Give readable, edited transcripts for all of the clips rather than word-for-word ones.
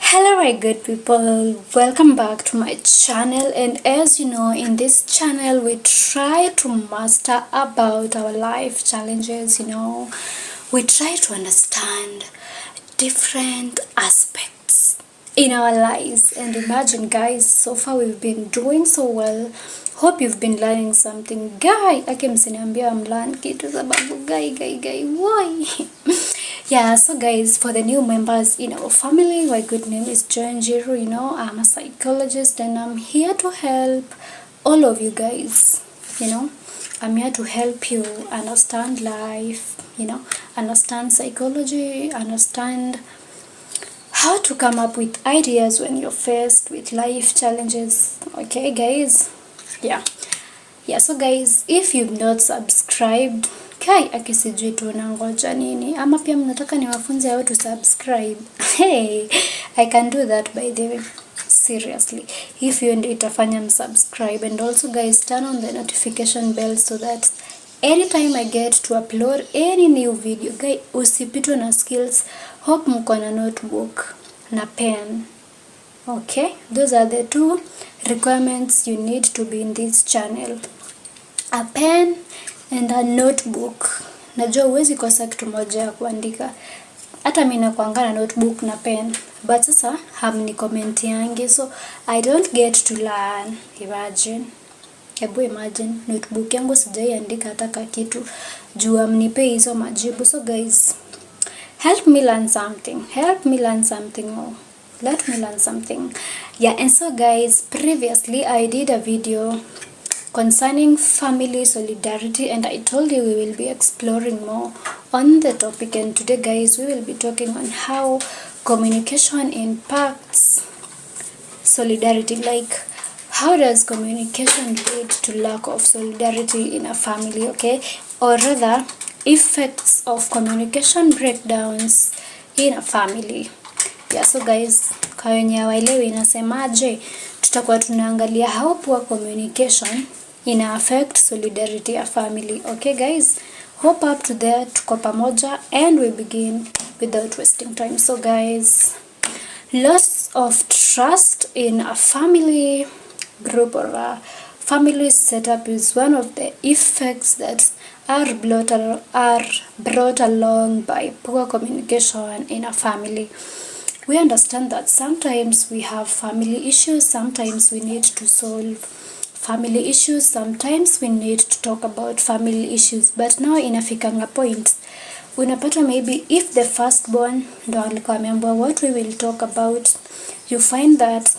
Hello my good people, welcome back to my channel. And as you know, in this channel we try to master about our life challenges. We try to understand different aspects in our lives. And imagine guys, so far we've been doing so well. Hope you've been learning something. Guy, msiniambia mlearn kitu sababu guy, why? Yeah, so guys, for the new members in our family, my good name is Njiru. I'm a psychologist and I'm here to help all of you guys. I'm here to help you understand life, understand psychology, understand how to come up with ideas when you're faced with life challenges. Okay, guys? Yeah, so guys, if you've not subscribed, kai akisijui tunangoja nini, ama pia mnataka niwafunze how to subscribe. Hey, I can do that by the way, seriously, if you itafanya msubscribe. And also guys, turn on the notification bell so that anytime I get to upload any new video, guys, usipitwe na skills. Hope mko na notebook na pen. Okay, those are the two requirements you need to be in this channel: a pen and a notebook. Najua huwezi kosa kitu moja ya kuandika. Hata mimi nakuanga na notebook na pen, but sasa hamni comment yangi, so I don't get to learn. Imagine notebook yangu sijaiandika hata kitu juu amnipe hizo majibu. So guys, help me learn something. Let me learn something. Yeah, and so guys, previously I did a video concerning family solidarity, and I told you we will be exploring more on the topic. And today guys, we will be talking on how communication impacts solidarity. Like, how does communication lead to lack of solidarity in a family? Okay, or rather, effects of communication breakdowns in a family. Yeah, so guys, kwa wenye hawaelewi inasemaje, tutakuwa tunaangalia how poor communication ina affect solidarity ya family. Okay guys, hope up to there tuko pamoja, and we begin without wasting time. So guys, loss of trust in a family group or a family setup is one of the effects that are brought along by poor communication in a family. We understand that sometimes we have family issues, sometimes we need to solve family issues, sometimes we need to talk about family issues. But now inafikanga point unapata maybe if the firstborn ndo alikuwa ameambiwa what we will talk about, you find that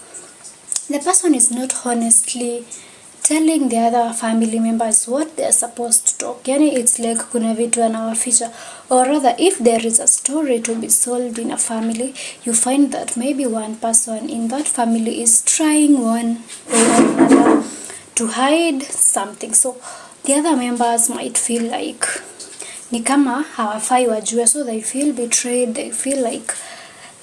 the person is not honestly telling the other family members what they are supposed to talk. Yani it's like kuna vitu anawaficha. Or rather, if there is a story to be solved in a family, you find that maybe one person in that family is trying one way or another to hide something. So the other members might feel like ni kama hawafai wajue, so they feel betrayed, they feel like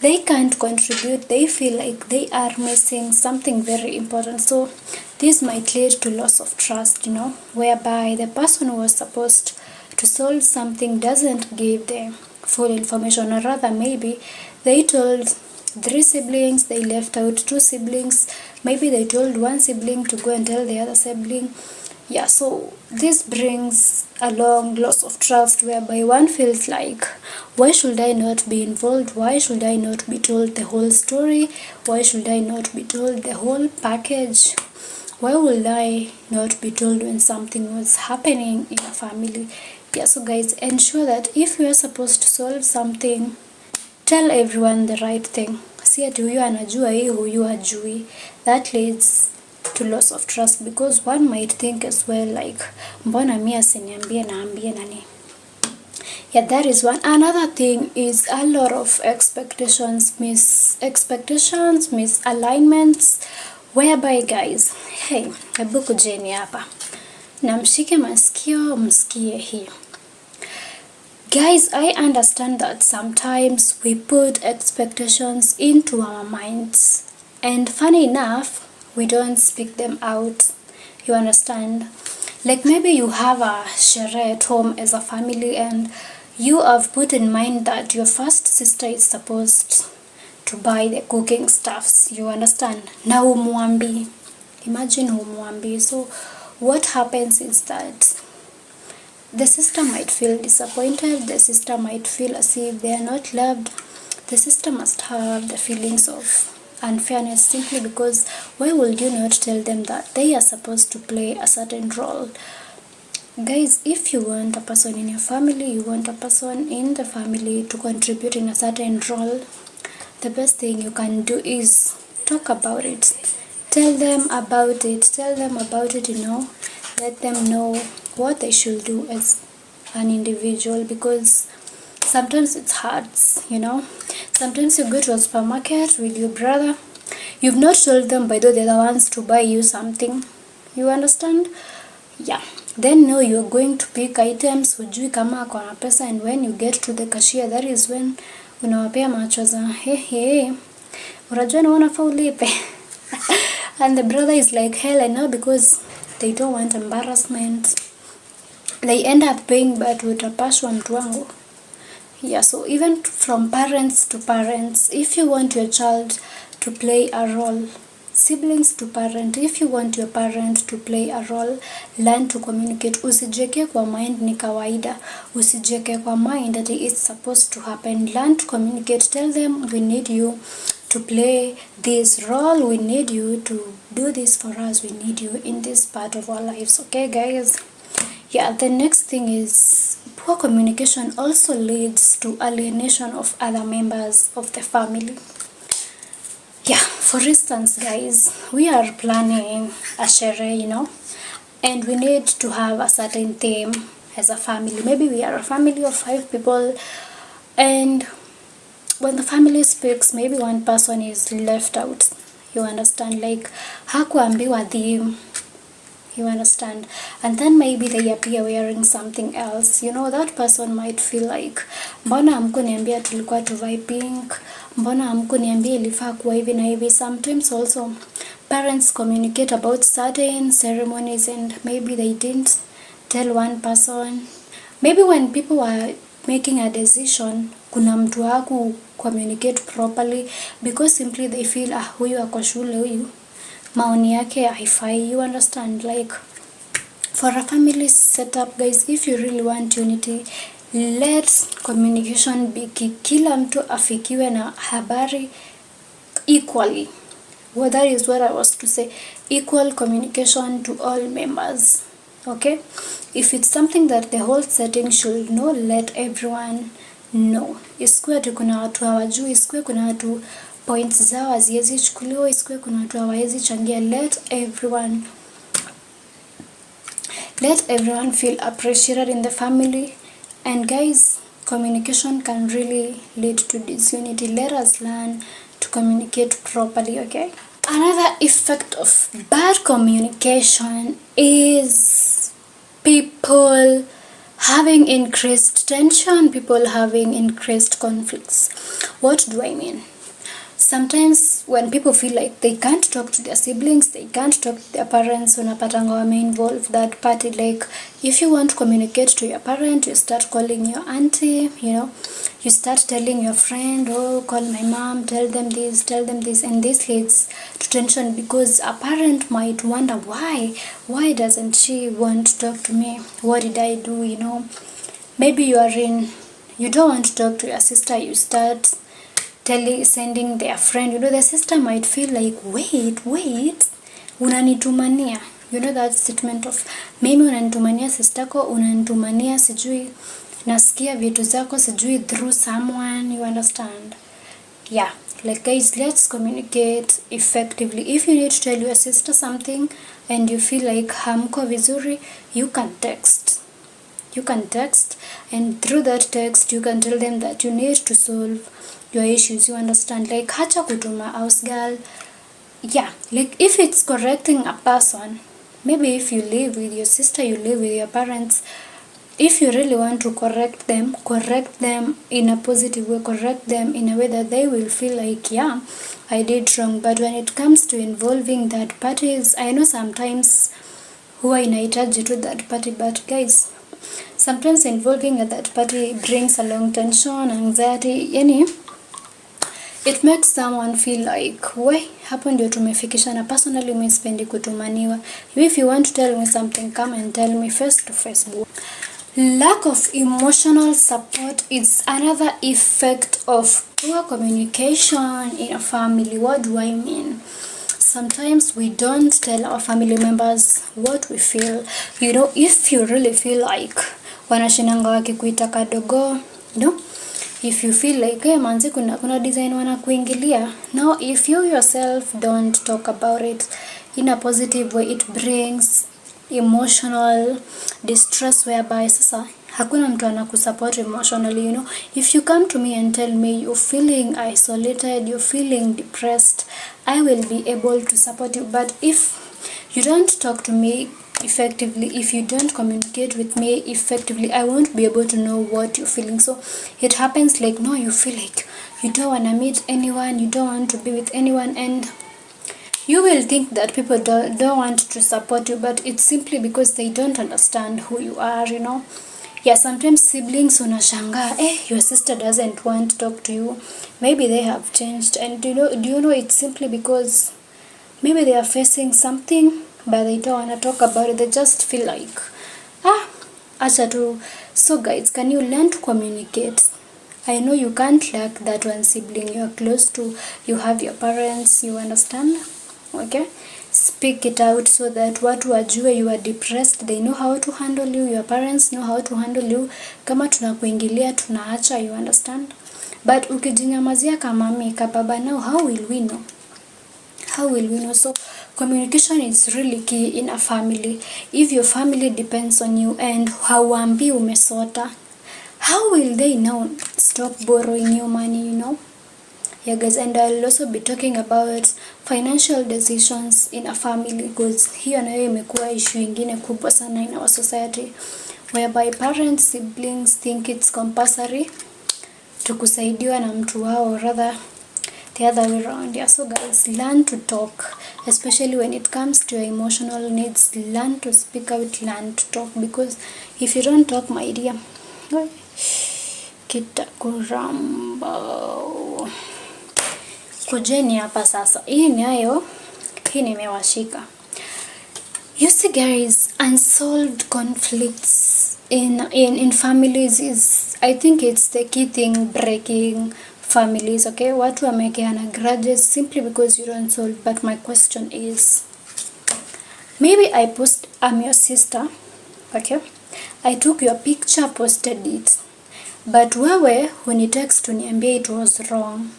they can't contribute, they feel like they are missing something very important. So this might lead to loss of trust, whereby the person who was supposed to solve something doesn't give the full information, or rather maybe they told 3 siblings, they left out 2 siblings, maybe they told one sibling to go and tell the other sibling. Yeah, so this brings along loss of trust, whereby one feels like, why should I not be involved? Why should I not be told the whole story? Why should I not be told the whole package? Why will I not be told when something was happening in a family? Yeah, so guys, ensure that if you are supposed to solve something, tell everyone the right thing. Si ati huyu anajua hii, huyu hajui. That leads to loss of trust, because one might think as well like, mbona mimi asiniambie naambie nani? Yeah, that is one. Another thing is a lot of misalignments, whereby guys, hey, hebu kujeni hapa na mshike masikio msikie hii. Guys, I understand that sometimes we put expectations into our minds, and funny enough, we don't speak them out. You understand? Like maybe you have a sherehe at home as a family, and you have put in mind that your first sister is supposed to buy the cooking stuffs, you understand? Na humwambi, imagine humwambi. So what happens is that the sister might feel disappointed, the sister might feel as if they are not loved. The sister must have the feelings of unfairness simply because why would you not tell them that they are supposed to play a certain role? Guys, if you want a person in your family, you want a person in the family to contribute in a certain role, the best thing you can do is talk about it. Tell them about it. Tell them about it, Let them know what they should do as an individual, because sometimes it's hard, Sometimes you go to a supermarket with your brother. You've not told them, by the way, they're the ones to buy you something. You understand? Yeah. Then no, you're going to pick items, hujui kama ako na pesa, and when you get to the cashier, that is when unawapea macho za hey, unajua unafaa ulipe. And the brother is like, hell, I know, because they don't want embarrassment. They end up paying, but utapashwa mtu wangu. Yeah, so even from parents to parents, if you want your child to play a role, siblings to parent, if you want your parent to play a role, learn to communicate. Usijeke kwa mind ni kawaida. Usijeke kwa mind that it's supposed to happen. Learn to communicate. Tell them, we need you to play this role. We need you to do this for us. We need you in this part of our lives. Okay, guys? Yeah, the next thing is poor communication also leads to alienation of other members of the family. Yeah, for instance, guys, we are planning a sherehe, and we need to have a certain theme as a family. Maybe we are a family of 5 people, and when the family speaks, maybe one person is left out. You understand? Like, hakuambiwa theme. You understand? And then maybe they appear wearing something else. That person might feel like, mbona hamkuniambia tulikuwa tuvae pink? Mbona hamkuniambia ilifaa kuwa hivi na hivi? Sometimes also parents communicate about certain ceremonies and maybe they didn't tell one person. Maybe when people are making a decision, kuna mtu haku communicate properly because simply they feel huyu ako shule, huyu maoni yake haifai. You understand? Like, for a family setup, guys, if you really want unity, let communication be key. Kila mtu afikiwe na habari equally. Well, that is what I was to say. Equal communication to all members. Okay? If it's something that the whole setting should know, let everyone know. Isikuwe ati kuna watu hawajui, isikuwe kuna watu points zao haziwezi chukuliwa, isikuwe kuna watu hawawezi changia. Let everyone feel appreciated in the family. And guys, communication can really lead to disunity. Let us learn to communicate properly, okay? Another effect of bad communication is people having increased tension, people having increased conflicts. What do I mean? Sometimes when people feel like they can't talk to their siblings, they can't talk to their parents, unapatanga wame involve that party. Like, if you want to communicate to your parent, you start calling your auntie, you start telling your friend, call my mom, tell them this, and this leads to tension because a parent might wonder why doesn't she want to talk to me? What did I do? Maybe you don't want to talk to your sister, you start sending their friend. The sister might feel like, wait, unanitumania. That statement of, mimi unanitumania sisterko, unanitumania sijui, nasikia vitu zako sijui through someone. You understand? Yeah, like, guys, let's communicate effectively. If you need to tell your sister something and you feel like hamko vizuri, you can text, and through that text you can tell them that you need to solve your issues. You understand? Like, hacha kutuma house girl. Yeah, like, if it's correcting a person, maybe if you live with your sister, you live with your parents, if you really want to correct them in a positive way, correct them in a way that they will feel like, yeah, I did wrong. But when it comes to involving third parties, I know sometimes huwa inahitaji to that party, but guys, sometimes involving a third party brings along tension, anxiety. it makes someone feel like we hapo ndio tumefikishana. Personally mimi sipendi kutumaniwa. If you want to tell me something, come and tell me face to face. Lack of emotional support is another effect of poor communication in a family. What do I mean? Sometimes we don't tell our family members what we feel. You know, if you really feel like wanashinanga wakikuita kadogo, you know, if you feel like hey manzi kuna design wanakuingilia, now if you yourself don't talk about it in a positive way, it brings emotional distress, whereby sasa hakuna mtu anakusupport emotionally. You know, if you come to me and tell me you're feeling isolated, you're feeling depressed, I will be able to support you. But if you don't talk to me effectively, if you don't communicate with me effectively, I won't be able to know what you're feeling. So it happens like, no, you feel like you don't want to meet anyone, you don't want to be with anyone, and you will think that people don't want to support you, but it's simply because they don't understand who you are, you know. Yeah, sometimes siblings unashanga, your sister doesn't want to talk to you. Maybe they have changed, and do you know it's simply because maybe they are facing something, but they don't want to talk about it. They just feel like, acha tu. So guys, can you learn to communicate? I know you can't lack that one sibling you're close to. You have your parents, you understand? Okay, speak it out so that watu wajue you are depressed, they know how to handle you, your parents know how to handle you. Kama tunakuingilia tunaacha, you understand? But ukijinyamazia kama mimi kababa, now how will we know? How will we know? So communication is really key in a family. If your family depends on you and hauambi umesota, how will they now stop borrowing you money, you know? Yeah guys, and I'll also be talking about financial decisions in a family, because hiyo nayo imekuwa issue ingine kubwa sana in our society, whereby parents, siblings think it's compulsory to kusaidiwa na mtu wao, rather the other way around. Yeah, so guys, learn to talk, especially when it comes to your emotional needs. Learn to speak out, learn to talk, because if you don't talk, my dear, kitakuramba. Kujeni hapa sasa. Hii nimewashika. You see guys, unsolved conflicts in families is, I think it's the key thing breaking families, okay? Watu wamekeana grudges simply because you don't solve. But my question is, maybe I'm your sister, okay? I took your picture, posted it, but wewe unitext uniambia it was wrong.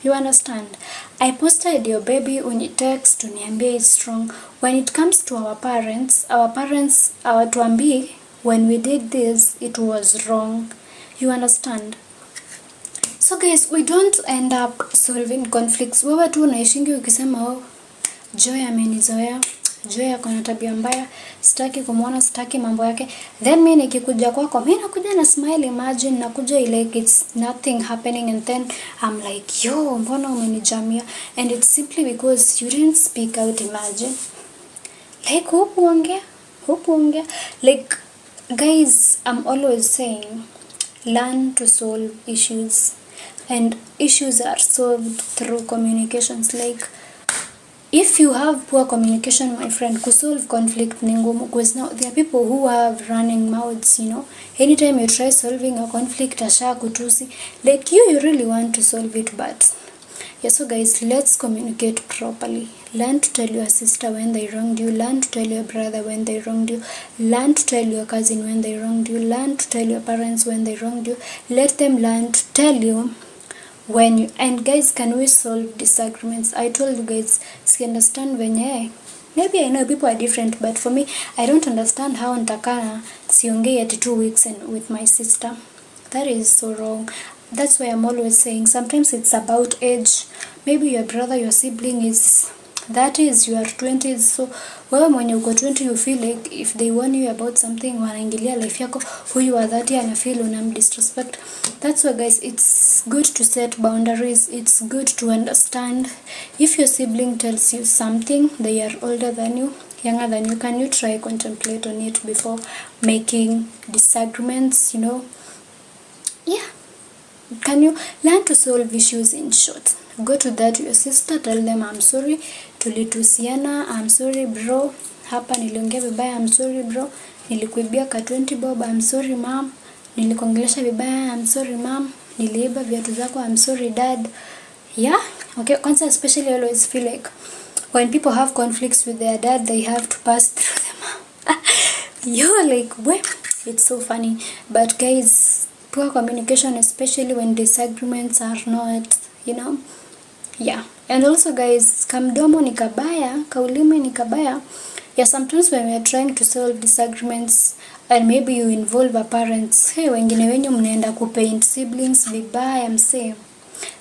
You understand? I posted your baby, unitext uniambia it's wrong. When it comes to our parents awatuambi when we did this it was wrong. You understand? So guys, we don't end up solving conflicts. Wewe tu unaishingi ukisema Joy amenizoea, Joy akona tabia mbaya, sitaki kumuona, sitaki mambo yake. Then mimi nikikuja kwako, mimi nakuja na smile, imagine nakuja like it's nothing happening, and then I'm like, yo, mbona umenijamia? And it's simply because you didn't speak out. Imagine, like hukuongea. Like guys, I'm always saying, learn to solve issues, and issues are solved through communications. Like if you have poor communication, my friend, to solve conflict ni ngumu, because now there are people who have running mouths, you know. Anytime you try solving a conflict, asha kutusi, like you really want to solve it. But yeah, so guys, let's communicate properly. Learn to tell your sister when they wronged you. Learn to tell your brother when they wronged you. Learn to tell your cousin when they wronged you. Learn to tell your parents when they wronged you. Let them learn to tell you when you, and guys, can we solve disagreements? I told you guys, see, understand venye, maybe I know people are different, but for me, I don't understand how ntakana siongei at 2 weeks and with my sister. That is so wrong. That's why I'm always saying, sometimes it's about age. Maybe your brother, your sibling is 30s, you are 20s, so wewe mwenye uko 20 you feel like if they warn you about something wanaingilia life yako, who you are 30 and feel disrespect. That's why guys, it's good to set boundaries. It's good to understand if your sibling tells you something, they are older than you, younger than you, can you try contemplate on it before making disagreements, you know? Yeah, Can you learn to solve issues in short? Go to that your sister, tell them I'm sorry, tulitusiana, I'm sorry bro, hapa niliongea vibaya, I'm sorry bro, nilikuibia ka 20 bob, I'm sorry mom, nilikuongelesha vibaya, I'm sorry mom, niliiba viatu zako, I'm sorry dad. Yeah, okay. Kwanza especially I always feel like when people have conflicts with their dad, they have to pass through them. You're like, well, it's so funny. But guys, poor communication, especially when disagreements are not, yeah. And also guys, kamdomo ni kabaya, kaulimi ni kabaya. Yeah, sometimes when we are trying to solve disagreements and maybe you involve a parents, hey, wengine wenyu mnaenda kupaint siblings vibaya msee.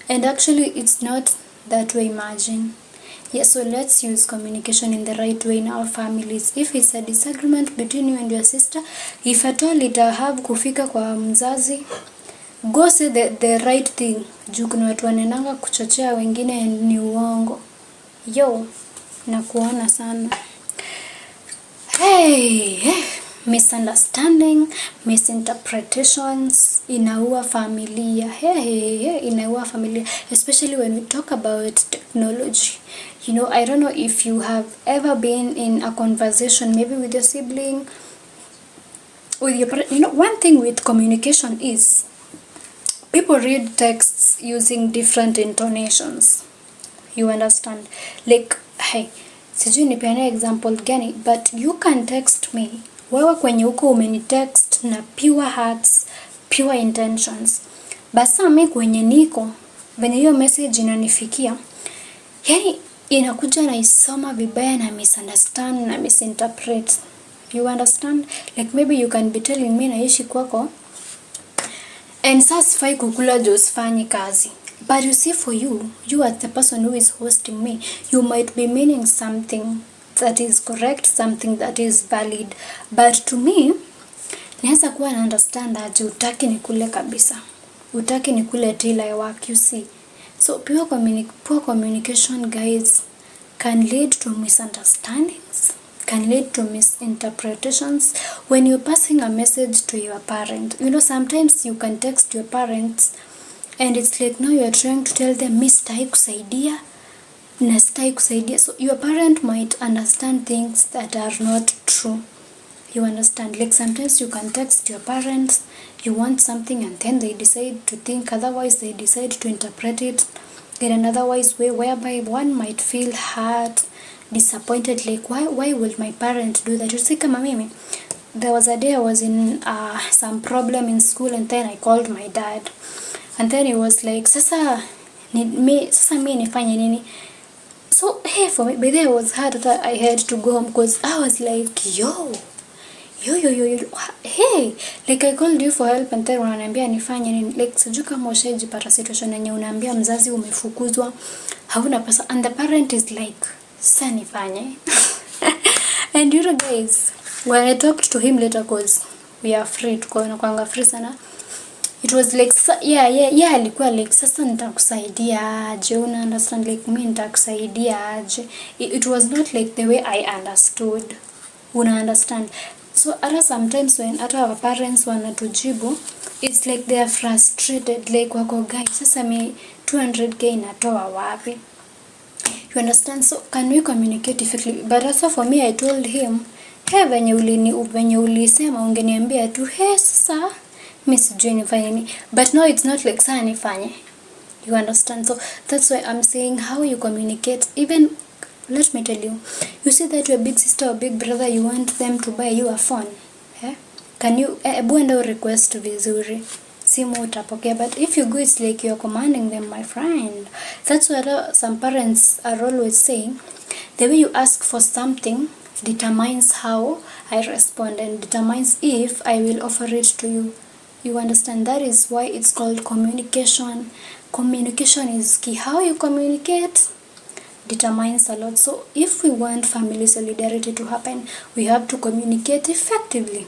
And actually it's not that way, imagine. Yeah, so let's use communication in the right way in our families. If it's a disagreement between you and your sister, if at all it have kufika kwa mzazi, go say the right thing. Juu kuna watu wanenanga kuchochea wengine ni uongo. Yo, nakuona sana. Hey, misunderstanding, misinterpretations inaua familia. Inaua familia, especially when we talk about technology. I don't know if you have ever been in a conversation maybe with your sibling, with your parent. One thing with communication is people read texts using different intonations. You understand? Like, hey, sijui nipeane example gani, but you can text me. Wewe kwenye uko umenitext na pure hearts, pure intentions. Basa mimi kwenye niko, venye hiyo message inanifikia, yani inakuja na isoma vibaya na misunderstand na misinterpret. You understand? Like maybe you can be telling me naishi kwako, and sasa sifai kukula juu sifanyi kazi. But you see, for you as the person who is hosting me, you might be meaning something that is correct, something that is valid. But to me, naweza kuwa na understand that utaki nikule kabisa. Utaki nikule till I work, you see. So poor communication, guys, can lead to misunderstandings, can lead to misinterpretations. When you're passing a message to your parent, sometimes you can text your parents and it's like, no, you are trying to tell them, stai kusaidia, na stai kusaidia. So your parent might understand things that are not true. You understand? Like sometimes you can text your parents, you want something, and then they decide to think otherwise, they decide to interpret it in another way, whereby one might feel hurt, disappointed, like why will my parent do that? You see, kama mimi, there was a day I was in some problem in school, and then I called my dad. And then he was like, sasa mi nifanye nini? So, hey, for me, by then I was hard that I had to go home because I was like, yo, hey, like I called you for help and then unaniambia nifanye nini? Like, sijui kama ushajipata situation yenye unaambia mzazi umefukuzwa, hauna pesa, and the parent is like, sasa nifanye. And guys, when I talked to him later, because we are free, tukwanga free sana, it was like, yeah, alikuwa like, sasa nitakusaidia aje, una understand, like mimi nitakusaidia aje. It was not like the way I understood, una understand. So sometimes when our parents wanatujibu, it's like they are frustrated, like wako guys, sasa mi 200k natoa wapi? You understand? So can we communicate effectively? But also for me, I told him, hey, venye ulisema ungeniambia tu, hey, sasa mimi sijui nifanye nini. But no, it's not like saa nifanye. You understand? So that's why I'm saying how you communicate. Even, let me tell you, you see that your big sister or big brother, you want them to buy you a phone. Can you, buenda request vizuri, simu utapokea. But if you go, it's like you're commanding them, my friend. That's what some parents are always saying. The way you ask for something determines how I respond and determines if I will offer it to you. You understand? That is why it's called communication. Communication is key. How you communicate determines a lot. So if we want family solidarity to happen, we have to communicate effectively.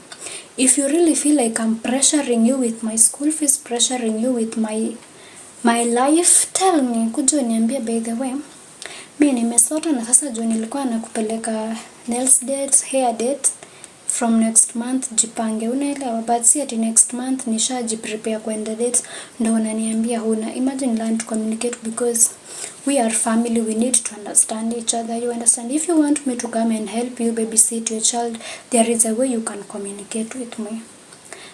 If you really feel like I'm pressuring you with my school fees, pressuring you with my life, tell me. Kuja uniambia, by the way, mimi nimesota na sasa juu nilikuwa nakupeleka nails date, hair date, from next month jipange, unaelewa, but si ati next month nishajiprepare kwenda date ndo unaniambia huna. Imagine, learn to communicate, because we are family, we need to understand each other, you understand? If you want me to come and help you babysit your child, there is a way you can communicate with me.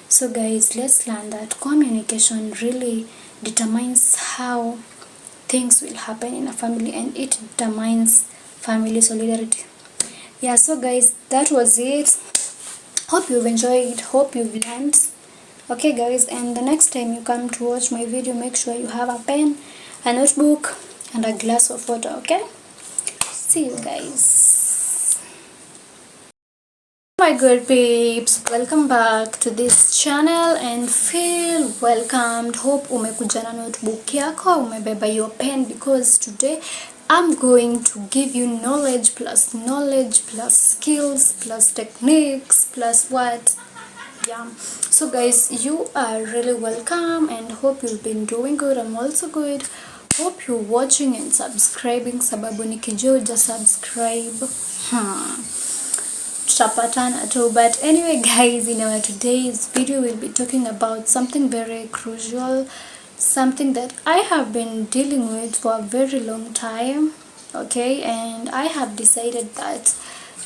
So guys, let's learn that communication really determines how things will happen in a family, and it determines family solidarity. Yeah, so guys, that was it. Hope you've enjoyed, hope you've learned. Okay guys, and the next time you come to watch my video, make sure you have a pen, a notebook, and a glass of water. Okay, see you guys. My good peeps, welcome back to this channel and feel welcomed. Hope umekuja na notebook yako, umebeba your pen, because today I'm going to give you knowledge plus skills plus techniques plus what. Yeah, so guys, you are really welcome and hope you've been doing good. I'm also good. Hope you're watching and subscribing, sababu nikijua uja subscribe tutapatana tu. But anyway guys, in our today's video we'll be talking about something very crucial, something that I have been dealing with for a very long time. Okay, and I have decided that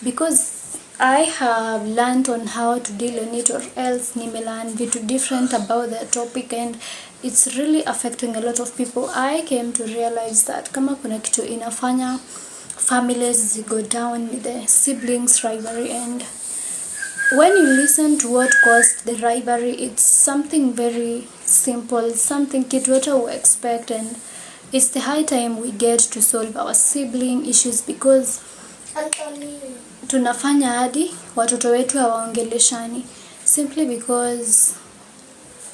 because I have learned on how to deal on it, or else nimelearn vitu different about the topic and it's really affecting a lot of people. I came to realize that kama kuna kitu inafanya families go down with the siblings rivalry, and when you listen to what caused the rivalry, it's something very simple, something kitu hata we expect, and it's the high time we get to solve our sibling issues, because tunafanya hadi watoto wetu hawaongeleshani simply because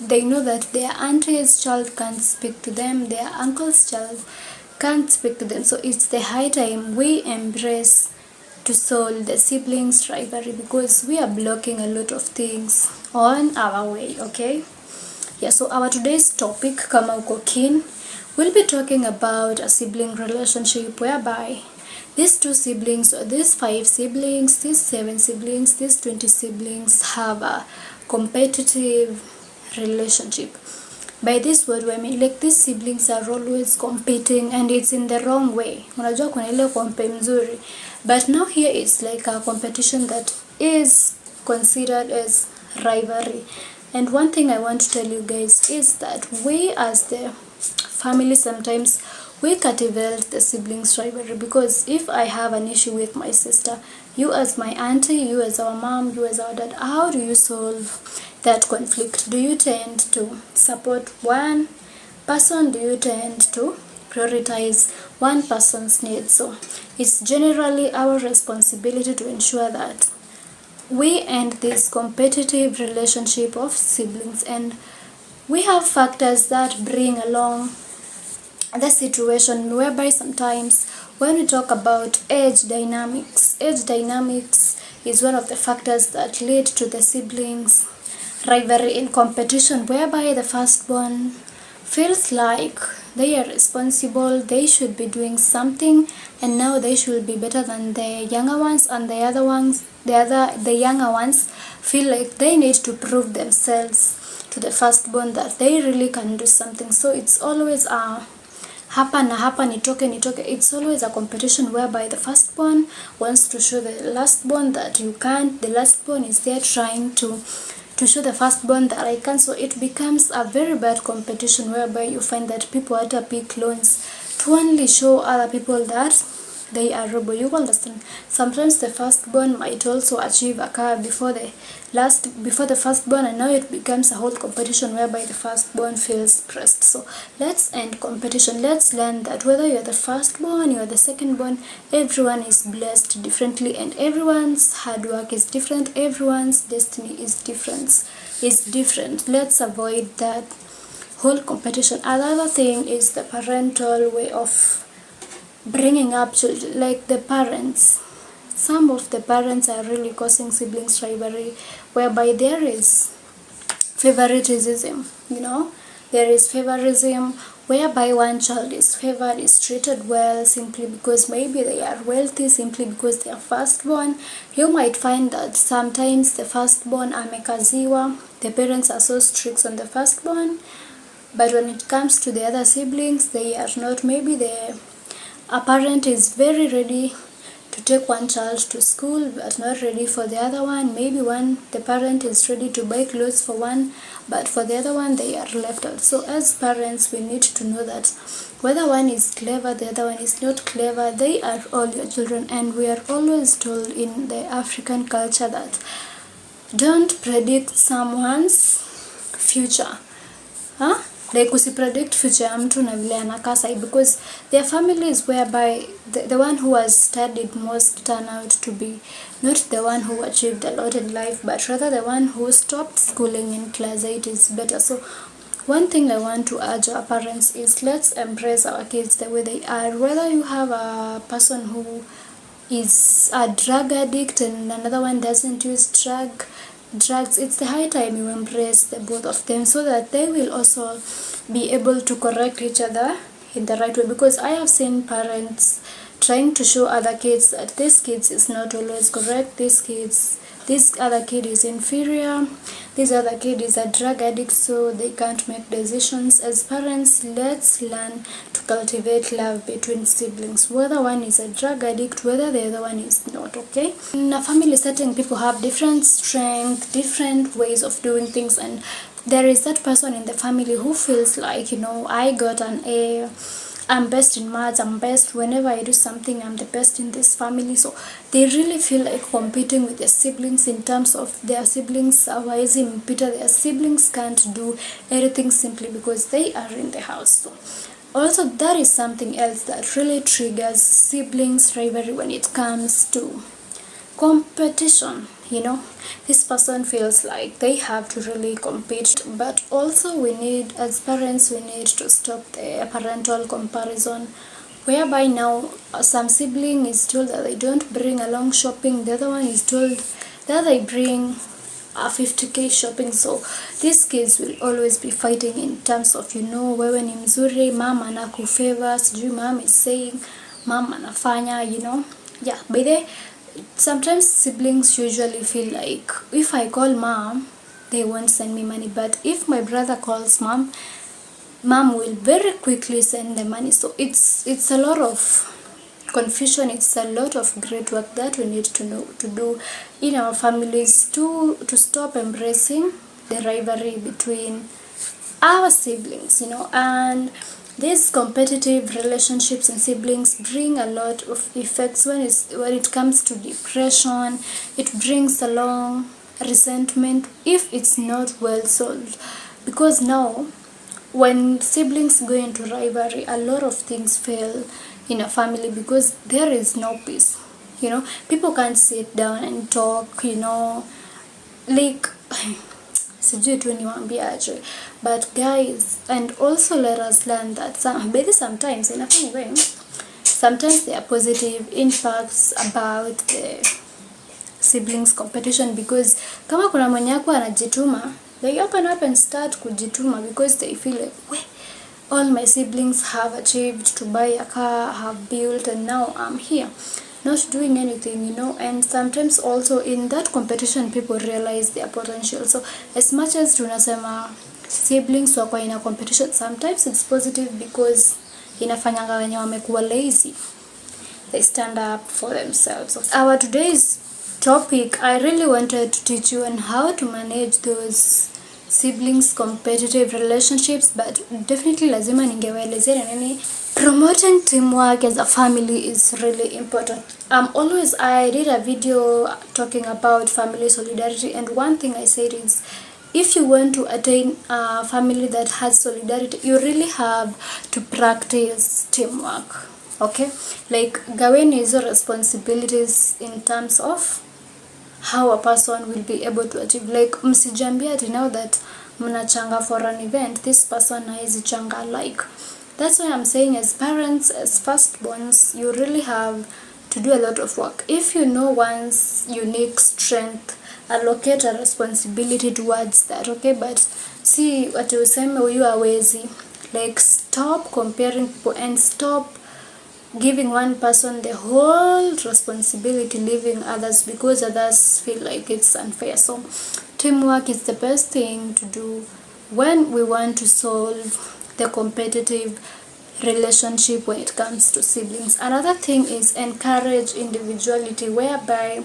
they know that their auntie's child can't speak to them, their uncle's child can't speak to them. So it's the high time we embrace to solve the siblings rivalry, because we are blocking a lot of things on our way. Okay, yeah, so our today's topic, kama uko keen, we'll be talking about a sibling relationship whereby these 2 siblings, or these 5 siblings, these 7 siblings, these 20 siblings have a competitive relationship. By this word I mean like these siblings are always competing, and it's in the wrong way. Unajua kuna ile kompe mzuri, but now here it's like a competition that is considered as rivalry. And one thing I want to tell you guys is that we as the family, sometimes we cultivate the siblings rivalry, because if I have an issue with my sister, you as my auntie, you as our mom, you as our dad, how do you solve that conflict? Do you tend to support one person? Do you tend to prioritize one person's needs? So it's generally our responsibility to ensure that we end this competitive relationship of siblings. And we have factors that bring along the situation, whereby sometimes when we talk about age dynamics is one of the factors that lead to the siblings rivalry and competition, whereby the firstborn feels like they are responsible, they should be doing something, and now they should be better than the younger ones, and the younger ones feel like they need to prove themselves to the firstborn that they really can do something. So it's always a hapa na hapa, nitoke. It's always a competition whereby the firstborn wants to show the lastborn that you can't. The lastborn is there trying to show the firstborn that I can. So it becomes a very bad competition, whereby you find that people had to pick loans to only show other people that they are able. You understand? Sometimes the firstborn might also achieve a car before the firstborn, and now it becomes a whole competition whereby the firstborn feels pressed. So let's end competition. Let's learn that whether you're the firstborn, you're the secondborn, everyone is blessed differently, and everyone's hard work is different, everyone's destiny is different. Let's avoid that whole competition. Another thing is the parental way of bringing up children, like the parents. Some of the parents are really causing siblings rivalry, whereby there is favoritism, there is favorism, whereby one child is favored, is treated well simply because maybe they are wealthy, simply because they are firstborn. You might find that sometimes the firstborn amekaziwa, the parents are so strict on the firstborn, but when it comes to the other siblings, they are not. Maybe a parent is very ready to take one child to school but not ready for the other one. Maybe the parent is ready to buy clothes for one, but for the other one they are left out. So as parents, we need to know that whether one is clever, the other one is not clever, they are all your children. And we are always told in the African culture that don't predict someone's future. Like usipredict future ya mtu na vile anakaa sahi, because their families whereby the one who has studied most turn out to be not the one who achieved a lot in life, but rather the one who stopped schooling in class 8 is better. So one thing I want to urge our parents is, let's embrace our kids the way they are. Whether you have a person who is a drug addict and another one doesn't use drugs, it's the high time you embrace the both of them, so that they will also be able to correct each other in the right way. Because I have seen parents trying to show other kids that this kid is not always correct, this other kid is inferior, this other kid is a drug addict, so they can't make decisions. As parents, let's learn to cultivate love between siblings, whether one is a drug addict, whether the other one is not. Okay, in a family setting, people have different strengths, different ways of doing things, and there is that person in the family who feels like, I got an A, I'm best in maths, I'm best whenever I do something, I'm the best in this family. So they really feel like competing with their siblings in terms of their siblings hawawezi mpita, their siblings can't do everything simply because they are in the house. So also that is something else that really triggers siblings rivalry when it comes to competition. This person feels like they have to really compete, but also we need, as parents, we need to stop the parental comparison, whereby now some sibling is told that they don't bring along shopping, the other one is told that they bring a 50k shopping. So these kids will always be fighting in terms of, wewe ni mzuri, mama anakufavor, sijui mom is saying mama anafanya, yeah. By the sometimes siblings usually feel like, if I call mom, they won't send me money, but if my brother calls mom will very quickly send the money. So it's a lot of confusion, it's a lot of great work that we need to do in our families to stop embracing the rivalry between our siblings, and these competitive relationships in siblings bring a lot of effects when it comes to depression. It brings along resentment if it's not well solved, because now when siblings go into rivalry, a lot of things fail in a family because there is no peace. People can't sit down and talk, like sijui tu niwaambiaje, but guys, and also let us learn that sometimes in a funny way, sometimes there are positive impacts about the siblings competition, because kama kuna mwenye yako anajituma, they open up and start kujituma because they feel like, all my siblings have achieved to buy a car, have built, and now I'm here not doing anything, and sometimes also in that competition people realize their potential. So as much as tunasema siblings wako in a competition, sometimes it's positive because inafanyanga wenye wamekuwa lazy, they stand up for themselves. Our today's topic, I really wanted to teach you on how to manage those siblings competitive relationships, but definitely lazima ningewaelezea nini. Promoting teamwork as a family is really important. I did a video talking about family solidarity, and one thing I said is, if you want to attain a family that has solidarity, you really have to practice teamwork. Okay, like gaweni hizo responsibilities in terms of how a person will be able to achieve. Like msijambia ati now that mnachanga for an event, this person haizi changa. Like that's why I'm saying, as parents, as firstborns, you really have to do a lot of work. If you know one's unique strength allocate a responsibility towards that, okay? But see what you say, you are lazy. Like, stop comparing people and stop giving one person the whole responsibility, leaving others because others feel like it's unfair. So teamwork is the best thing to do when we want to solve the competitive relationship when it comes to siblings. Another thing is encourage individuality, whereby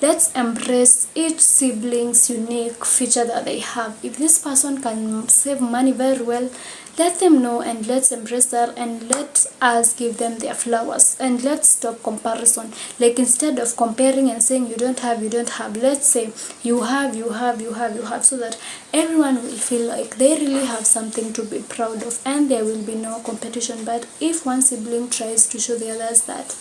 let's embrace each sibling's unique feature that they have. If this person can save money very well, let them know and let's embrace that, and let us give them their flowers, and let's stop comparison. Like, instead of comparing and saying you don't have, let's say you have, so that everyone will feel like they really have something to be proud of and there will be no competition. But if one sibling tries to show the others that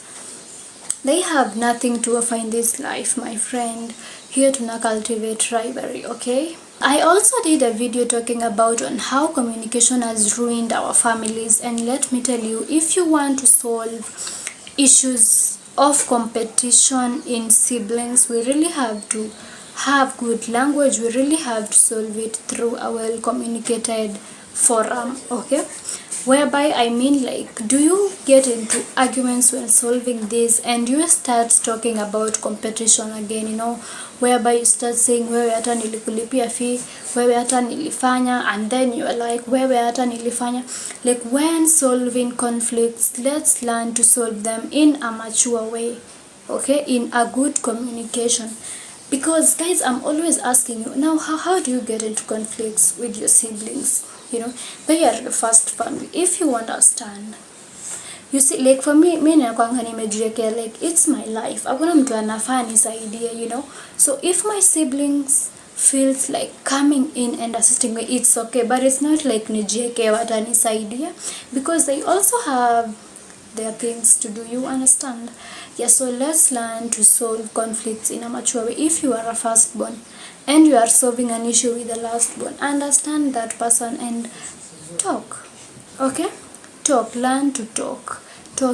they have nothing to offer in this life, my friend, here to not cultivate rivalry, okay? I also did a video talking about on how communication has ruined our families, and let me tell you, if you want to solve issues of competition in siblings, we really have to have good language. We really have to solve it through a well communicated forum, okay? Whereby I mean, like, do you get into arguments when solving this and you start talking about competition again, whereby you start saying wewe hata nilikulipia fee, wewe hata nilifanya, and then you're like wewe hata nilifanya. Like, when solving conflicts, let's learn to solve them in a mature way, okay, in a good communication. Because guys, I'm always asking you now, how do you get into conflicts with your siblings? They are the first family. If you understand, you see, like for me nakwanga nimejiwekea, like, it's my life, hakuna mtu anafaa nisaidie, so if my siblings feels like coming in and assisting me, it's okay, but it's not like nijiwekea watanisaidia, because they also have their things to do, you understand? Yeah, so let's learn to solve conflicts in a mature way. If you are a firstborn and you are solving an issue with the lastborn, understand that person and talk, okay? Learn to talk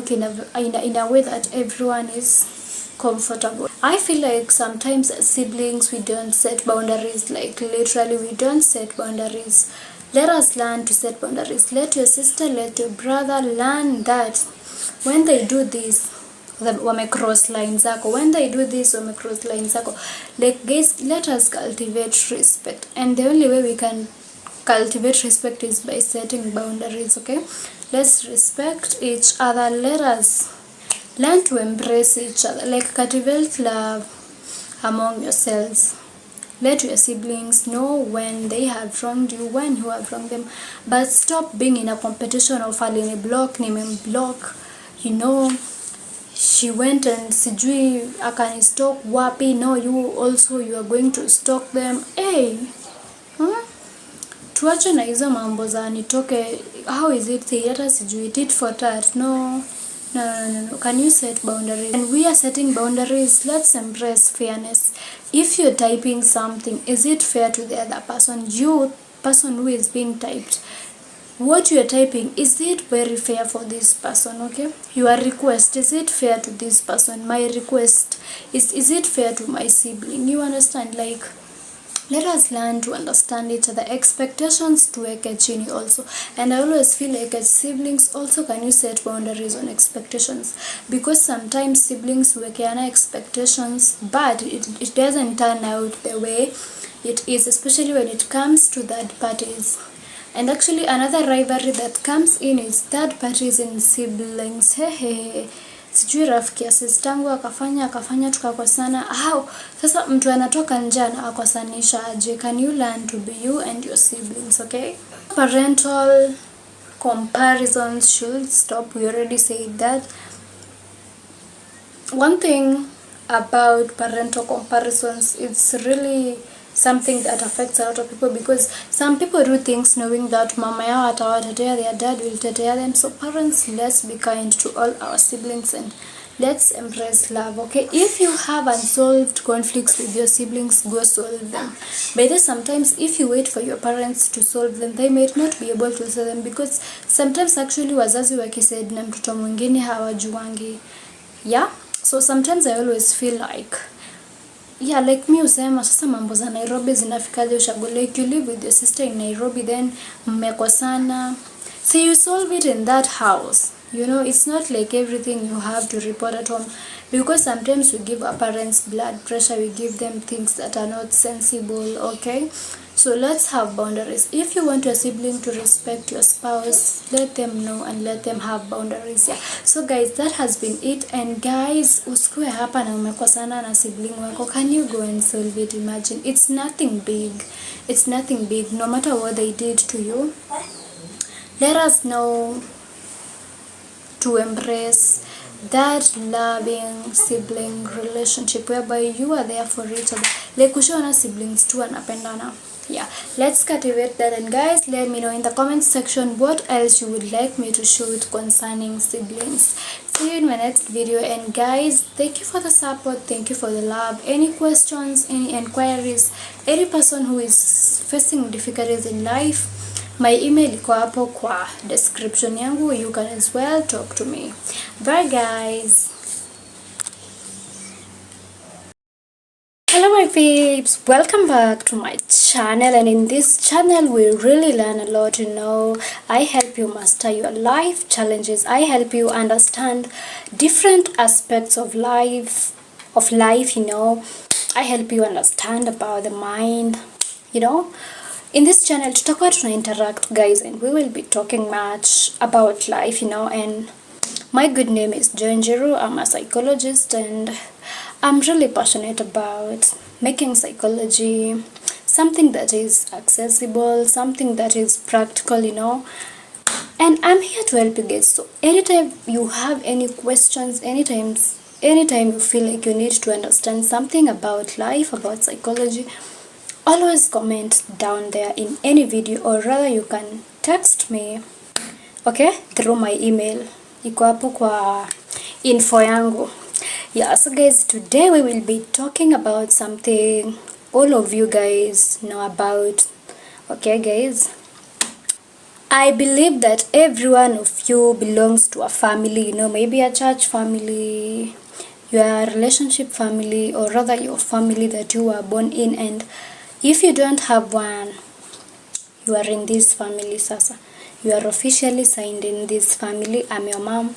in a way that everyone is comfortable. I feel like sometimes as siblings we don't set boundaries, like literally we don't set boundaries. Let us learn to set boundaries. Let your sister, let your brother learn that when they do this, wame cross lines zako. When they do this, wame cross lines zako. Like, guys, let us cultivate respect, and the only way we can cultivate respect is by setting boundaries, okay? Let's respect each other. Let us learn to embrace each other, like cultivate love among yourselves. Let your siblings know when they have wronged you, when you have wronged them, but stop being in a competition of alini block, name block, she went and sijui akani stalk wapi. No, you are going to stalk them. Hey, tuache na hizo mambo za nitoke. How is it hata sijui tit for tat? No. Can you set boundaries? And we are setting boundaries. Let's embrace fairness. If you're typing something, is it fair to the other person? You person who is being typed, what you are typing, is it very fair for this person? Okay, your request, is it fair to this person? My request, is it fair to my sibling? You understand? Like, let us learn to understand each other. Expectations to chini also. And I always feel like as siblings also, can you set boundaries on expectations? Because sometimes siblings wekeana expectations, but it doesn't turn out the way it is, especially when it comes to third parties. And actually another rivalry that comes in is third parties in siblings. Sijui rafiki ya sistangu akafanya tukakosana. How sasa mtu anatoka nje anakosanisha aje? Can you learn to be you and your siblings, okay? Parental comparisons should stop. We already said that. One thing about parental comparisons, it's really something that affects a lot of people, because some people do things knowing that mama yao atawatetea, their dad will tetea them. So parents, let's be kind to all our siblings and let's embrace love, okay? If you have unsolved conflicts with your siblings, go solve them. By the sometimes if you wait for your parents to solve them, they might not be able to solve them, because sometimes actually wazazi wakisaid na mtoto mwingine hawajuangi. Yeah, so sometimes I always feel like yeah, like me usema sasa mambo za Nairobi zinafikaje ushago, like you live with your sister in Nairobi, then mmekosana, so you solve it in that house. You know, it's not like everything you have to report at home, because sometimes we give our parents blood pressure, we give them things that are not sensible. Okay, so let's have boundaries. If you want your sibling to respect your spouse, let them know and let them have boundaries. Yeah, so guys, that has been it. And guys, usikue hapa na umekosana na sibling wako, can you go and solve it? Imagine, it's nothing big, it's nothing big. No matter what they did to you, let us know to embrace that loving sibling relationship whereby you are there for each other. Like kushaona siblings tu wanapendana. Yeah, let's cultivate that. And guys, let me know in the comment section what else you would like me to show it concerning siblings. See you in my next video. And guys, thank you for the support, thank you for the love. Any questions, any inquiries, any person who is facing difficulties in life, my email iko hapo kwa description yangu. You can as well talk to me. Bye guys. Hello my peeps, welcome back to my channel. And in this channel we really learn a lot. You know, I help you master your life challenges. I help you understand different aspects of life. You know, I help you understand about the mind. You know, in this channel tutakuwa tuna interact guys, and we will be talking much about life. You know, and my good name is Njiru. I'm a psychologist, and I'm really passionate about making psychology something that is accessible, something that is practical, you know. And I'm here to help you guys. So anytime you have any questions, anytime you feel like you need to understand something about life, about psychology, always comment down there in any video, or rather you can text me, okay, through my email. Iko hapo kwa info yangu. Yeah, so guys, today we will be talking about something all of you guys know about. Okay guys, I believe that every one of you belongs to a family, you know, maybe a church family, your relationship family, or rather your family that you were born in. And if you don't have one, you are in this family sasa. You are officially signed in this family. I'm your mom.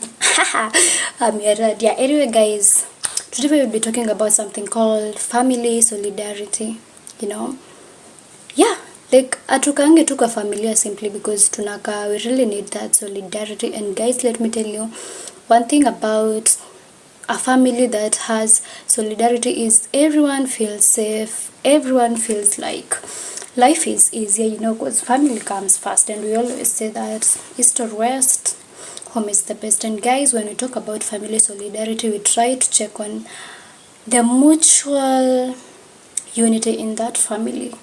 I'm your dad. Yeah, anyway guys, today we will be talking about something called family solidarity. You know, yeah, like atukange tuka familia simply because tunaka, we really need that solidarity. And guys, let me tell you one thing about a family that has solidarity is everyone feels safe, everyone feels like life is easier, you know, because family comes first. And we always say that east or west, home is the best. And guys, when we talk about family solidarity, we try to check on the mutual unity in that family.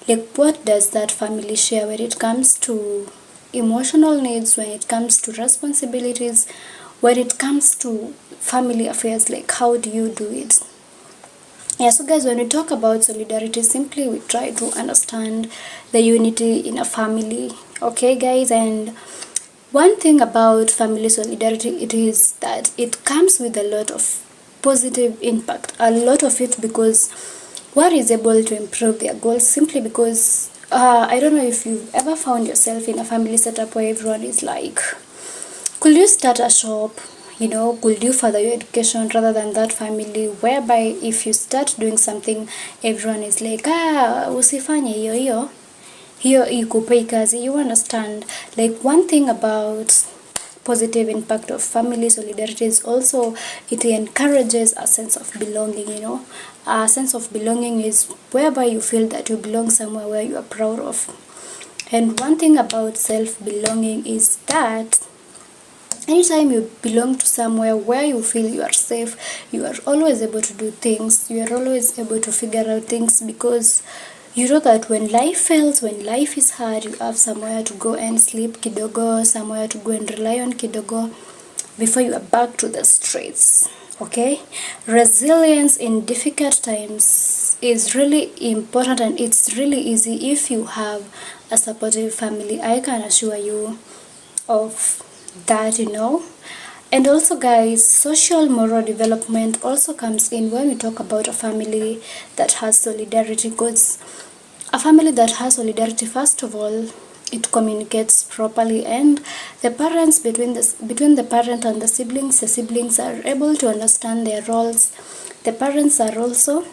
Like, what does that family share when it comes to emotional needs, when it comes to responsibilities, when it comes to family affairs? Like, how do you do it? Yeah, so guys, when we talk about solidarity, simply we try to understand the unity in a family. Okay guys, and one thing about family solidarity, it is that it comes with a lot of positive impact, a lot of it, because one is able to improve their goals simply because I don't know if you've ever found yourself in a family setup where everyone is like, could you start a shop? You know, could you further your education, rather than that family whereby if you start doing something, everyone is like, usifanye hiyo ikupei kazi. You understand? Like, one thing about positive impact of family solidarity is also it encourages a sense of belonging. You know, a sense of belonging is whereby you feel that you belong somewhere where you are proud of. And one thing about self-belonging is that anytime you belong to somewhere where you feel you are safe, you are always able to do things, you are always able to figure out things, because you know that when life fails, when life is hard, you have somewhere to go and sleep kidogo, somewhere to go and rely on kidogo before you are back to the streets. Okay, resilience in difficult times is really important, and it's really easy if you have a supportive family. I can assure you of that, you know. And also guys, social moral development also comes in when we talk about a family that has solidarity, because a family that has solidarity, first of all, it communicates properly, and the parents between the parent and the siblings are able to understand their roles. The parents are also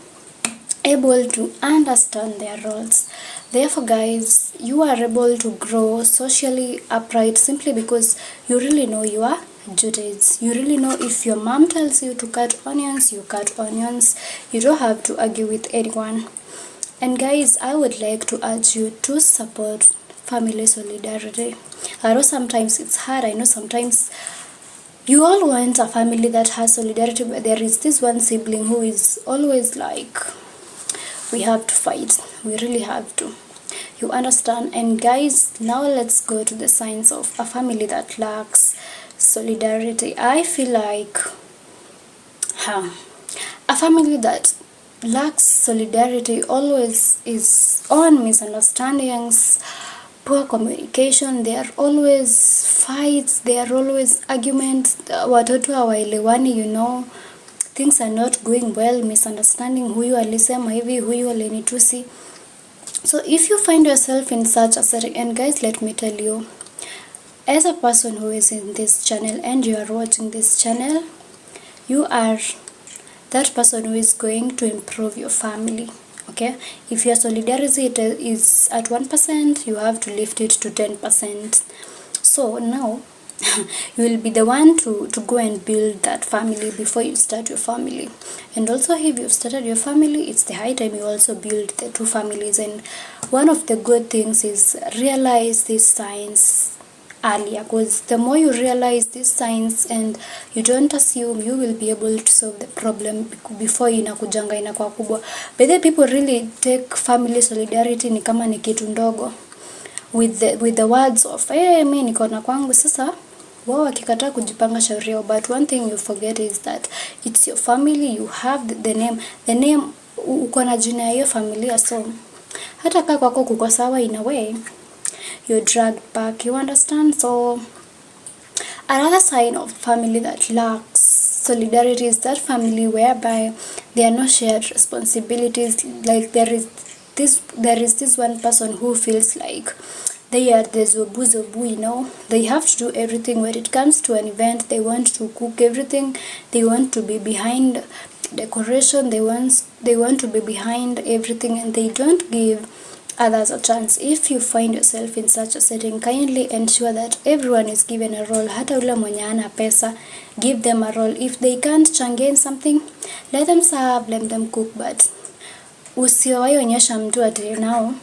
able to understand their roles. Therefore guys, you are able to grow socially upright simply because you really know your duties. You really know if your mom tells you to cut onions, you cut onions. You don't have to argue with anyone. And guys, I would like to urge you to support family solidarity. I know sometimes it's hard. I know sometimes you all want a family that has solidarity, but there is this one sibling who is always like, we have to fight. We really have to. You understand? And guys, now let's go to the signs of a family that lacks solidarity. I feel like a family that lacks solidarity always is on misunderstandings, poor communication. There are always fights, there are always arguments. Watoto hawaelewani, you know, things are not going well, misunderstanding, huyu alisema hivi, huyu alinitusi. So if you find yourself in such a setting, and guys, let me tell you, as a person who is in this channel and you are watching this channel, you are that person who is going to improve your family. Okay, if your solidarity is at 1%, you have to lift it to 10%. So now you will be the one to go and build that family before you start your family. And also, if you've started your family, it's the high time you also build the two families. And one of the good things is realize these signs earlier, because the more you realize these signs and you don't assume, you will be able to solve the problem before inakujanga inakuwa kubwa. But the people really take family solidarity ni kama ni kitu ndogo, with the words of mimi niko na kwangu, sasa wao wakikataa kujipanga shauri yao. But one thing you forget is that it's your family. You have the name, uko na jina ya hiyo familia, so hata kama kwako kuko sawa, in a way you're dragged back, you understand? So another sign of family that lacks solidarity is that family whereby there are no shared responsibilities. Like there is this one person who feels like they are the zobu, you know, they have to do everything. When it comes to an event, they want to cook everything, they want to be behind decoration, they want to be behind everything, and they don't give others a chance. If you find yourself in such a setting, kindly ensure that everyone is given a role. Hata ule mwenye hana pesa, give them a role. If they can't changain something, let them serve, let them cook, but usiwahi onyesha mtu ati now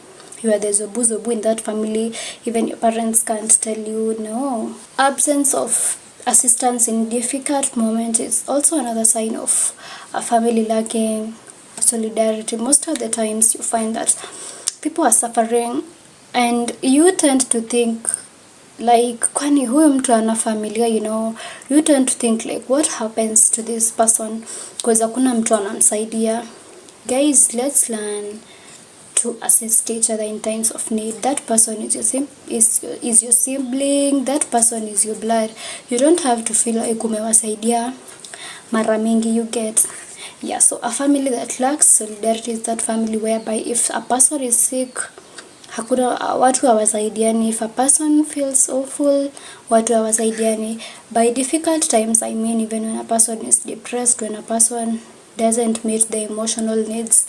you are the zobu in that family. Even your parents can't tell you no. Absence of assistance in difficult moments is also another sign of a family lacking solidarity. Most of the times you find that people are suffering and you tend to think like, kwani huyu mtu ana familia, you know, you tend to think like, what happens to this person because hakuna mtu anamsaidia. Guys, let's learn to assist each other in times of need. That person is your sibling, that person is your blood. You don't have to feel like umewasaidia mara mingi, you get. Yeah, so a family that lacks solidarity is that family whereby if a person is sick, hakuna watu hawasaidiani. If a person feels awful, watu hawasaidiani. By difficult times, I mean even when a person is depressed, when a person doesn't meet the emotional needs,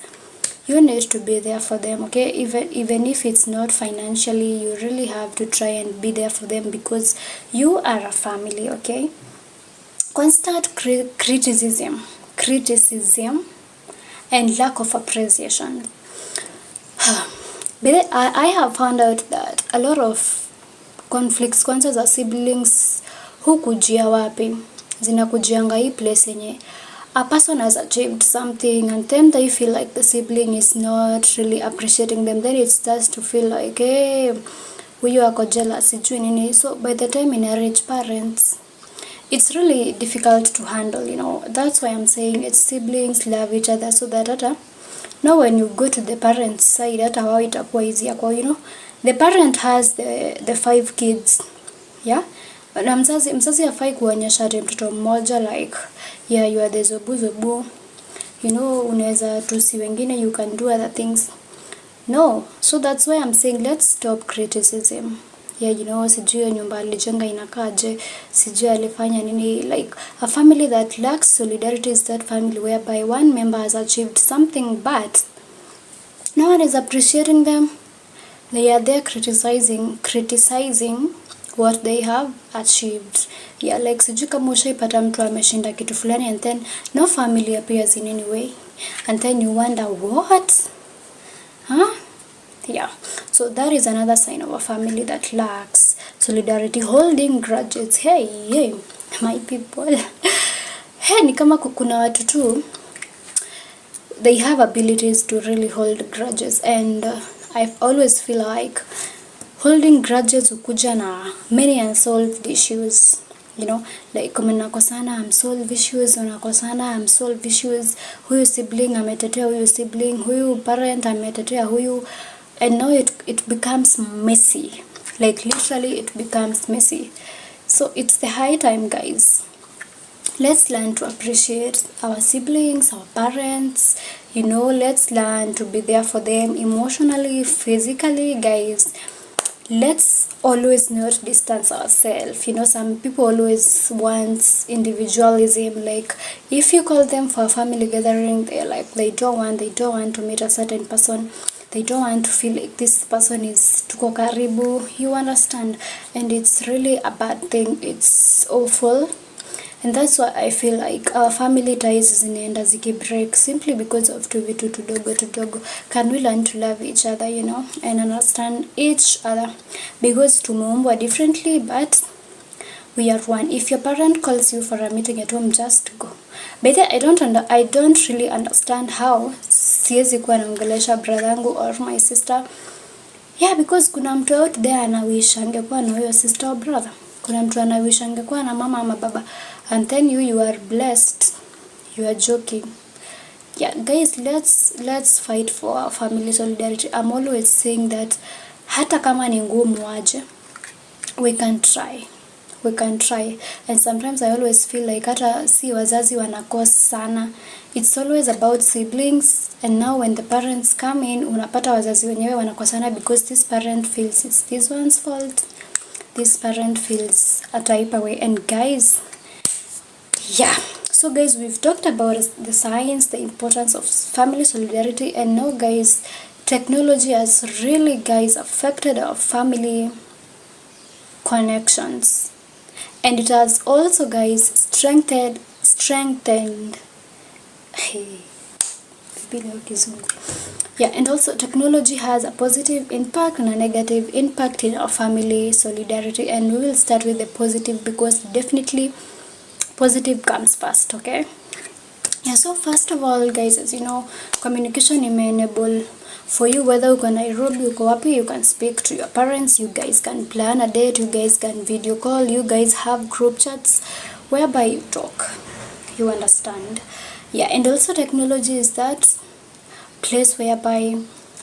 you need to be there for them, okay? Even if it's not financially, you really have to try and be there for them because you are a family, okay? Constant criticism and lack of appreciation. I have found out that a lot of conflicts kwanza za siblings hukujia wapi, zinakujianga hii place yenye a person has achieved something and then they feel like the sibling is not really appreciating them. Then it starts to feel like, hey, huyu ako jealous, sijui nini. So by the time inherit parents, it's really difficult to handle, you know. That's why I'm saying it's siblings love each other, so that now when you go to the parents side, hata wao itakuwa easy yako, you know. The parent has the 5 kids, yeah, Na mzazi hafai kuonyesha ati mtoto mmoja like yeah you are the zobu, you know, unaweza tusi wengine, you can do other things. No, so that's why I'm saying let's stop criticism. Yeah, you know, sijui nyumba alijenga inakaje, sijui alifanya nini. Like a family that lacks solidarity is that family whereby one member has achieved something but no one is appreciating them. They are there criticizing what they have achieved. Yeah, like sijui kama ushaipata mtu ameshinda kitu fulani and then no family appears in any way. And then you wonder what? Huh? Yeah. So that is another sign of a family that lacks solidarity, holding grudges. Hey, my people. Hey, ni kama kuna watu tu, they have abilities to really hold grudges, and I always feel like holding grudges ukuja na many unsolved issues. You know, like kama nakosana unsolved issues, unakosana unsolved issues, huyu sibling ametetea huyu sibling, huyu parent ametetea huyu, and now it becomes messy. Like literally it becomes messy. So it's the high time, guys, let's learn to appreciate our siblings, our parents, you know, let's learn to be there for them emotionally, physically, guys. Let's always not distance ourselves. You know, some people always want individualism. Like if you call them for a family gathering, they're like they don't want to meet a certain person. They don't want to feel like this person is tuko karibu. You understand? And it's really a bad thing. It's awful. And that's why I feel like our family ties zinaenda zikibreak simply because of tu vitu tudogo. Can we learn to love each other, you know, and understand each other? Because tumeumbwa differently, but we are one. If your parent calls you for a meeting at home, just go. But I don't really understand how siwezi kuwa naongelesha brother yangu or my sister. Yeah, because kuna mtu out there anawish angekuwa na huyo sister or brother. Kuna mtu anawish angekuwa na mama ama baba. And then you are blessed. You are joking. Yeah, guys, let's fight for our family solidarity. I'm always saying that hata kama ni ngumu aje, we can try. And sometimes I always feel like hata si wazazi wanakosa sana. It's always about siblings, and now when the parents come in, unapata wazazi wenyewe wanakosana because this parent feels it's this one's fault. This parent feels a type away. And guys, yeah, so guys, we've talked about the science, the importance of family solidarity, and now guys, technology has really, guys, affected our family connections, and it has also, guys, strengthened yeah, and also technology has a positive impact and a negative impact in our family solidarity, and we will start with the positive because definitely positive comes first. Okay, yeah, so first of all, guys, as you know, communication enable for you, whether uko Nairobi, uko wapi, you can speak to your parents, you guys can plan a date, you guys can video call, you guys have group chats whereby you talk, you understand. Yeah, and also technology is that place whereby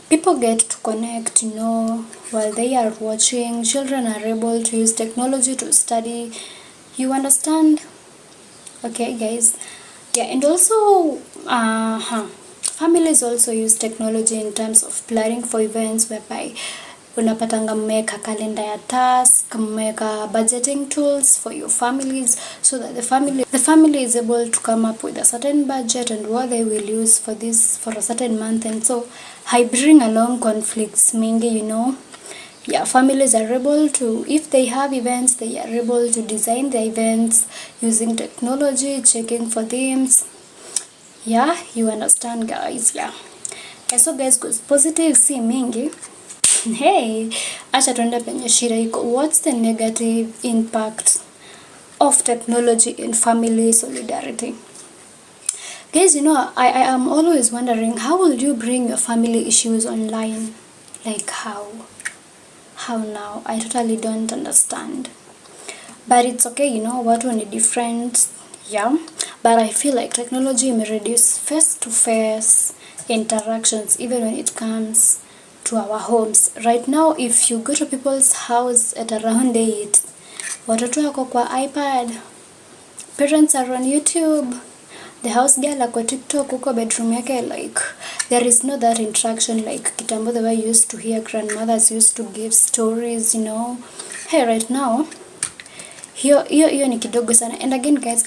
people get to connect, you know, while they are watching. Children are able to use technology to study, you understand. Okay, guys. Yeah, and also families also use technology in terms of planning for events, whereby unapatanga mmeka calendar ya task, mmeka budgeting tools for your families, so that the family is able to come up with a certain budget and what they will use for this for a certain month. And so I bring along conflicts mingi, you know. Yeah, families are able to, if they have events, they are able to design the events using technology, checking for themes. Yeah, you understand, guys. Yeah, and so guys, goes positive si mingi. Hey, acha tuende penye shida iko. What's the negative impact of technology in family solidarity? Guys, you know, I am always wondering, how will you bring your family issues online? Like how now? I totally don't understand. But it's okay, you know, watu ni different. Yeah, but I feel like technology may reduce face-to-face interactions even when it comes to our homes. Right now, if you go to people's house at around 8, watoto wako kwa iPad, parents are on YouTube, the house girl ako TikTok huko bedroom yake. Like there is no that interaction like kitambo, the way you used to hear grandmothers used to give stories, you know. Hey, right now hiyo ni kidogo sana. And again guys,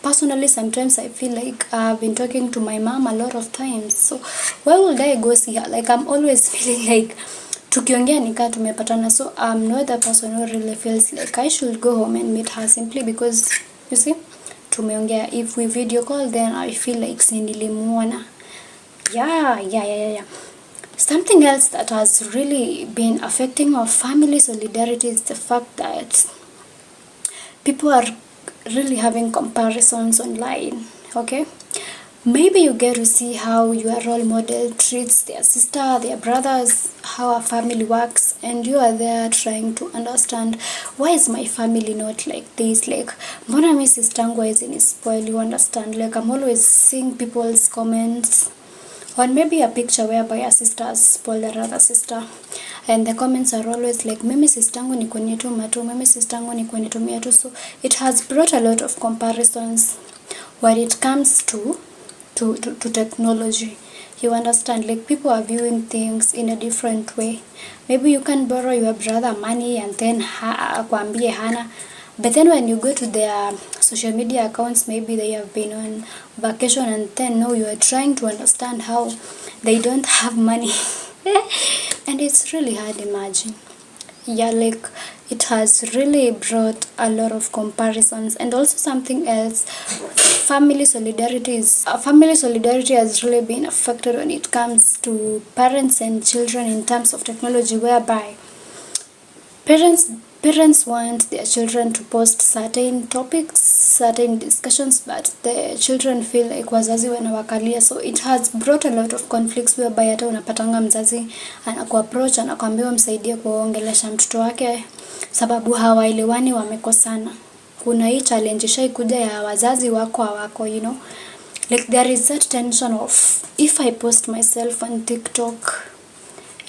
personally sometimes I feel like I've been talking to my mom a lot of times, so why would I go see her? Like I'm always feeling like tukiongea nikaa tumepatana, so I'm not the person who really feels like I should go home and meet her simply because you see tumeongea. If we video call then I feel like si nilimuona. Yeah. Something else that has really been affecting our family solidarity is the fact that people are really having comparisons online. Okay, maybe you get to see how your role model treats their sister, their brothers, how a family works, and you are there trying to understand, why is my family not like this? Like mbona mi sistangu haizi spoil? You understand? Like I'm always seeing people's comments on maybe a picture whereby a sister spoiled another sister, and the comments are always like mimi sistangu ni kwenye tu matu, mimi sistangu ni kwenye tumia tu. So it has brought a lot of comparisons when it comes to technology. You understand? Like people are viewing things in a different way. Maybe you can borrow your brother money and then akwambie hana, but then when you go to their social media accounts, maybe they have been on vacation, and then now you are trying to understand how they don't have money. And it's really hard, imagine. Yeah, like it has really brought a lot of comparisons. And also something else, family solidarity has really been affected when it comes to parents and children in terms of technology, whereby parents want their children to post certain topics, certain discussions, but the children feel like wazazi wanawakalia. So it has brought a lot of conflicts, whereby hata unapatanga mzazi anakuapproach anakuambia msaidie kuongelesha mtoto wake sababu hawaelewani, wamekosana. Kuna hii challenge shaikuja ya wazazi wako hawako, you know, like there is that tension of, if I post myself on TikTok,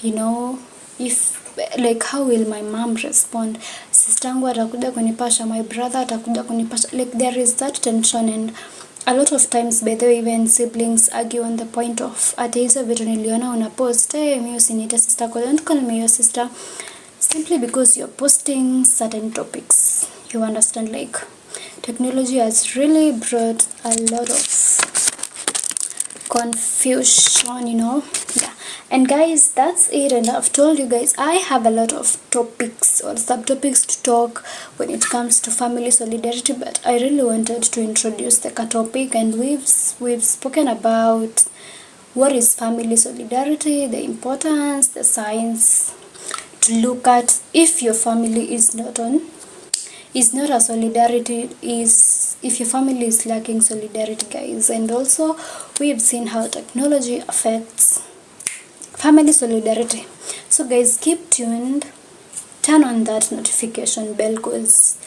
you know, if like how will my mom respond? Sistangu atakuja kunipasha, my brother atakuja kunipasha. Like there is that tension, and a lot of times by the way even siblings argue on the point of ati hizo vitu niliona una post, mimi usiniite sister, don't call me your sister, simply because you're posting certain topics. You understand? Like technology has really brought a lot of confusion, you know. Yeah, and guys, that's it. And I've told you guys I have a lot of topics or subtopics to talk when it comes to family solidarity, but I really wanted to introduce the topic, and we've spoken about what is family solidarity, the importance, the signs to look at if your family is not a solidarity, is if your family is lacking solidarity, guys. And also we've seen how technology affects family solidarity. So guys, keep tuned, turn on that notification bell, because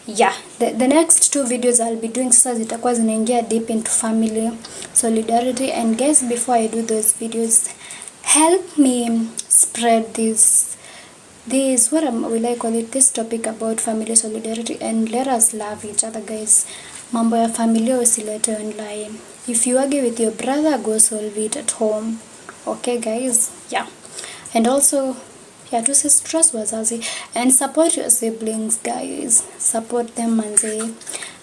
yeah, the next two videos I'll be doing sasa zitakuwa zinaingia deep into family solidarity. And guys, before I do those videos, help me spread this what will I call it, this topic about family solidarity, and let us love each other, guys. Mambo ya familia usilete online. If you argue with your brother, go solve it at home. Okay guys? Yeah. And also, yeah, tusistress wazazi and support your siblings, guys. Support them manze,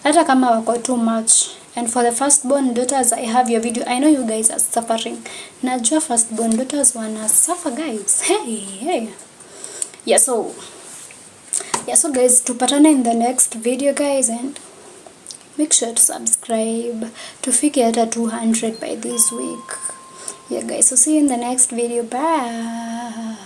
hata kama wako too much. And for the firstborn daughters, I have your video. I know you guys are suffering. Najua firstborn daughters wana suffer, guys. Hey. Yeah, so guys, tupatane in the next video, guys, and make sure to subscribe to figure out 200 by this week. Yeah guys, so see you in the next video. Bye.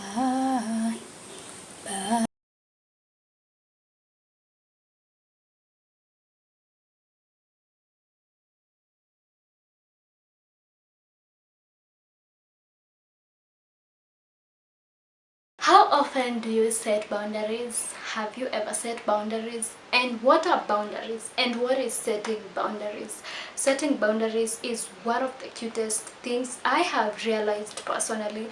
How often do you set boundaries? Have you ever set boundaries? And what are boundaries? And what is setting boundaries? Setting boundaries is one of the cutest things I have realized personally,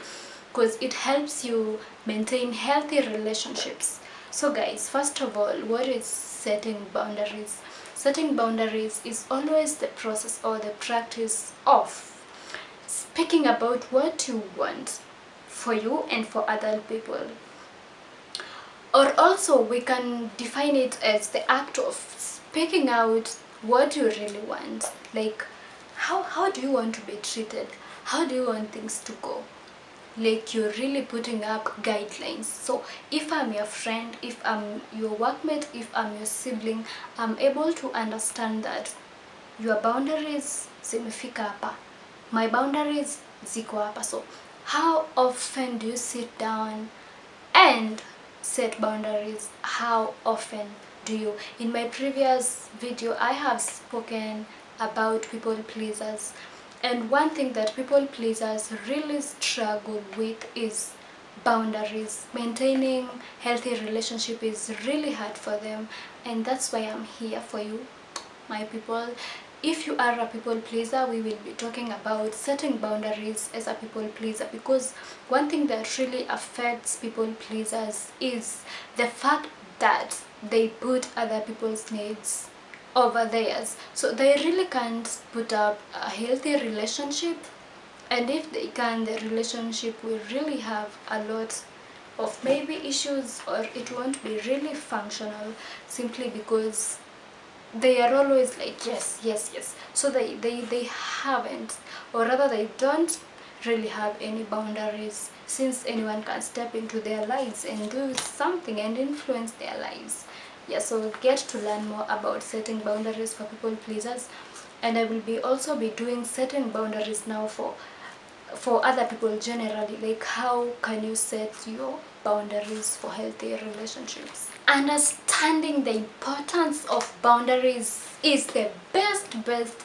because it helps you maintain healthy relationships. So guys, first of all, what is setting boundaries? Setting boundaries is always the process or the practice of speaking about what you want for you and for other people. Or also we can define it as the act of speaking out what you really want. Like how do you want to be treated? How do you want things to go? Like you're really putting up guidelines. So if I'm your friend, if I'm your workmate, if I'm your sibling, I'm able to understand that your boundaries zimefika hapa, my boundaries ziko hapa. So how often do you sit down and set boundaries? How often do you? In my previous video I have spoken about people pleasers, and one thing that people pleasers really struggle with is boundaries. Maintaining healthy relationship is really hard for them, and that's why I'm here for you, my people. If you are a people pleaser, we will be talking about setting boundaries as a people pleaser, because one thing that really affects people pleasers is the fact that they put other people's needs over theirs. So they really can't put up a healthy relationship, and if they can, the relationship will really have a lot of maybe issues, or it won't be really functional, simply because they are always like yes, yes, yes. So they haven't, or rather they don't really have any boundaries, since anyone can step into their lives and do something and influence their lives. Yeah, so we'll get to learn more about setting boundaries for people pleasers, and I will be also be doing setting boundaries now for other people generally, like how can you set your boundaries for healthy relationships. Understanding the importance of boundaries is the best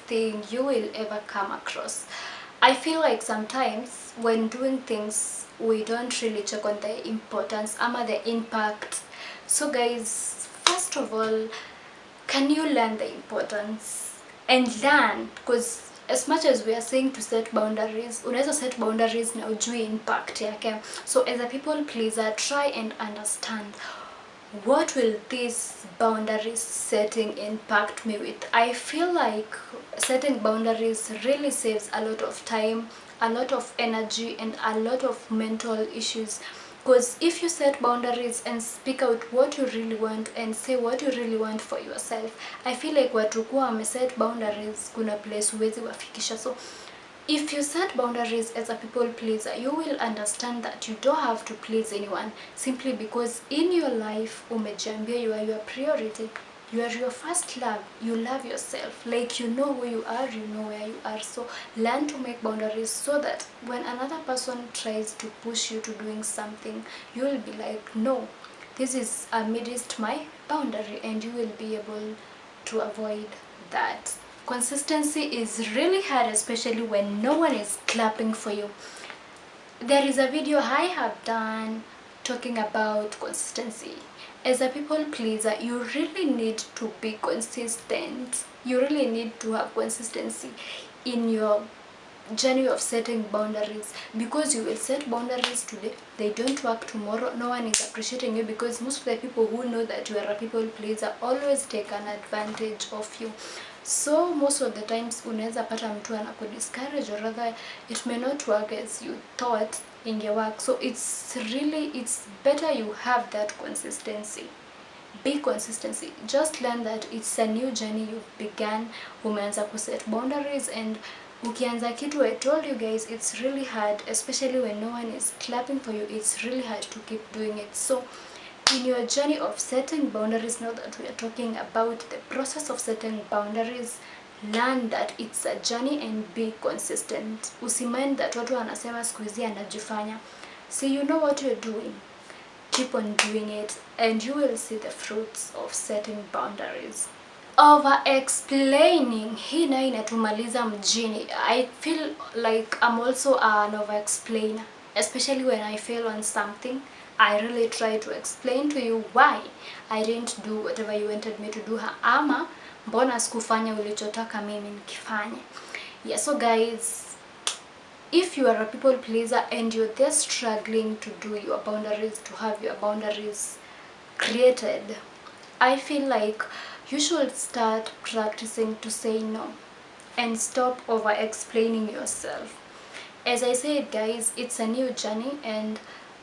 thing you will ever come across. I feel like sometimes when doing things we don't really check on the importance ama the impact. So guys, first of all, can you learn the importance and learn? Because as much as we are saying to set boundaries, unaweza set boundaries na ujui impact yake. So as a people pleaser, try and understand what will this boundaries setting impact me with. I feel like setting boundaries really saves a lot of time, a lot of energy, and a lot of mental issues. Because if you set boundaries and speak out what you really want and say what you really want for yourself, I feel like watu kuwa wameset boundaries kuna place huwezi wafikisha. So if you set boundaries as a people pleaser, you will understand that you don't have to please anyone, simply because in your life umejiambia you are your priority, you are your first love, you love yourself, like you know who you are, you know where you are. So learn to make boundaries so that when another person tries to push you to doing something, you will be like, no, this is amidst my boundary, and you will be able to avoid that. Consistency is really hard, especially when no one is clapping for you. There is a video I have done talking about consistency. As a people pleaser, you really need to be consistent. You really need to have consistency in your journey of setting boundaries, because you will set boundaries today, they don't work tomorrow, no one is appreciating you, because most of the people who know that you are a people pleaser always take an advantage of you. So most of the times unaweza pata mtu anakudiscourage, or rather it may not work as you thought in your work. So it's better you have that consistency. Be consistency. Just learn that it's a new journey you've begun. Umeanza kuset boundaries, and ukianza kitu, I told you guys, it's really hard, especially when no one is clapping for you. It's really hard to keep doing it. So in your journey of setting boundaries, now that we are talking about the process of setting boundaries, learn that it's a journey and be consistent. Usimind that watu wanasema siku hizi anajifanya. See, you know what you're doing. Keep on doing it, and you will see the fruits of setting boundaries. Over explaining, hii nayo inatumaliza mjini. I feel like I'm also an over explainer, especially when I fail on something. I really try to explain to you why I didn't do whatever you wanted me to do, ama mbona sikufanya ulichotaka mimi nikifanye. Yeah, so guys, if you are a people pleaser and you're there struggling to do your boundaries, to have your boundaries created, I feel like you should start practicing to say no and stop over explaining yourself. As I said, guys, it's a new journey and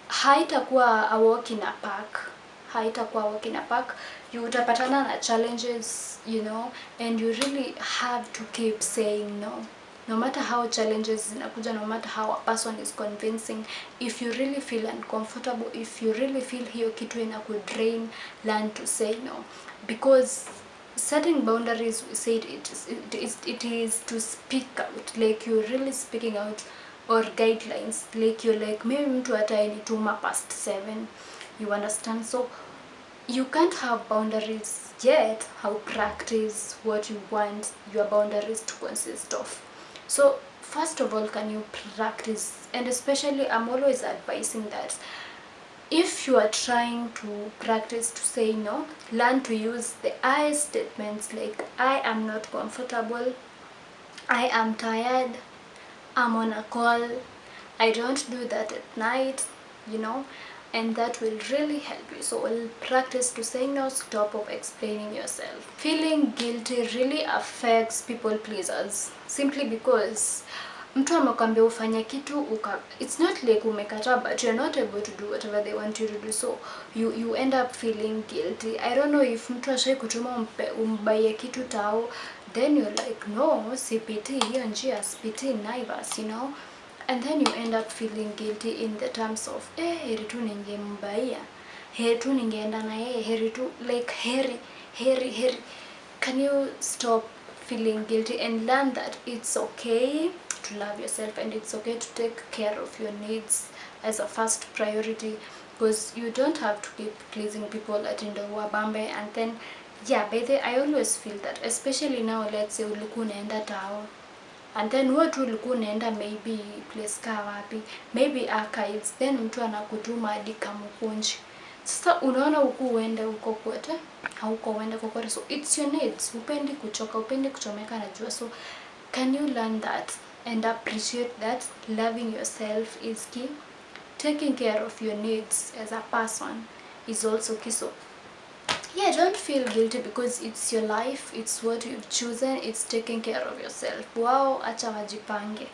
haitakuwa a walk in a park. Haitakuwa a walk in a park. You utapatana na challenges, you know, and you really have to keep saying no. No matter how challenges zinakuja, no matter how a person is convincing, if you really feel uncomfortable, if you really feel hiyo kitu inakudrain, learn to say no. Because setting boundaries, we said it is to speak out, like you're really speaking out, or guidelines, like you're like, maybe mtu atainituma past 7, you understand? So you can't have boundaries yet how practice what you want your boundaries to consist of. So first of all, can you practice? And especially, I'm always advising that if you are trying to practice to say no, learn to use the I statements, like I am not comfortable, I am tired, I'm on a call, I don't do that at night, you know, and that will really help you. So we'll practice to say no, stop of explaining yourself. Feeling guilty really affects people pleasers, simply because mtu amekwambia ufanye kitu it's not like umekataa, but you're not able to do whatever they want you to do, so you end up feeling guilty. I don't know if mtu ashai kutuma umbaye kitu tao, then you're like, no, sipiti hiyo njia, sipiti Naivas, you know, and then you end up feeling guilty in the terms of heri tu ningembaia, heri tu ningeenda na yeye, heri tu, like heri. Can you stop feeling guilty and learn that it's okay to love yourself and it's okay to take care of your needs as a first priority? Because you don't have to keep pleasing people at Indowa Bambe. And then yeah, by the I always feel that, especially now, let's say ulikuwa unaenda tao, and then watu ulikuwa unaenda maybe place ka wapi, maybe archives, then mtu anakutuma hadi Kamukunji. Sasa unaona huku uende huko kwote, hauko uende kokote, so it's your needs. Upendi kuchoka, upendi kuchomeka na jua. So can you learn that and appreciate that loving yourself is key? Taking care of your needs as a person is also key. So yeah, don't feel guilty because it's your life, it's what you've chosen, it's taking care of yourself. Wow, acha wajipange.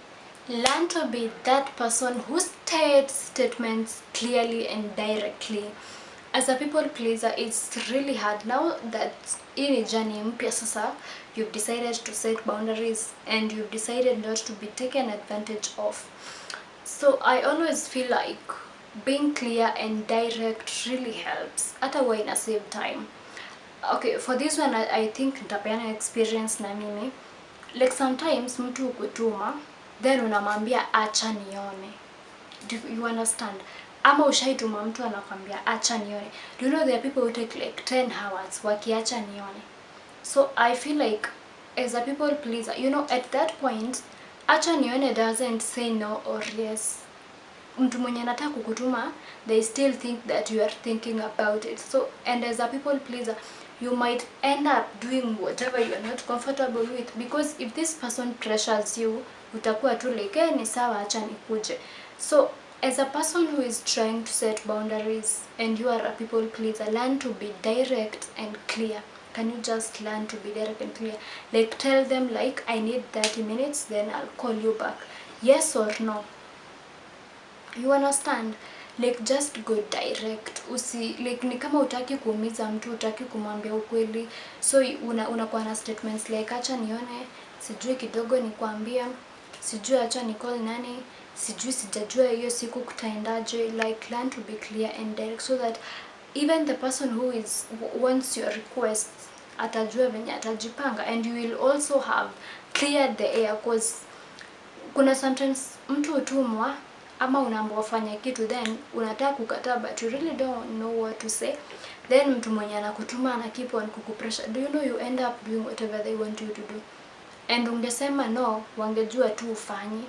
Learn to be that person who states statements clearly and directly. As a people pleaser, it's really hard now that in journey mpya sasa, you've decided to set boundaries and you've decided not to be taken advantage of. So I always feel like being clear and direct really helps. Hata huwa ina save time. Okay, for this one I think nitapeana experience na mimi. Like sometimes mtu ukutuma, then unamwambia acha nione. Do you understand? Ama ushaituma mtu anakwambia acha nione. Do you know there are people who take like 10 hours wakiacha nione? So I feel like as a people pleaser, you know, at that point, acha nione doesn't say no or yes. Mtu mwenye anataka kukutuma, they still think that you are thinking about it. So, and as a people pleaser, you might end up doing whatever you are not comfortable with, because if this person pressures you, utakuwa tu like, ni sawa, acha nikuje. So as a person who is trying to set boundaries and you are a people pleaser, learn to be direct and clear. Can you just learn to be direct and clear? Like tell them like, I need 30 minutes, then I'll call you back. Yes or no? You understand? Like just go direct. Usi like ni kama utaki kuumiza mtu, utaki kumwambia ukweli. So unakuwa na statements like acha nione, sijui kidogo nikwambia, sijui acha ni call nani, sijui sijajua hiyo siku kutaendaje. Like learn to be clear and direct so that even the person who wants your request atajua venye atajipanga, and you will also have cleared the air, cause kuna sometimes mtu utumwa ama unaambiwa fanya kitu, then unataka kukataa but you really don't know what to say, then mtu mwenye anakutuma ana keep on kukupressure. Do you know you end up doing whatever they want you to do, and ungesema no, wangejua tu ufanye.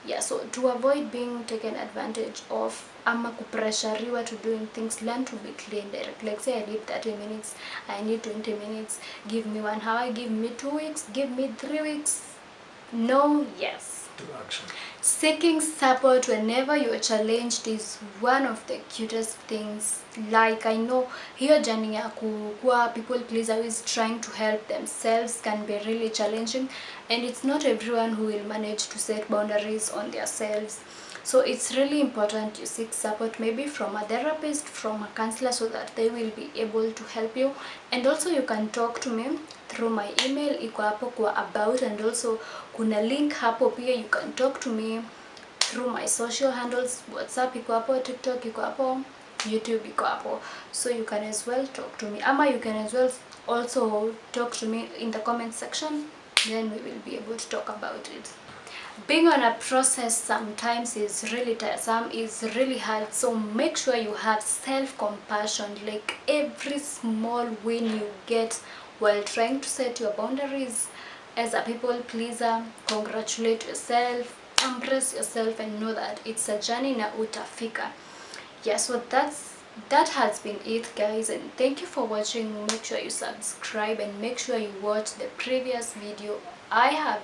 Yeah, so to avoid being taken advantage of ama kupressuriwa to doing things, learn to be clear and direct. Like say I need 30 minutes, I need 20 minutes, give me 1 hour, give me 2 weeks, give me 3 weeks. No, yes. To action. Seeking support whenever you're challenged is one of the cutest things. Like, I know hiyo journey ya kuwa people pleaser who is trying to help themselves can be really challenging, and it's not everyone who will manage to set boundaries on themselves. So it's really important you seek support, maybe from a therapist, from a counselor, so that they will be able to help you. And also you can talk to me through my email, iko hapo kwa about, and also kuna link hapo pia, you can talk to me through my social handles. WhatsApp iko hapo, TikTok iko hapo, YouTube iko hapo, so you can as well talk to me, ama you can as well also talk to me in the comment section, then we will be able to talk about it. Being on a process sometimes is really tiresome, is really hard, so make sure you have self-compassion. Like, every small win you get while trying to set your boundaries as a people pleaser, congratulate yourself, embrace yourself, and know that it's a journey na utafika. Yeah, so that has been it, guys, and thank you for watching. Make sure you subscribe and make sure you watch the previous video. I have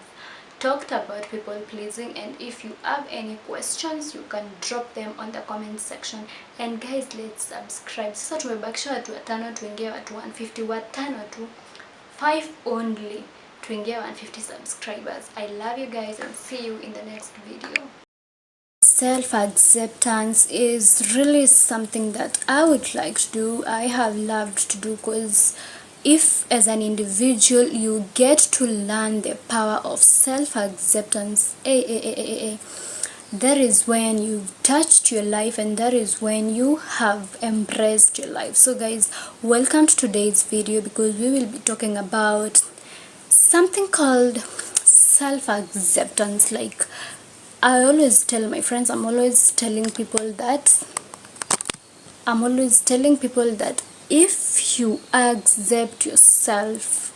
talked about people pleasing, and if you have any questions you can drop them on the comment section. And guys, let's subscribe. Sasa tumebakisha watu watano tuingie watu 150, watano tu, 5 only tuingie 150 subscribers. I love you guys and see you in the next video. Self-acceptance is really something that I would like to do, I have loved to do, because if as an individual you get to learn the power of self-acceptance, that is when you've touched your life, and that is when you have embraced your life. So guys, welcome to today's video, because we will be talking about something called self-acceptance. Like, I always tell my friends, I'm always telling people that if you accept yourself,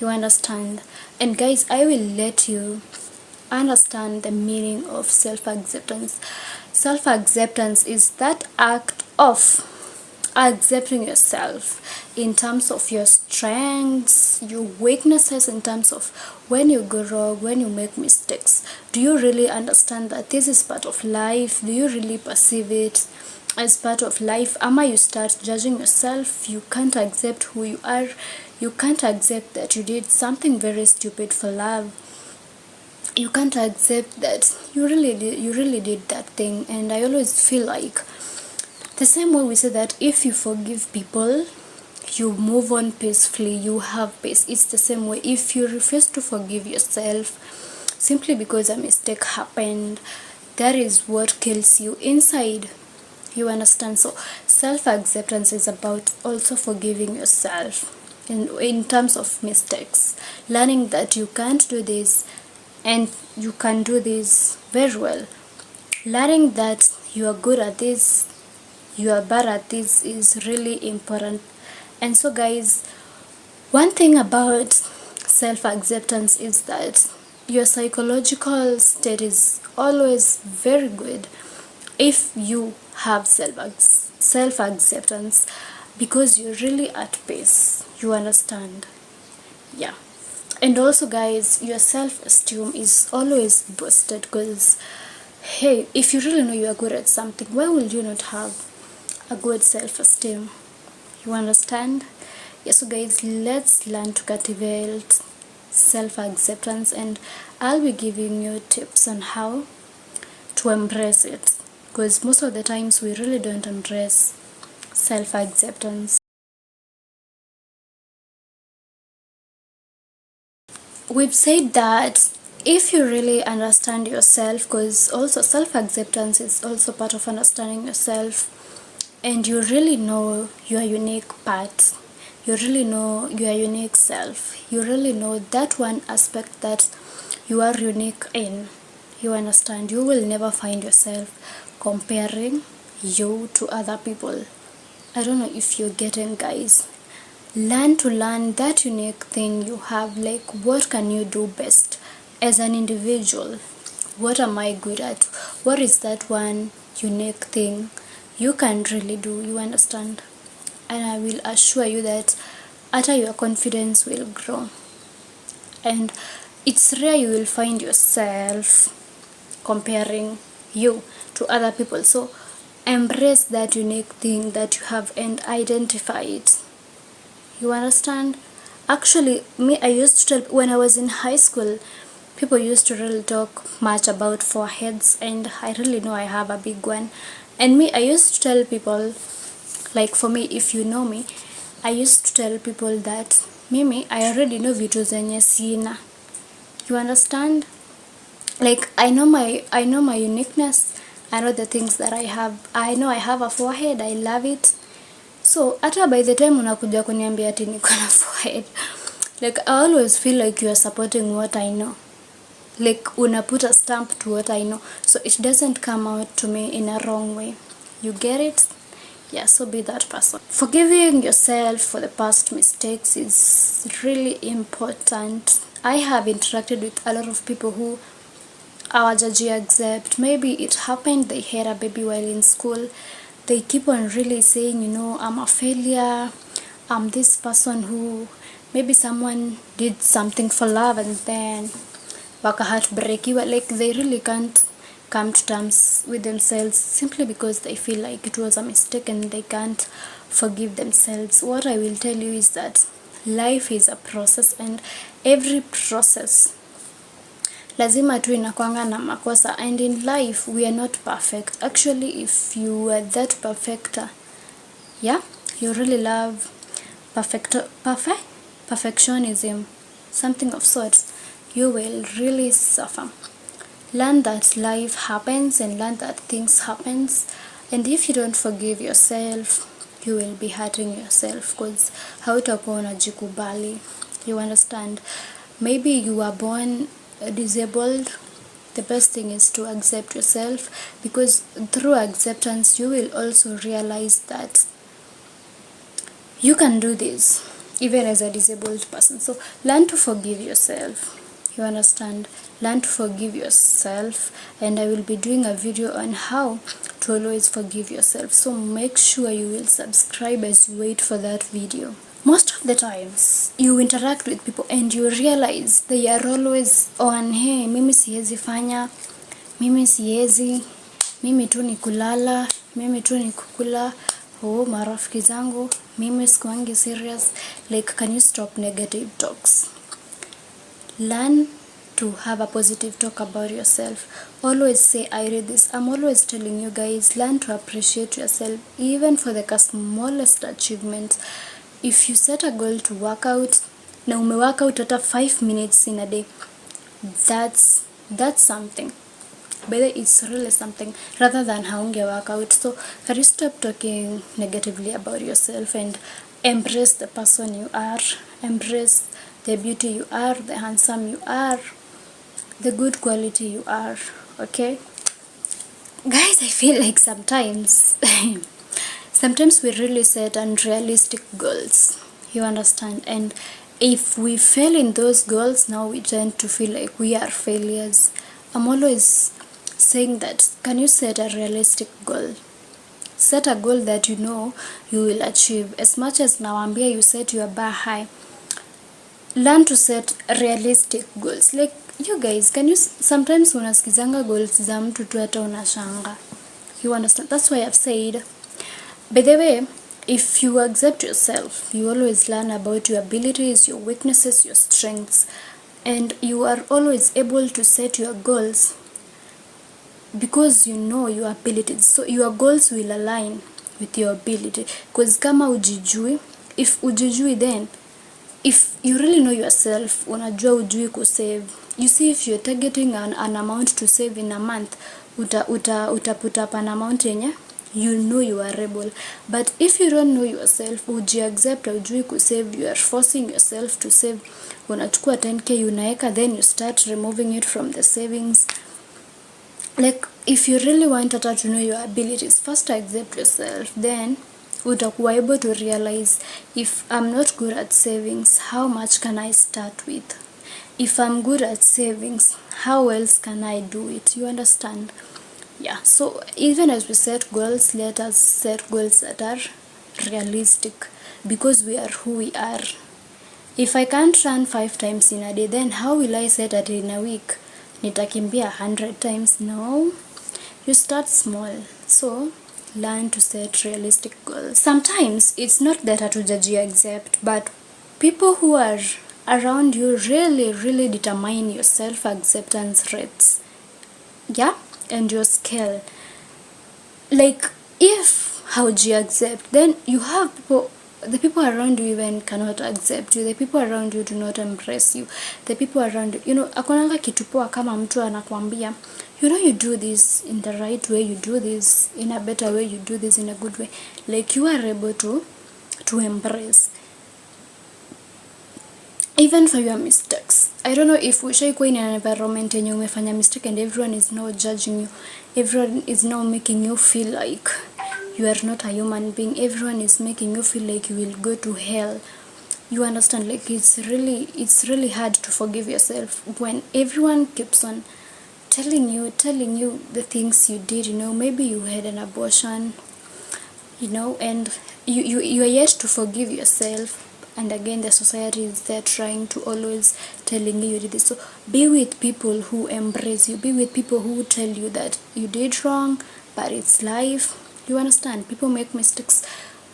you understand. And guys, I will let you understand the meaning of self-acceptance. Self-acceptance is that act of accepting yourself in terms of your strengths, your weaknesses, in terms of when you go wrong, when you make mistakes. Do you really understand that this is part of life? Do you really perceive it as part of life? Ama you start judging yourself, you can't accept who you are, you can't accept that you did something very stupid for love, you can't accept that you really did that thing. And I always feel like, the same way we say that if you forgive people, you move on peacefully, you have peace, it's the same way if you refuse to forgive yourself simply because a mistake happened, that is what kills you inside. You understand? So self-acceptance is about also forgiving yourself in terms of mistakes, learning that you can't do this and you can do this very well, learning that you are good at this, you are bad at this is really important. And so guys, one thing about self-acceptance is that your psychological state is always very good if you have self-acceptance, because you're really at peace. You understand? Yeah. And also guys, your self-esteem is always boosted, because hey, if you really know you are good at something, why will you not have a good self-esteem? You understand? Yeah, so guys, let's learn to cultivate self-acceptance, and I'll be giving you tips on how to embrace it, because most of the times we really don't embrace self-acceptance. We've said that if you really understand yourself, because also self-acceptance is also part of understanding yourself, and you really know your unique part, you really know your unique self, you really know that one aspect that you are unique in, you understand, you will never find yourself comparing you to other people. I don't know if you're getting, guys. Learn that unique thing you have. Like, what can you do best as an individual? What am I good at? What is that one unique thing you can really do? You understand? And I will assure you that after your confidence will grow, and it's rare you will find yourself comparing you to other people. So embrace that unique thing that you have and identify it. You understand? Actually, me, I used to tell, when I was in high school, people used to really talk much about foreheads, and I really know I have a big one. And me, I used to tell people, like for me, if you know me, I used to tell people that mimi, I already know vitu zenye sina. You understand? Like I know my uniqueness. I know the things that I have. I know I have a forehead. I love it. So hata by the time unakuja kuniambia ati niko na forehead, like I always feel like you are supporting what I know. Like una put a stamp to what I know, so it doesn't come out to me in a wrong way. You get it? Yeah, so be that person. Forgiving yourself for the past mistakes is really important. I have interacted with a lot of people who hawajaji accept. Maybe it happened, they had a baby while in school. They keep on really saying, you know, I'm a failure. I'm this person who, maybe someone did something for love and then waka heartbreakiwa. Like they really can't come to terms with themselves simply because they feel like it was a mistake and they can't forgive themselves. What I will tell you is that life is a process, and every process lazima tu inakuanga na makosa, and in life we are not perfect. Actually, if you are that perfecter, yeah, you really love perfectionism, something of sorts, you will really suffer. Learn that life happens and learn that things happens, and if you don't forgive yourself, you will be hurting yourself because hautakuwa unajikubali. You understand? Maybe you are born disabled. The best thing is to accept yourself, because through acceptance you will also realize that you can do this even as a disabled person. So learn to forgive yourself. You understand? Learn to forgive yourself, and I will be doing a video on how to always forgive yourself, so make sure you will subscribe as you wait for that video. Most of the times you interact with people and you realize they are always on, hey, mimi siwezi fanya, mimi siwezi, mimi tu ni kulala, mimi tu ni kukula, oh marafiki zangu, mimi sikuangi serious. Like, can you stop negative talks? Learn to have a positive talk about yourself. Always say, I read this. I'm always telling you guys, learn to appreciate yourself even for the smallest achievements. If you set a goal to work out, na umework out hata 5 minutes in a day, that's something. But it's really something, rather than haunge work out. So can you stop talking negatively about yourself and embrace the person you are, embrace the beauty you are, the handsome you are, the good quality you are. Okay guys, I feel like sometimes we really set unrealistic goals. You understand? And if we fail in those goals, now we tend to feel like we are failures. I'm always saying that, can you set a realistic goal? Set a goal that you know you will achieve. As much as nawambia you set your bar high, learn to set realistic goals. Like, you guys, can you sometimes unasikizanga goals za mtu tu hata unashanga. You understand? That's why I've said, by the way, if you accept yourself, you always learn about your abilities, your weaknesses, your strengths, and you are always able to set your goals because you know your abilities. So your goals will align with your ability. Because kama ujijui, if ujijui, then if you really know yourself, unajua ujui kusave. You see, if you're targeting an amount to save in a month, uta put up an amount yenye you know you are able. But if you don't know yourself, uji accept ujui kusave, you are forcing yourself to save. Unachukua 10k unaeka, then you start removing it from the savings. Like, if you really want to know your abilities, first accept yourself, then utakuwa able to realize, if I'm not good at savings, how much can I start with? If I'm good at savings, how else can I do it? You understand? Yeah, so even as we set goals, let us set goals that are realistic, because we are who we are. If I can't run 5 times in a day, then how will I set it in a week? nitakimbia 100 times. No, you start small. So learn to set realistic goals. Sometimes it's not that hatujaji accept, but people who are around you really determine your self acceptance rates, yeah, and your scale. Like, if hauji accept, then you have people, the people around you even cannot accept you, the people around you do not embrace you, the people around you, akonanga kitu poa kama mtu anakuambia, you do this in the right way, you do this in a better way, you do this in a good way, like you are able to embrace even for your mistakes. I don't know if ushaikuwa in an environment yenye umefanya mistake and everyone is now judging you, everyone is now making you feel like you are not a human being, everyone is making you feel like you will go to hell. You understand, like it's really hard to forgive yourself when everyone keeps on telling you the things you did. Maybe you had an abortion, and you are yet to forgive yourself, and again the society is there trying to always telling you did this. So be with people who embrace you, be with people who tell you that you did wrong, but it's life. You understand, people make mistakes.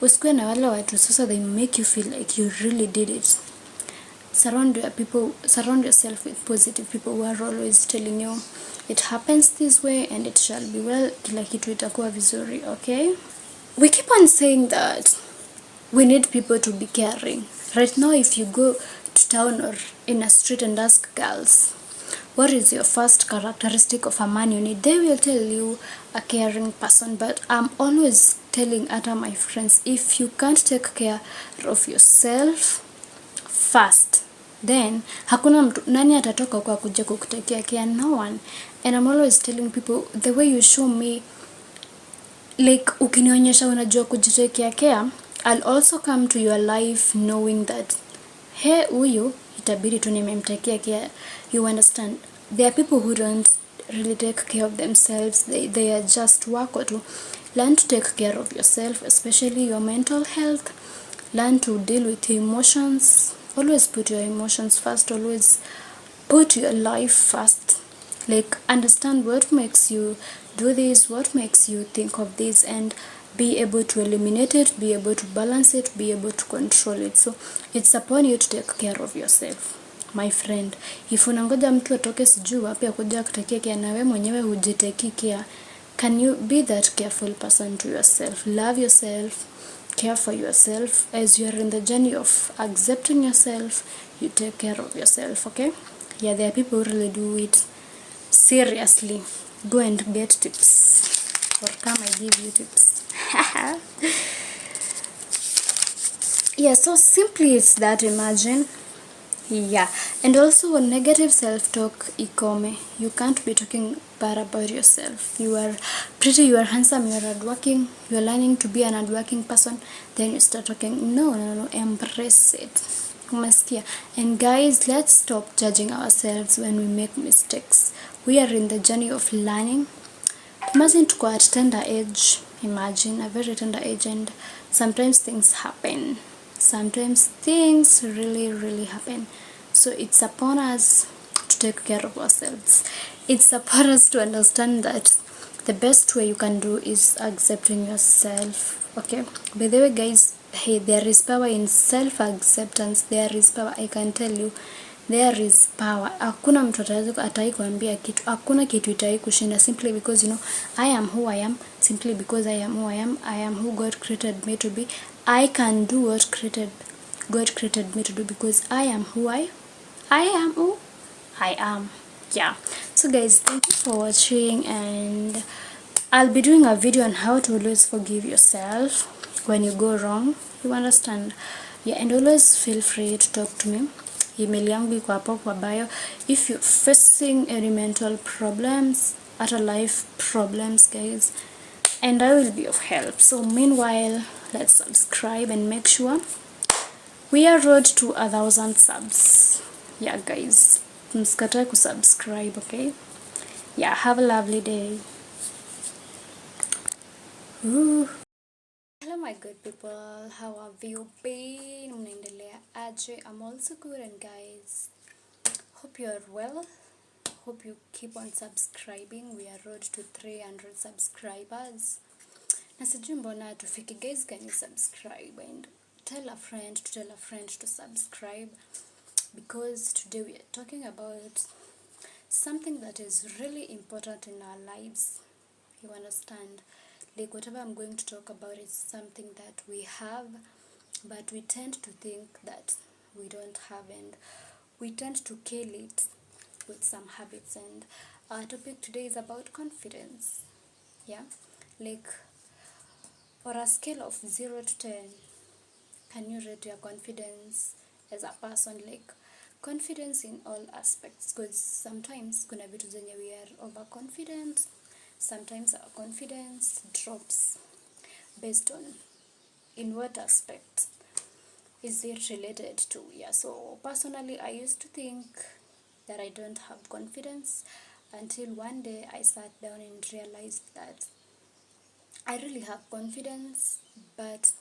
Usikue na wale watu sasa they make you feel like you really did it. Surround yourself with positive people who are always telling you it happens this way and it shall be well, kila kitu itakuwa vizuri. Okay, we keep on saying that we need people to be caring. Right now, if you go to town or in a street and ask girls, what is your first characteristic of a man you need, they will tell you a caring person. But I'm always telling other my friends, if you can't take care of yourself first, then hakuna mtu nani atatoka kwa kuja kukutekea care, no one. And I'm always telling people, the way you show me, like ukinionyesha unajua kujitekea care, I'll also come to your life knowing that hey, huyu itabidi tu nimemtekea care. You understand, there are people who don't really take care of themselves, they are just wako tu. Learn to take care of yourself, especially your mental health. Learn to deal with your emotions. Always put your emotions first, always put your life first. Like, understand what makes you do this, what makes you think of this, and be able to eliminate it, be able to balance it, be able to control it. So it's upon you to take care of yourself, my friend. If unangoja mtu atoke sijui wapi akuja kutekea care na wewe mwenyewe hujiteki care, can you be that careful person to yourself? Love yourself, care for yourself. As you are in the journey of accepting yourself, you take care of yourself. Okay, yeah, there are people who really do it seriously. Go and get tips, or come I give you tips. Yeah, so simply it's that, imagine. Yeah, and also negative self-talk ikome. You can't be talking bad about yourself. You are pretty, you are handsome, you are hardworking, you are learning to be an hardworking person, then you start talking. No, embrace it. Umesikia? And guys, let's stop judging ourselves when we make mistakes. We are in the journey of learning. Imagine to go at tender age, imagine a very tender age, and sometimes things happen. Sometimes things really happen. So it's upon us to take care of ourselves. It's upon us to understand that the best way you can do is accepting yourself. Okay, by the way guys, hey, there is power in self-acceptance. There is power, I can tell you, there is power. Hakuna mtu atai kuambia kitu, hakuna kitu itai kushinda, simply because I am who I am, simply because I am who I am. I am who God created me to be. I can do what God created me to do, because I am who I am who I am. Yeah, so guys, thank you for watching, and I'll be doing a video on how to always forgive yourself when you go wrong. You understand? Yeah, and always feel free to talk to me. Email yangu iko hapo kwa bio if you're facing any mental problems, other life problems, guys, and I will be of help. So meanwhile, let's subscribe and make sure we are road to 1,000 subs. Yeah guys, msikatae kusubscribe. Okay, yeah, have a lovely day. Ooh. Hello my good people, how have you been? Mnaendelea aje? I'm also good, and guys, hope you are well, hope you keep on subscribing. We are road to 300 subscribers. Na sijui mbona tufiki, guys. Can you subscribe and tell a friend to subscribe, because today we are talking about something that is really important in our lives. You understand? Like, whatever I'm going to talk about is something that we have, but we tend to think that we don't have, and we tend to kill it with some habits. And our topic today is about confidence. Yeah, like, on a scale of 0 to 10, can you rate your confidence as a person? Like, confidence in all aspects, because sometimes kuna vitu zenye we are overconfident, sometimes our confidence drops. Based on in what aspect is it related to? Yeah, so personally, I used to think that I don't have confidence until one day I sat down and realized that I really have confidence, but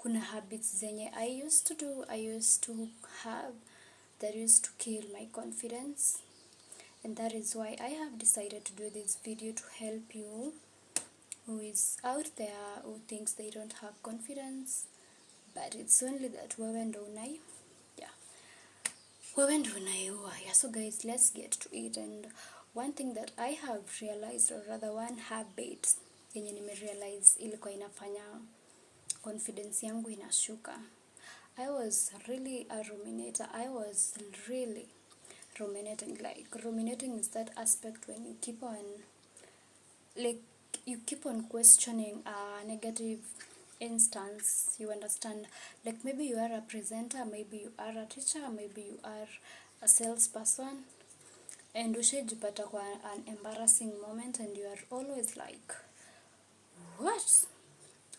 kuna habits zenye I used to have that used to kill my confidence. And that is why I have decided to do this video, to help you who is out there who thinks they don't have confidence, but it's only that wewe ndo unai. Yeah, wewe ndo unaiua. Yeah, so guys, let's get to it. And one thing that I have realized, or rather one habit yenye nimerealize ilikuwa inafanya confidence yangu inashuka. I was really a ruminator. I was really ruminating. Like, ruminating is that aspect when you keep on, like, you keep on questioning a negative instance. You understand? Like, maybe you are a presenter, maybe you are a teacher, maybe you are a salesperson, and ushajipata kwa an embarrassing moment, and you are always like, what?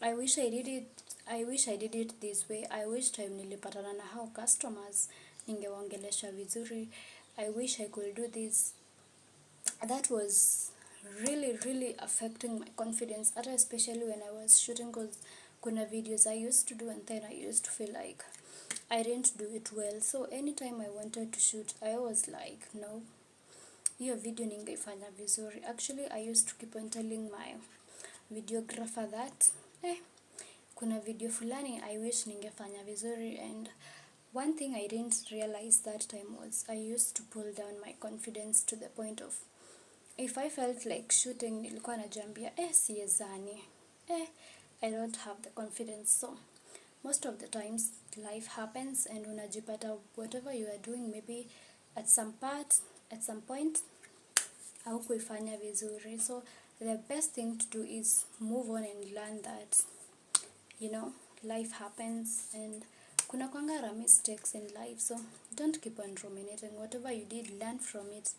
I wish I did it this way. I wish time nilipatana na hao customers ningewaongelesha vizuri. I wish I could do this. That was really affecting my confidence, especially when I was shooting, because kuna videos I used to do and then I used to feel like I didn't do it well. So anytime I wanted to shoot, I was like, no, hiyo video ningeifanya vizuri. Actually, I used to keep on telling my videographer that kuna video fulani I wish ningefanya vizuri. And one thing I didn't realize that time was I used to pull down my confidence to the point of, if I felt like shooting, nilikuwa najambia siezani, I don't have the confidence. So most of the times life happens, and unajipata whatever you are doing, maybe at some point haukuifanya vizuri. So the best thing to do is move on and learn that, you know, life happens and kuna kwangara mistakes in life. So don't keep on ruminating. Whatever you did, learn from it.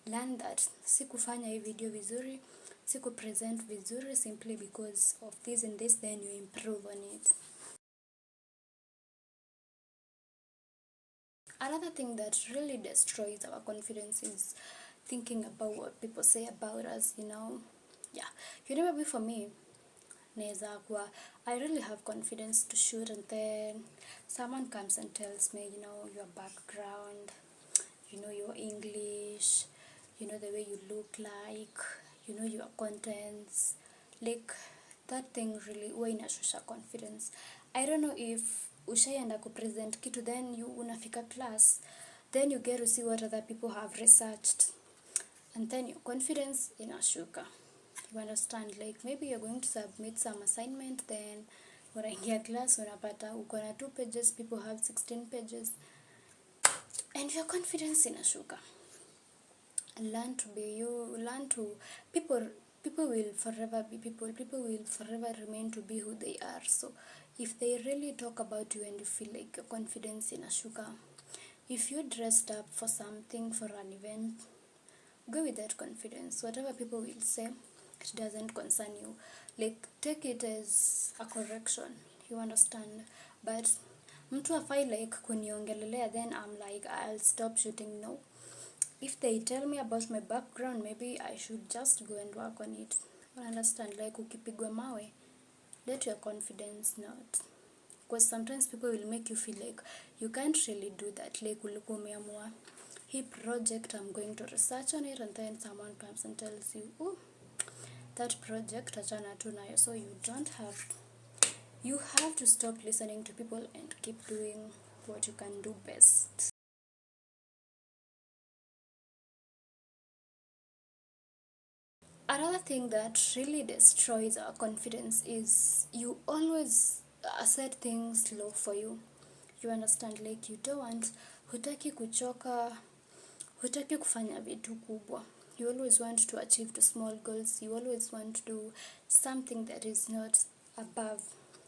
Learn that sikufanya hii video vizuri, siku present vizuri, simply because of this and this, then you improve on it. Another thing that really destroys our confidence is thinking about what people say about us, you know. Yeah, you know, maybe for me, I really have confidence to shoot, and then someone comes and tells me, you know, your background, you know, your English, you know, the way you look like, you know, your contents, like, that thing really inashusha confidence. I don't know if ushaenda kupresent kitu, then you unafika class, then you get to see what other people have researched, and then your confidence inashuka. You understand? Like, maybe you're going to submit some assignment, then unaingia class unapata uko na 2 pages, people have 16 pages, and your confidence inashuka. Learn to be you. Learn to people will forever be people will forever remain to be who they are. So if they really talk about you and you feel like your confidence inashuka, if you dressed up for something, for an event, go with that confidence. Whatever people will say, it doesn't concern you. Like, take it as a correction. You understand? But mtu afai like kuniongelelea, then I'm like, I'll stop shooting. No. If they tell me about my background, maybe I should just go and work on it. You understand? Like, ukipigwa mawe, let your confidence not. Because sometimes people will make you feel like you can't really do that. Like, ulikuwa umeamua He project, I'm going to research on it, and then someone comes and tells you, oh, that project achana tu nayo. So you have to stop listening to people and keep doing what you can do best. Another thing that really destroys our confidence is you always set things low for you. You understand, like you don't want, hutaki kuchoka, hutaki kufanya vitu kubwa. You always want to achieve the small goals. You always want to do something that is not above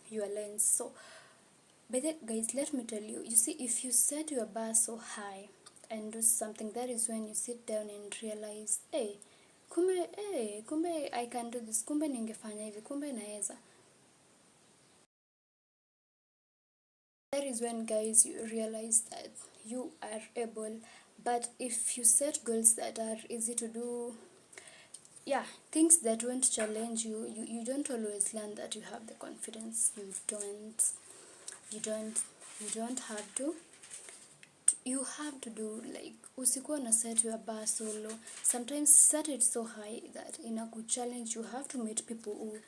your lens. So, but then, guys, let me tell you, you see, if you set your bar so high and do something, that is when you sit down and realize, hey, kumbe I can do this, kumbe ningefanya hivi, kumbe naeza. That is when, guys, you realize that you are able. But if you set goals that are easy to do, yeah, things that won't challenge you don't always learn that you have the confidence. You don't have to. You have to do, like, usikuwa na set your bar so low. Sometimes set it so high that in a good challenge you have to meet people who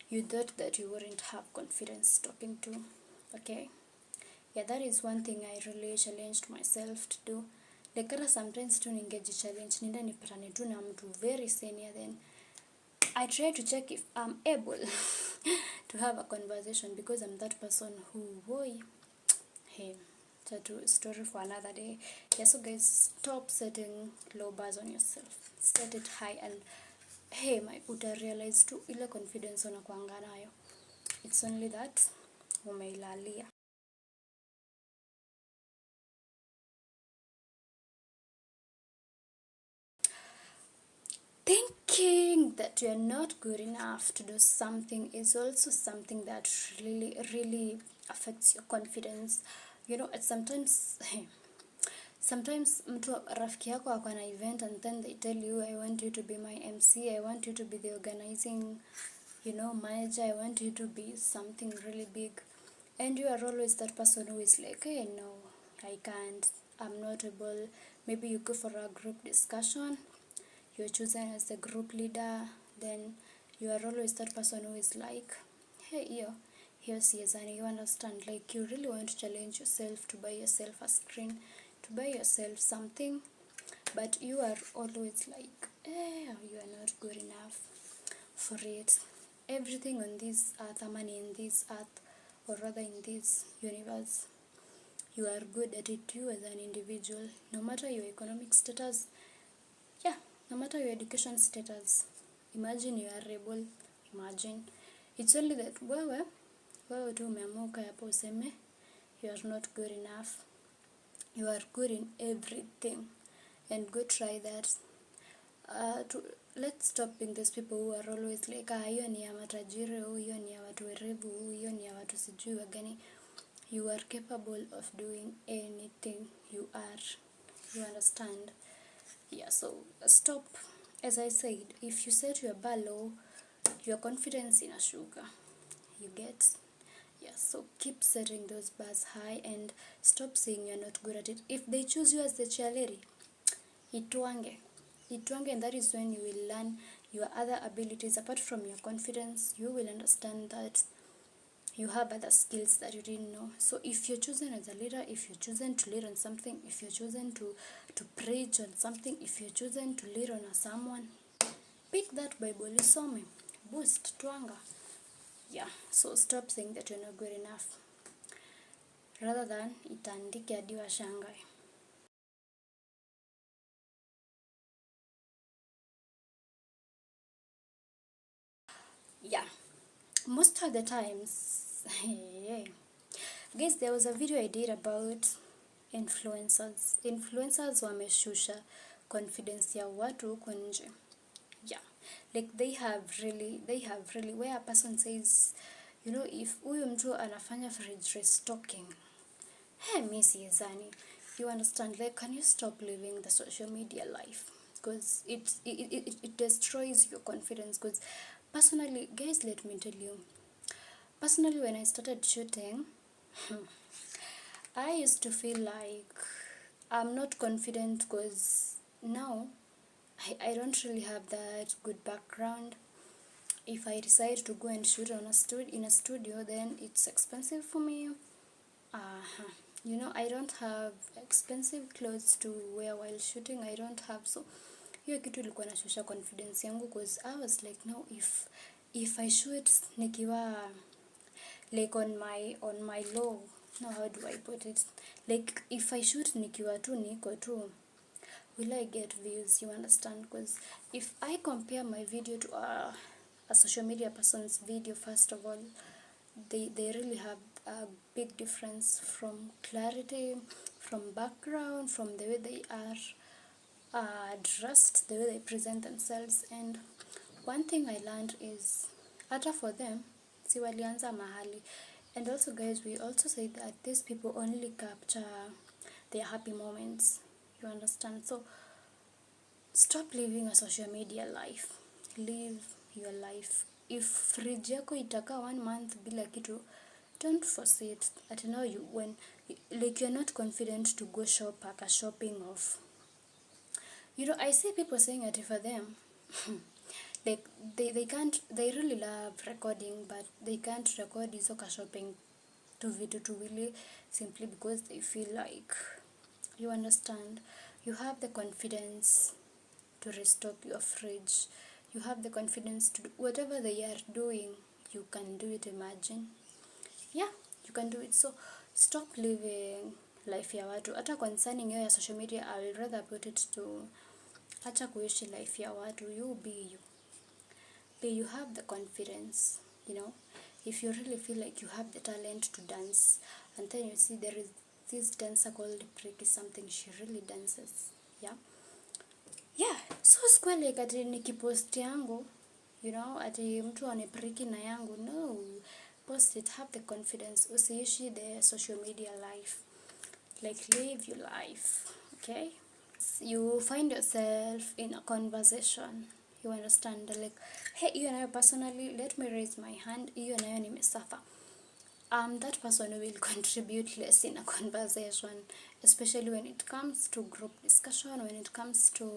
you thought that you wouldn't have confidence talking to. Okay, yeah, that is one thing I really challenged myself to do. Like sometimes tu ningeji challenge ninda nipatane tu na mtu very senior, then I try to check if I'm able to have a conversation, because I'm that person who, boy, hey, that's a story for another day. Yeah, so guys, stop setting low bars on yourself. Set it high, and hey, my uta realize tu ile confidence unakuanga nayo. It's only that umeilalia. Thinking that you're not good enough to do something is also something that really affects your confidence. You know, sometimes mtu rafiki yako ako na event and then they tell you, I want you to be my MC, I want you to be the organizing, manager, I want you to be something really big. And you are always that person who is like, hey, no, I can't, I'm not able. Maybe you go for a group discussion, you're chosen as the group leader, then you are always that person who is like, hey, here's Yazani, you understand, like you really want to challenge yourself to buy yourself a screen, to buy yourself something, but you are always like, you are not good enough for it. Everything on this earth, money in this earth, or rather in this universe, you are good at it, you as an individual, no matter your economic status, yeah, no matter your education status. Imagine you are able, imagine. It's only that wewe tu umeamuka hapo useme you are not good enough. You are good in everything, and go try that. Let's stop being those people who are always like, hiyo ni ya matajiri, hiyo ni ya watu werevu, hiyo ni ya watu sijui wagani. You are capable of doing anything you are. You understand? Yeah, so stop. As I said, if you set your bar low, your confidence in a sugar. You get? Yeah, so keep setting those bars high and stop saying you're not good at it. If they choose you as the cheerleader, itwange, and that is when you will learn your other abilities. Apart from your confidence, you will understand that you have other skills that you didn't know. So if you're chosen as a leader, if you're chosen to lead on something, if you're chosen to preach on something, if you're chosen to lead on someone, pick that Bible, isome, boost, twanga. Yeah, so stop saying that you're not good enough, rather than itandike hadi washangae. Yeah, most of the times, guys, there was a video I did about influencers wameshusha confidence ya watu huko nje. Yeah, like they have really, where a person says, if huyu mtu anafanya fridge restocking, hey, Miss Yazani, you understand, like, can you stop living the social media life? Because it destroys your confidence. Because personally, guys, let me tell you, personally, when I started shooting, I used to feel like I'm not confident because now I don't really have that good background. If I decide to go and shoot in a studio, then it's expensive for me. You know, I don't have expensive clothes to wear while shooting. I don't have, so hiyo kitu ilikuwa nashusha confidence yangu, because I was like, no, if I shoot nikiwa like on my low, no, how do I put it, like if I shoot nikiwa tu niko tu, will I get views? You understand? Because if I compare my video to a social media person's video, first of all, they really have a big difference from clarity, from background, from the way they are dressed, the way they present themselves. And one thing I learned is, hata for them, si walianza mahali. And also guys, we also say that these people only capture their happy moments. You understand? So stop living a social media life. Live your life. If fridge yako itaka 1 month bila kitu, don't force it. At now when like you're not confident to go shop like a shopping of, you know, I see people saying that for them like they can't, they really love recording, but they can't record hizo ka shopping to video to really, simply because they feel like, you understand, you have the confidence to restock your fridge, you have the confidence to do whatever they are doing, you can do it. Imagine, yeah, you can do it. So stop living life ya watu. Hata concerning ya social media, I will rather put it to, acha kuishi life ya watu. You be you. You have the confidence, you know. If you really feel like you have the talent to dance, and then you see there is this dancer called Pricky something, she really dances, yeah. So sikuwa like ati nikipost yangu, you know, ati mtu ane Pricky na yangu. No, post it, have the confidence. Usiishi the social media life, like live your life, okay? You find yourself in a conversation, you understand, like, hey, you and I personally, let me raise my hand, you and I nimesuffer. That person will contribute less in a conversation, especially when it comes to group discussion, when it comes to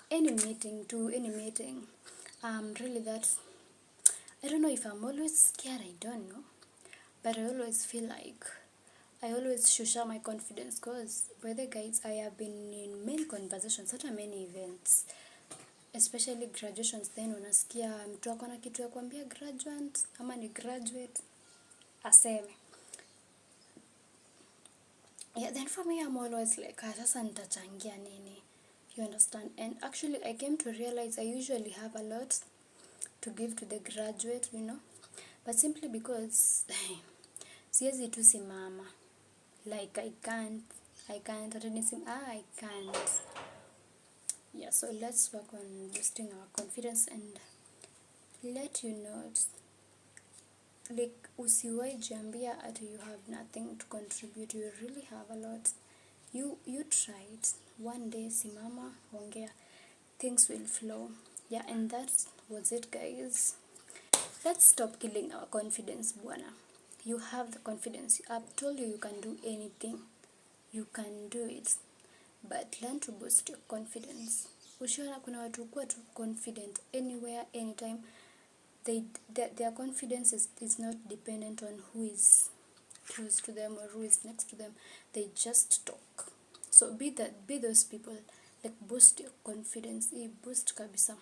any meeting, really that, I don't know if I'm always scared, I don't know, but I always feel like I always shusha my confidence, because by the guys, I have been in many conversations, such many events, especially graduations. Then unasikia mtu ako na kitu ya kuambia graduate ama ni graduate aseme, yeah. Then for me, I'm always like, sasa nitachangia nini, you understand? And actually I came to realize I usually have a lot to give to the graduate, you know, but simply because siwezi tu simama, like I can't I can't. Yeah, so let's work on boosting our confidence and let you know, like, usiwai jiambia at you have nothing to contribute. You really have a lot. You try it. One day, simama, ongea, things will flow. Yeah, and that was it, guys. Let's stop killing our confidence, bwana. You have the confidence. I've told you can do anything. You can do it. But learn to boost your confidence. Ushaona kuna watu kuwa too confident anywhere, anytime. Their confidence is not dependent on who is close to them or who is next to them. They just talk. So be those people. Like, boost your confidence. Boost kabisa.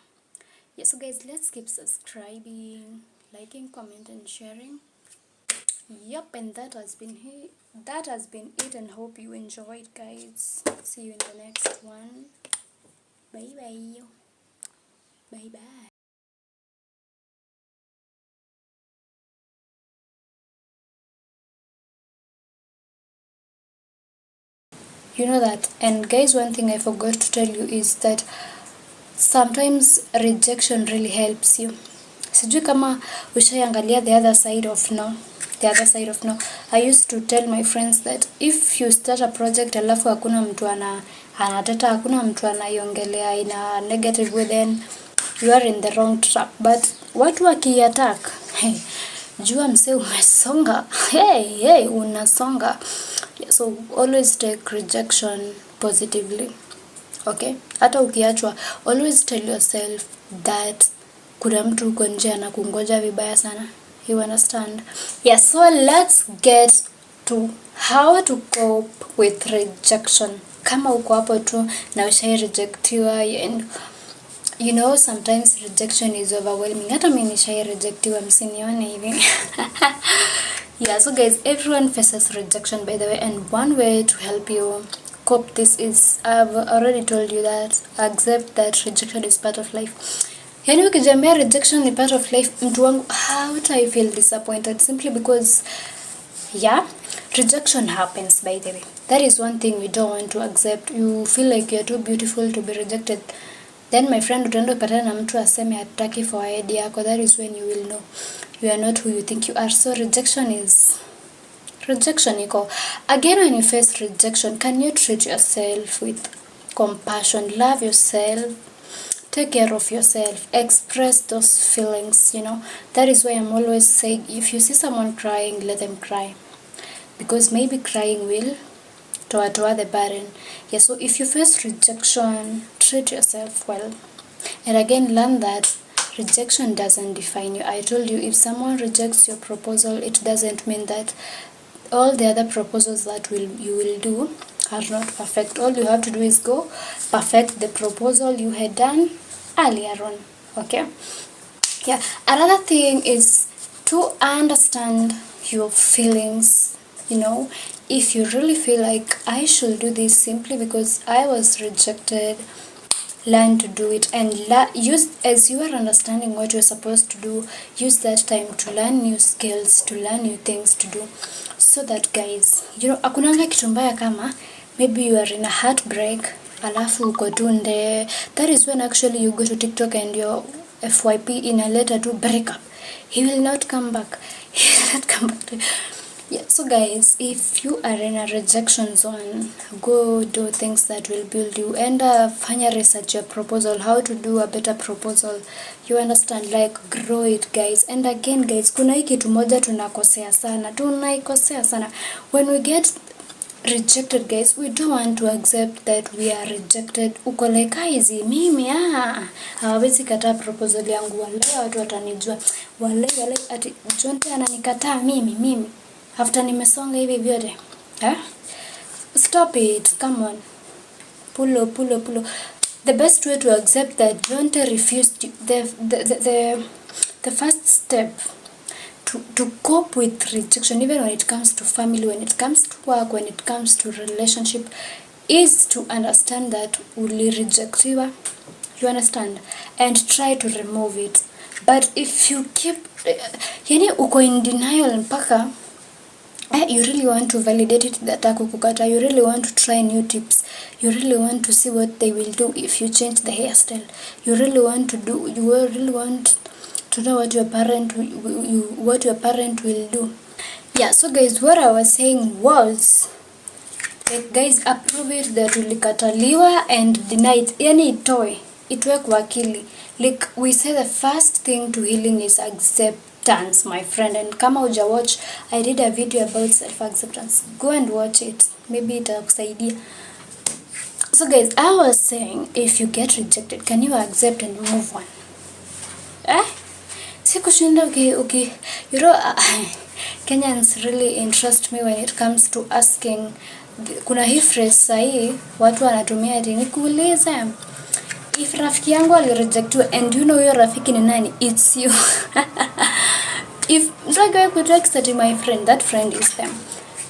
Yeah, so guys, let's keep subscribing, liking, comment, and sharing. Yep, and that has been it, and hope you enjoyed, guys. See you in the next one. Bye bye. Bye bye. You know that. And guys, one thing I forgot to tell you is that sometimes rejection really helps you. Sijui kama ushaiangalia the other side of no. I used to tell my friends that if you start a project alafu hakuna mtu anateta, hakuna mtu anaiongelea in a negative way, then you are in the wrong track. But watu wakiattack, jua mse umesonga, unasonga. So always take rejection positively. Okay, hata ukiachwa, always tell yourself that kuna mtu uko nje anakungoja vibaya sana. You understand? Yeah, so let's get to how to cope with rejection. Kama uko hapo tu na ushai rejectiwa, and you know sometimes rejection is overwhelming. Hata mimi nishai rejectiwa, msinione hivi. Yeah, so guys, everyone faces rejection, by the way, and one way to help you cope this is, I've already told you that, accept that rejection is part of life. Yani ukijambia rejection is part of life, mtu wangu, how do I feel disappointed? Simply because, yeah, rejection happens, by the way. That is one thing we don't want to accept. You feel like you're too beautiful to be rejected. Then my friend, utaenda kupatana na mtu aseme hataki for ID yako. That is when you will know you are not who you think you are. So rejection iko. Again, when you face rejection, can you treat yourself with compassion? Love yourself. Take care of yourself. Express those feelings, you know. That is why I'm always saying, if you see someone crying, let them cry. Because maybe crying will toa the burden. Yeah, so if you face rejection, treat yourself well. And again, learn that rejection doesn't define you. I told you, if someone rejects your proposal, it doesn't mean that all the other proposals that you will do are not perfect. All you have to do is go perfect the proposal you had done earlier on. Okay? Yeah. Another thing is to understand your feelings. You know, if you really feel like I should do this simply because I was rejected, learn to do it, and use, as you are understanding what you're supposed to do, use that time to learn new skills, to learn new things to do, so that, guys, you know, akunanga kitu mbaya kama maybe you are in a heartbreak alafu uko tunde. That is when actually you go to TikTok and your FYP in a letter to break up. He will not come back. He will not come back to you. Yeah, so guys, if you are in a rejection zone, go do things that will build you. And fanya research your proposal, how to do a better proposal. You understand, like, grow it, guys. And again, guys, kuna hii kitu moja tunaikosea sana. When we get rejected, guys, we don't want to accept that we are rejected. Uko like, hizi mimi hawezi kataa proposal yangu, wale watu watanijua, wale ati Jonte ananikataa mimi after nimesonga hivi vyote. Stop it, come on. Pull up. The best way to accept that Jonte refused you, the first step to cope with rejection, even when it comes to family, when it comes to work, when it comes to relationship, is to understand that ulirejectiwa. You understand? And try to remove it. But if you keep yani uko in denial mpaka you really want to validate it that kukata, you really want to try new tips, you really want to see what they will do if you change the hairstyle, you really want to know what your parent will do. Yeah, so guys, what I was saying was, like, guys, approve it that ulikataliwa and deny it. Yani itoe kwa akili. Like we say, the first thing to healing is acceptance, my friend. And kama uja watch, I did a video about self-acceptance. Go and watch it. Maybe itakusaidia. So guys, I was saying, if you get rejected, can you accept and move on? Sikushinda okay. You know, Kenyans really interest me when it comes to asking. Kuna hii phrase sahi watu wanatumia ati nikuulize, if rafiki yangu alirejectiwa and you know your rafiki ni nani, it's you. If mtaka kutext ati my friend, that friend is them.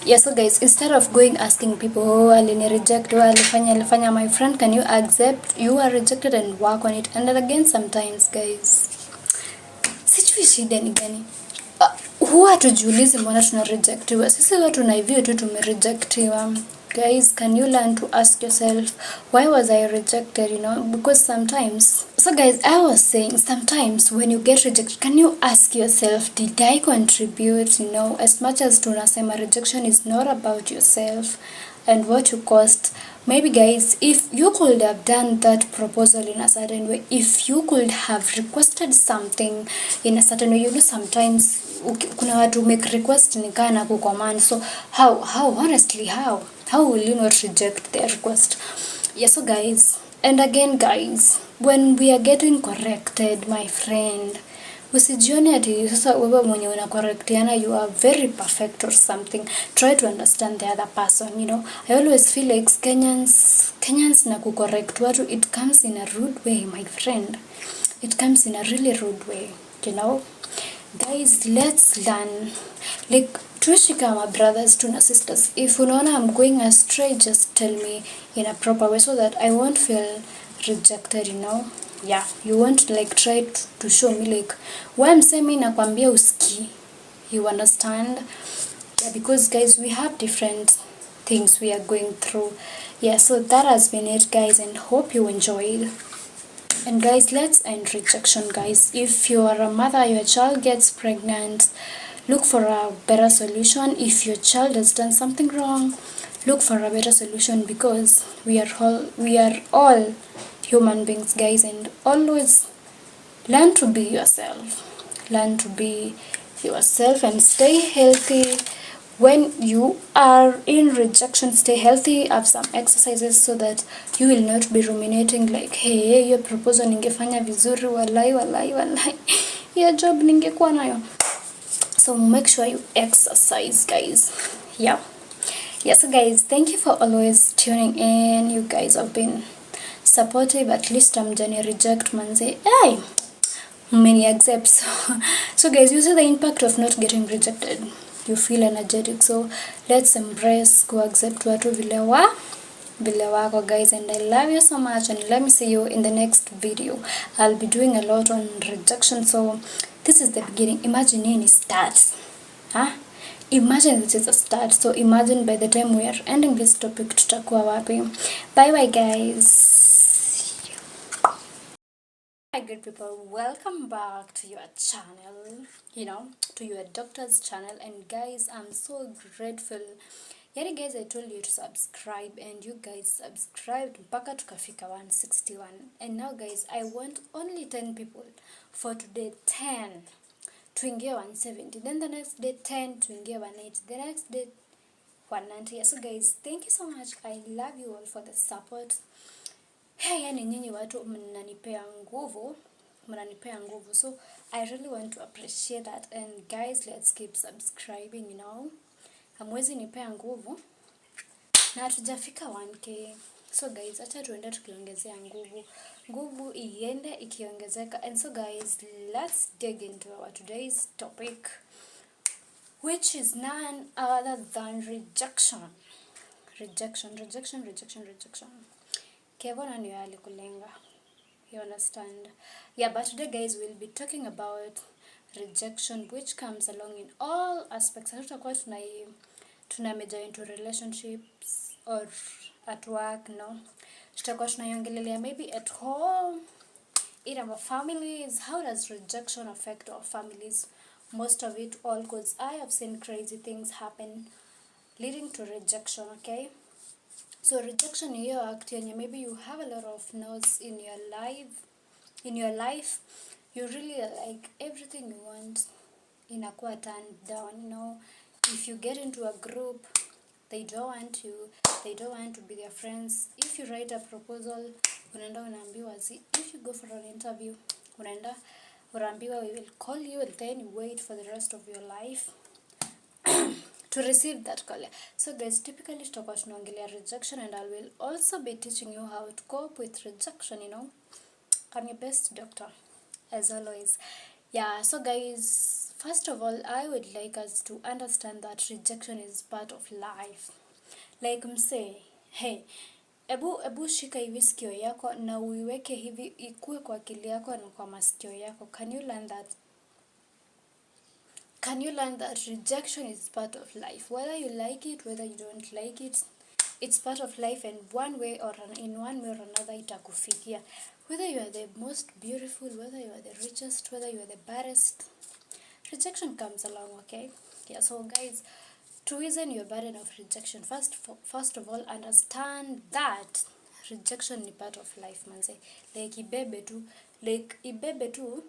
Yeah, so guys, instead of going asking people, alini reject, alifanya, my friend, can you accept you are rejected and work on it? And then again, sometimes, guys, sijui shida ni gani. Huwa tujiulize mbona tunarejectiwa. Sisi watu na hivyo tu tumerejectiwa. Guys, can you learn to ask yourself, why was I rejected, you know? Because sometimes, so guys, I was saying, sometimes when you get rejected, can you ask yourself, did I contribute, you know? As much as tunasema rejection is not about yourself and what you caused, Maybe guys, if you could have done that proposal in a certain way, if you could have requested something in a certain way, you know, sometimes kuna watu make request ni kana kucommand. So how honestly, how will you not reject their request? Yes, so guys, and again guys, when we are getting corrected, my friend, usijione ati sasa wewe mwenye una correctiana you are very perfect or something. Try to understand the other person, you know. I always feel like Kenyans na kucorrect watu, it comes in a rude way, my friend. It comes in a really rude way, you know. Guys, let's learn, like, tuishi kama brothers tuna sisters. If unaona I'm going astray, just tell me in a proper way so that I won't feel rejected, you know. Yeah, you won't like try to show me like why I'm saying nakwambia uski, you understand. Yeah, because guys, we have different things we are going through. Yeah, so that has been it guys, and hope you enjoyed. And guys, let's end rejection, guys. If you are a mother, your child gets pregnant, look for a better solution. If your child has done something wrong, look for a better solution, because we are all human beings, guys, and always learn to be yourself. Learn to be yourself and stay healthy. When you are in rejection, stay healthy, have some exercises so that you will not be ruminating like, hey, your proposal ningefanya vizuri, walai, your job ningekuwa nayo. So make sure you exercise, guys. Yeah, so guys, thank you for always tuning in. You guys have been supportive. At least I'm gonna reject manze. Hey, many accepts. So guys, you see the impact of not getting rejected. You feel energetic, so let's embrace go accept watu vile wako, guys, and I love you so much, and let me see you in the next video. I'll be doing a lot on rejection, so this is the beginning. Imagine any start, imagine this is a start, so imagine by the time we are ending this topic tutakuwa wapi. Bye bye guys. Hi good people, welcome back to your channel, you know, to your doctor's channel. And guys, I'm so grateful. Yani guys, I told you to subscribe, and you guys subscribed mpaka tukafika 161. And now guys, I want only 10 people for today. 10 tuingie 170, then the next day 10 tuingie 180, the next day 190. So guys, thank you so much. I love you all for the support. Hey, yani nyinyi watu mnanipea nguvu, so I really want to appreciate that. And guys, let's keep subscribing, you know. Hamwezi nipea nguvu na hatujafika 1k. So guys, acha tuende tukiongezea nguvu iende ikiongezeka. And so guys, let's dig into our today's topic, which is none other than rejection. Kevona niyo alikulenga. You understand? Yeah, but today guys, we'll be talking about rejection, which comes along in all aspects. Hatutakuwa tuna major into relationships or at work, no. Tutakuwa tunaiongelelea maybe at home, in our families. How does rejection affect our families? Most of it all, because I have seen crazy things happen leading to rejection, okay? So rejection in your act, maybe you have a lot of no's in your life, you really like everything you want inakuwa turned down, you know. If you get into a group, they don't want you, they don't want to be their friends. If you write a proposal, unaenda unaambiwa if you go for an interview, unaenda unaambiwa we will call you, and then you wait for the rest of your life to receive that call. So guys, typically tutakuwa tunaongelea rejection, and I will also be teaching you how to cope with rejection, you know. I'm your best doctor, as always. Yeah, so guys, first of all, I would like us to understand that rejection is part of life. Like mse, hey, ebu shika hivi sikio yako na uiweke hivi ikue kwa akili yako na kwa masikio yako. Can you learn that? Can you learn that rejection is part of life? Whether you like it, whether you don't like it, it's part of life, and in one way or another itakufikia. Whether you are the most beautiful, whether you are the richest, whether you are the baddest, rejection comes along, okay? Yeah, so guys, To ease your burden of rejection, first of all, understand that rejection ni part of life manze. Like ibebe tu,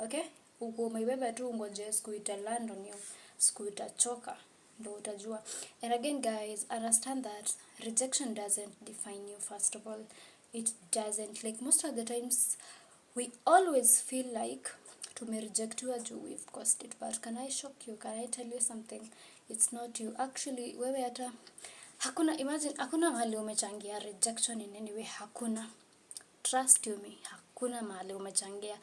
okay? Uko umeibeba tu, ngoje siku italand on you, siku itachoka ndo utajua. And again guys, understand that rejection doesn't define you. First of all, it doesn't. Like most of the times we always feel like tumerejectiwa juu we've caused it, but can I shock you, can I tell you something? It's not you. Actually wewe hata hakuna mahali umechangia rejection in any way. Hakuna, trust you me, hakuna mahali umechangia.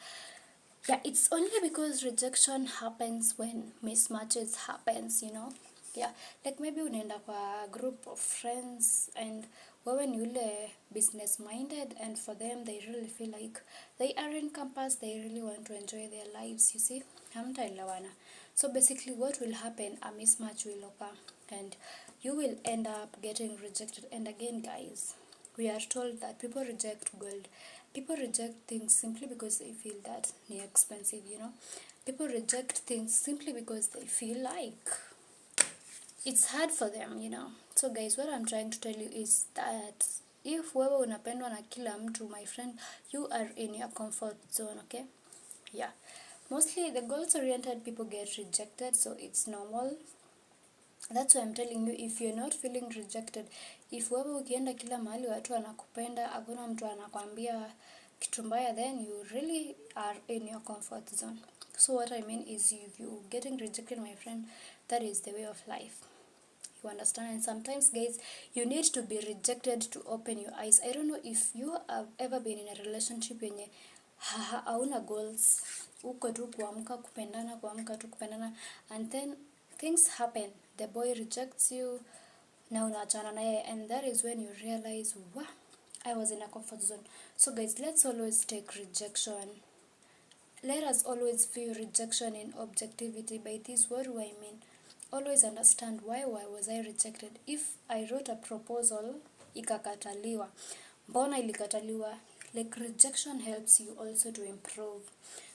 Yeah, it's only because rejection happens when mismatches happens, you know. Yeah, like maybe unaenda kwa group of friends and wewe ni ule business minded, and for them they really feel like they are in campus, they really want to enjoy their lives, you see. Hamtaelewana. So basically what will happen, a mismatch will occur and you will end up getting rejected. And again guys, we are told that people reject gold. People reject things simply because they feel that they're expensive, you know. People reject things simply because they feel like it's hard for them, you know. So guys, what I'm trying to tell you is that if wewe unapendwa na kila mtu, my friend, you are in your comfort zone, okay? Yeah. Mostly the goals-oriented people get rejected, so it's normal. That's why I'm telling you, if you're not feeling rejected, if wewe ukienda kila mahali watu wanakupenda, hakuna mtu anakuambia kitu mbaya, then you really are in your comfort zone. So what I mean is, if you getting rejected, my friend, that is the way of life. You understand? And sometimes guys, you need to be rejected to open your eyes. I don't know if you have ever been in a relationship yenye hauna goals, uko tu kuamka kupendana, and then things happen, the boy rejects you, na unaachana naye, and that is when you realize, wow, I was in a comfort zone. So guys, let's always take rejection. Let us always view rejection in objectivity. By this, what do I mean? Always understand why was I rejected. If I wrote a proposal ikakataliwa, mbona ilikataliwa? Like rejection helps you also to improve,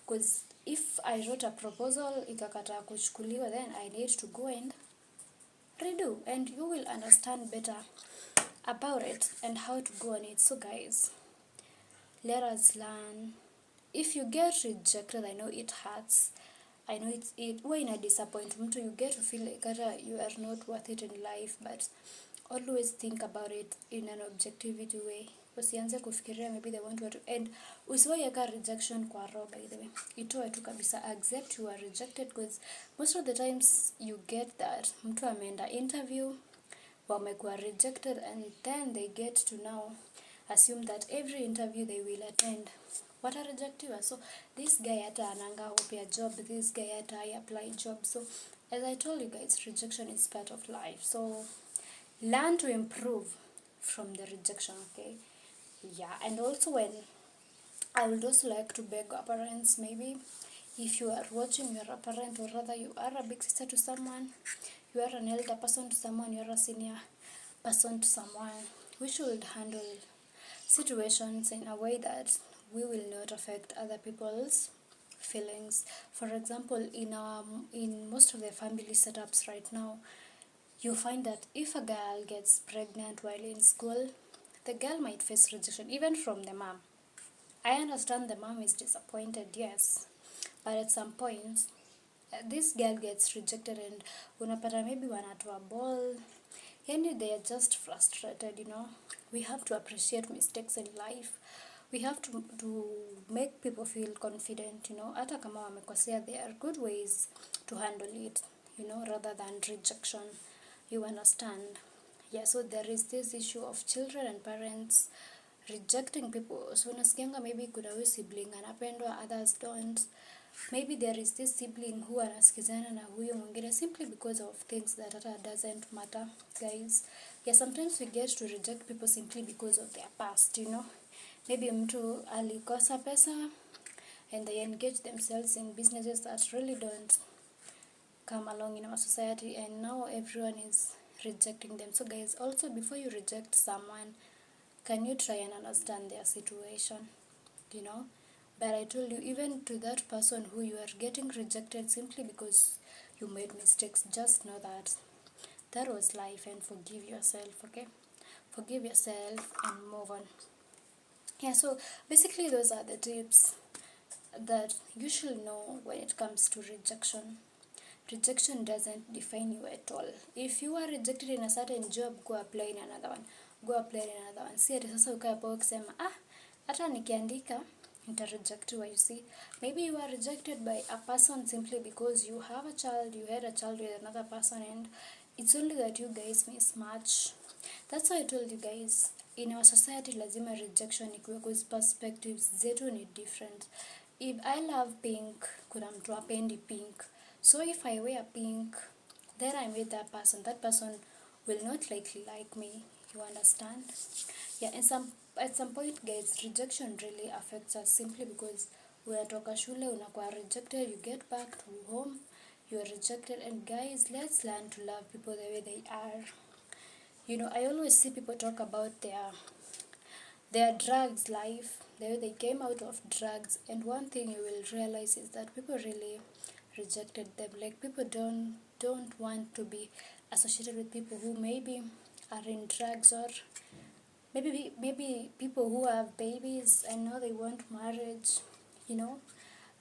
because if I wrote a proposal ikakata kuchukuliwa, then I need to go and redo, and you will understand better about it and how to go on it. So guys, let us learn. If you get rejected, I know it hurts, I know it when I disappoint mtu, you get to feel like you are not worth it in life, but always think about it in an objectivity way. Usianze kufikiria maybe they want to end. Usiweka rejection kwa roho, by the way. Itoe tu kabisa, accept you are rejected, because most of the times you get that mtu ameenda interview, wamekuwa rejected, and then they get to now assume that every interview they will attend watarejectiwa. So this guy hata ananga hope ya job, this guy hata I apply job. So as I told you guys, rejection is part of life. So learn to improve from the rejection, okay? Yeah, and also when I would also like to beg our parents, maybe if you are watching, you're a parent, or rather you are a big sister to someone, you are an elder person to someone, you are a senior person to someone, we should handle situations in a way that we will not affect other people's feelings. For example, in most of the family setups right now, you find that if a girl gets pregnant while in school, the girl might face rejection even from the mom. I understand the mom is disappointed, yes, but at some point this girl gets rejected, and unapata maybe wanatoa ball, yani they are just frustrated, you know. We have to appreciate mistakes in life. We have to make people feel confident, you know. Hata kama wamekosea, there are good ways to handle it, you know, rather than rejection. You understand? Yeah, so there is this issue of children and parents rejecting people. So unasikianga maybe kuna huyu sibling anapendwa, others don't. Maybe there is this sibling who anasikizana na huyo mwingine simply because of things that doesn't matter, guys. Yeah, sometimes we get to reject people simply because of their past, you know. Maybe mtu alikosa pesa and they engage themselves in businesses that really don't come along in our society, and now everyone is rejecting them. So guys, also before you reject someone, can you try and understand their situation, you know? But I told you, even to that person who you are getting rejected simply because you made mistakes, just know that that was life, and forgive yourself, okay? Forgive yourself and move on. Yeah, so basically those are the tips that you should know when it comes to rejection. Rejection doesn't define you at all. If you are rejected in a certain job, go apply in another one. Go apply in another one. Si ati sasa ukae hapo ukisema hata nikiandika nitarejectiwa. You see, maybe you are rejected by a person simply because you have a child, you had a child with another person, and it's only that you guys mismatch. That's why I told you guys, in our society lazima rejection ikuwe, because perspectives zetu ni different. If I love pink, kuna mtu hapendi pink. So if I wear pink, then I'm with that person will not likely like me. You understand? Yeah, and at some point, guys, rejection really affects us simply because unatoka shule, unakuwa rejected, you get back to home, you are rejected, and guys, let's learn to love people the way they are. You know, I always see people talk about their drugs life, the way they came out of drugs, and one thing you will realize is that people really rejected them. Like, people don't want to be associated with people who maybe are in drugs, or maybe people who have babies and now they want marriage, you know.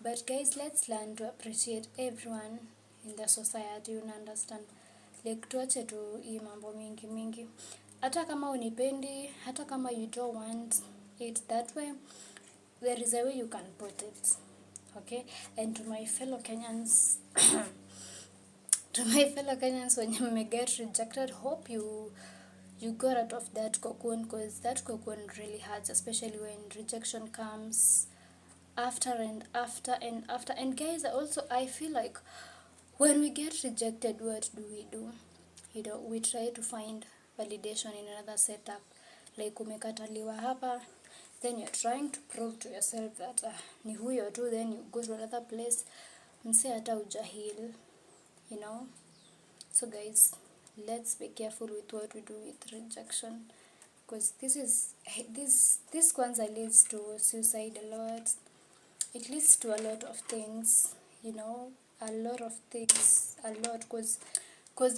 But guys, let's learn to appreciate everyone in the society, you understand? Like, tuache tu hii mambo mingi. Hata kama unipendi, hata kama you don't want it that way, there is a way you can put it, okay? And to my fellow Kenyans, when you may get rejected, hope you got out of that cocoon, because that cocoon really hurts, especially when rejection comes after and after and after. And guys, I feel like when we get rejected, what do? You know, we try to find validation in another setup. Like, umekataliwa hapa, then you're trying to prove to yourself that ni huyo tu, then you go to another place, mse hata ujahil, you know. So guys, let's be careful with what we do with rejection, because this kwanza leads to suicide a lot. It leads to a lot of things, you know, a lot, because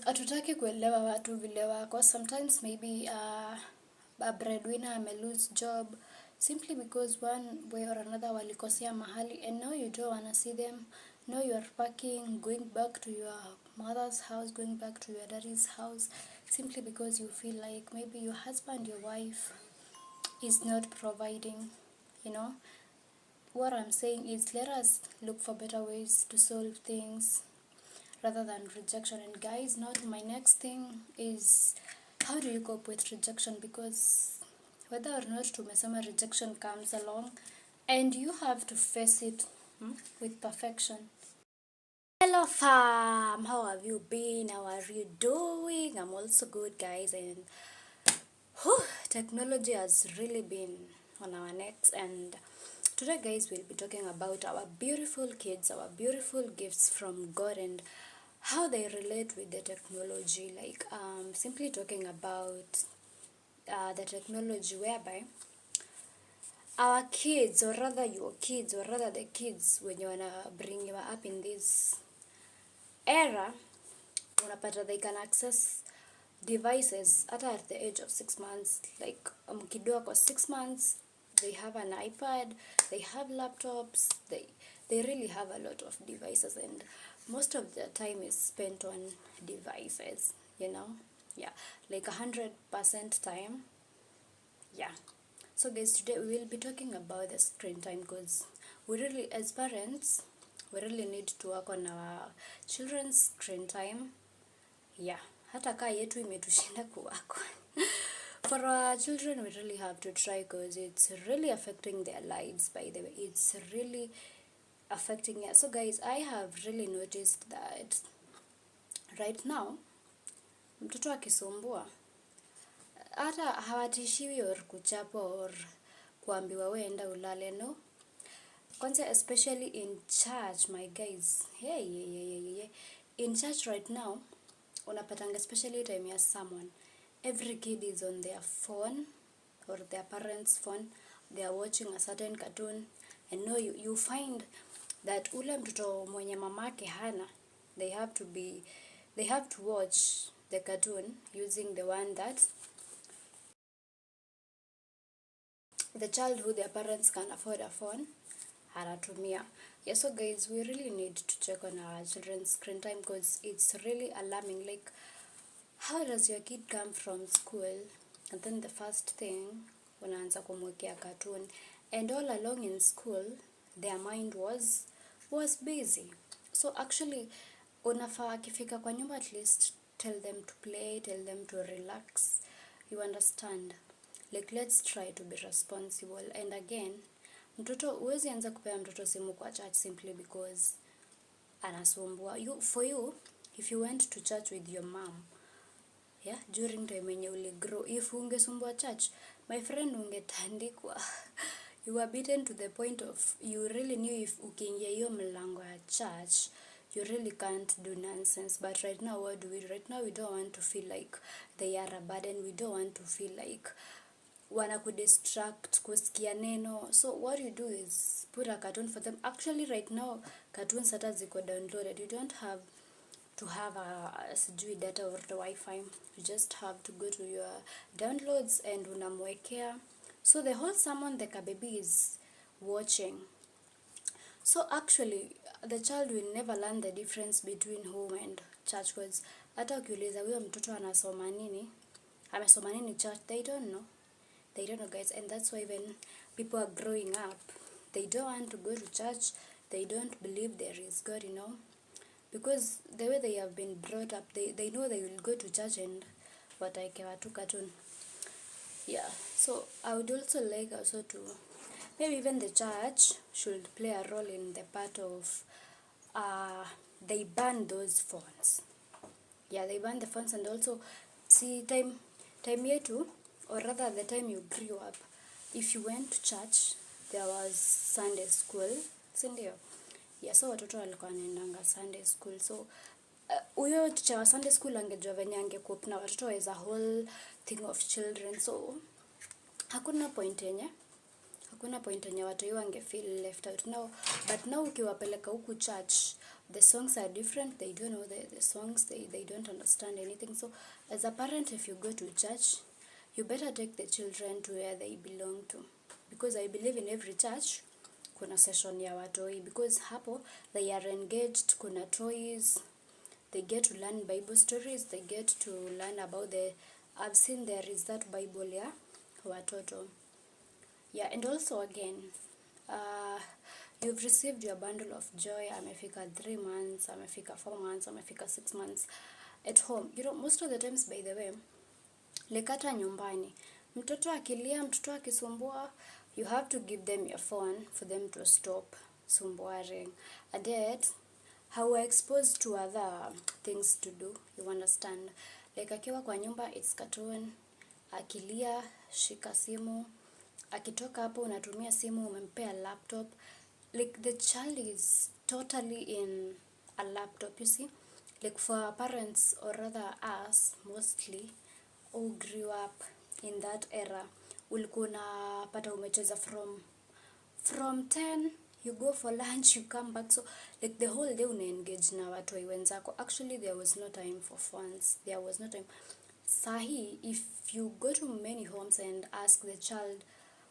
hatutaki kuelewa watu vile wako. Sometimes maybe a breadwinner may lose job simply because one way or another walikosea mahali, and now you don't want to see them. Now you are packing, going back to your mother's house, going back to your daddy's house, simply because you feel like maybe your husband, your wife is not providing, you know. What I'm saying is, let us look for better ways to solve things rather than rejection. And guys, now my next thing is, how do you cope with rejection? Because whether or not tumesema, rejection comes along and you have to face it with perfection. Hello fam, how have you been? How are you doing? I'm also good, guys, and technology has really been on our necks. And today, guys, we'll be talking about our beautiful kids, our beautiful gifts from God, and how they relate with the technology. Like, simply talking about the technology whereby our kids, or rather your kids, or rather the kids, when you wanna bring you up in this era, unapata they can access devices at the age of 6 months. Like, mkidoa kwa 6 months, they have an iPad, they have laptops, they really have a lot of devices, and most of their time is spent on devices, you know. Yeah, like 100% time. Yeah. So guys, today we will be talking about the screen time, because we really, as parents, we really need to work on our children's screen time. Yeah, hata kaa yetu imetushinda kuwako. For our children, we really have to try, because it's really affecting their lives, by the way. It's really affecting us. So guys, I have really noticed that right now, mtoto akisumbua, hata hawatishiwi or kuchapwa or kuambiwa we enda ulale, no. Kwanza, especially in church, my guys. Hey. In church right now, unapatanga, especially time ya someone, every kid is on their phone or their parents' phone. They are watching a certain cartoon, and no, you find that ule mtoto mwenye mamake hana, they have to watch the cartoon using the one that the child who their parents can afford a phone anatumia. Yeah, so guys, we really need to check on our children's screen time because it's really alarming. Like, how does your kid come from school and then the first thing unaanza kumwekea cartoon, and all along in school their mind was busy. So actually unafaa akifika kwa nyumba, at least tell them to play, tell them to relax, you understand. Like, let's try to be responsible. And again, mtoto uwezi anza kupea mtoto simu kwa church simply because anasumbua. For you, if you went to church with your mom, yeah, during time when you will grow, if ungesumbua church, my friend, ungetandikwa. You were beaten to the point of you really knew if ukiingia hiyo mlango ya church you really can't do nonsense. But right now, what do we? Right now we don't want to feel like they are a burden. We don't want to feel like wana kudistract kusikia neno. So what you do is put a cartoon for them. Actually right now cartoons hata ziko downloaded. You don't have to have a sijui data or the Wi-Fi. You just have to go to your downloads and unamwekea. So the whole sermon the baby is watching. So actually the child will never learn the difference between home and church, because hata ukiuliza huyo mtoto anasoma nini, amesoma nini church, they don't know. They don't know, guys. And that's why when people are growing up, they don't want to go to church. They don't believe there is God, because the way they have been brought up, they know they will go to church and wataekewa tu cartoon. Yeah, so I would also like also to, maybe even the church should play a role in the part of they ban those phones. Yeah, they ban the phones. And also see time yetu, or rather the time you grew up, if you went to church there was Sunday school, sindio? Yeah, so watoto walikuwa wanaendanga Sunday school. So huyo teacher wa Sunday school angejua venye angecope na watoto as a whole thing of children. So hakuna point yenye watu hiyo feel left out now. But now ukiwapeleka huku church, the songs are different. They don't know the songs. They don't understand anything. So as a parent, if you go to church, you better take the children to where they belong to, because I believe in every church kuna session ya watoi, because hapo they are engaged, kuna toys, they get to learn Bible stories, they get to learn about I've seen there is that Bible ya watoto. Yeah, and also again, you've received your bundle of joy, amefika 3 months, amefika 4 months, amefika 6 months at home. Most of the times, by the way, lekata nyumbani, mtoto akilia, mtoto akisumbua, you have to give them your phone for them to stop sumbuaring. And yet, how we're exposed to other things to do, you understand? Like akiwa kwa nyumba, it's cartoon, akilia, shika simu, akitoka hapo unatumia simu, umempea laptop. Like the child is totally in a laptop, you see? Like for our parents, or rather us mostly, who grew up in that era, ulikuwa unapata umecheza from 10, you go for lunch, you come back. So like the whole day una engage na watu wenzako. Actually there was no time for phones. There was no time. Sahi, if you go to many homes and ask the child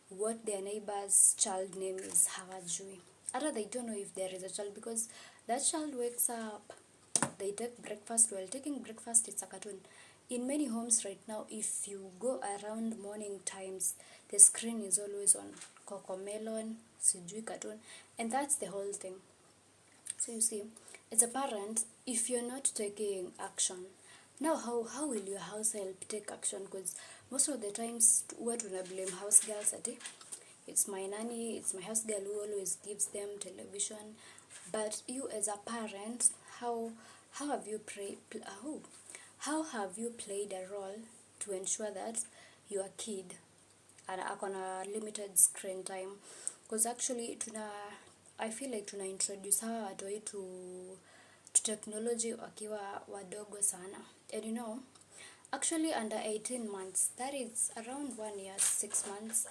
what their neighbor's child name is, hawajui. Either they don't know if there is a child, because that child wakes up, they take breakfast. While taking breakfast, it's a cartoon. In many homes right now, if you go around morning times, the screen is always on Cocomelon, sijui cartoon, and that's the whole thing. So you see, as a parent, if you're not taking action, now how will your house help take action? Because most of the times, what will I blame house girls at? It's my nanny, it's my house girl who always gives them television. But you as a parent, how have you played a role to ensure that your kid ako na limited screen time? Because actually I feel like tuna introduce hawa watoi to technology wakiwa wadogo sana. And actually under 18 months, that is around 1 year 6 months,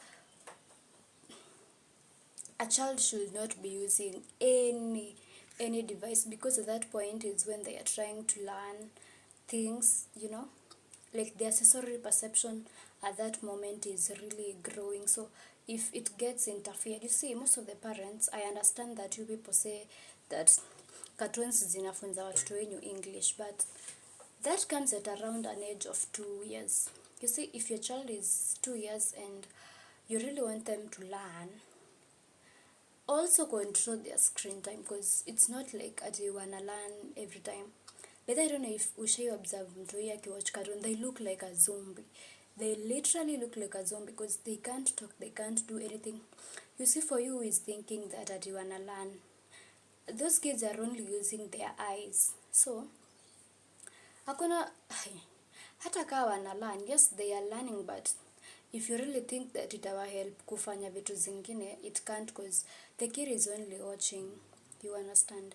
a child should not be using any device, because at that point is when they are trying to learn things, like the accessory perception at that moment is really growing. So if it gets interfered, you see, most of the parents, I understand that you people say that cartoons zinafunza watoto wenyu English, but that comes at around an age of 2 years. You see, if your child is 2 years and you really want them to learn, also control their screen time, because it's not like you wanna learn every time. But I don't know if Ushai observe mtoi akiwatch cartoon, they look like a zombie. They literally look like a zombie because they can't talk, they can't do anything. You see, for you who is thinking that you wanna learn, those kids are only using their eyes. So hakuna hata kawa wana learn, yes they are learning, but if you really think that it will help kufanya vitu zingine, it can't, because the kid is only watching, you understand.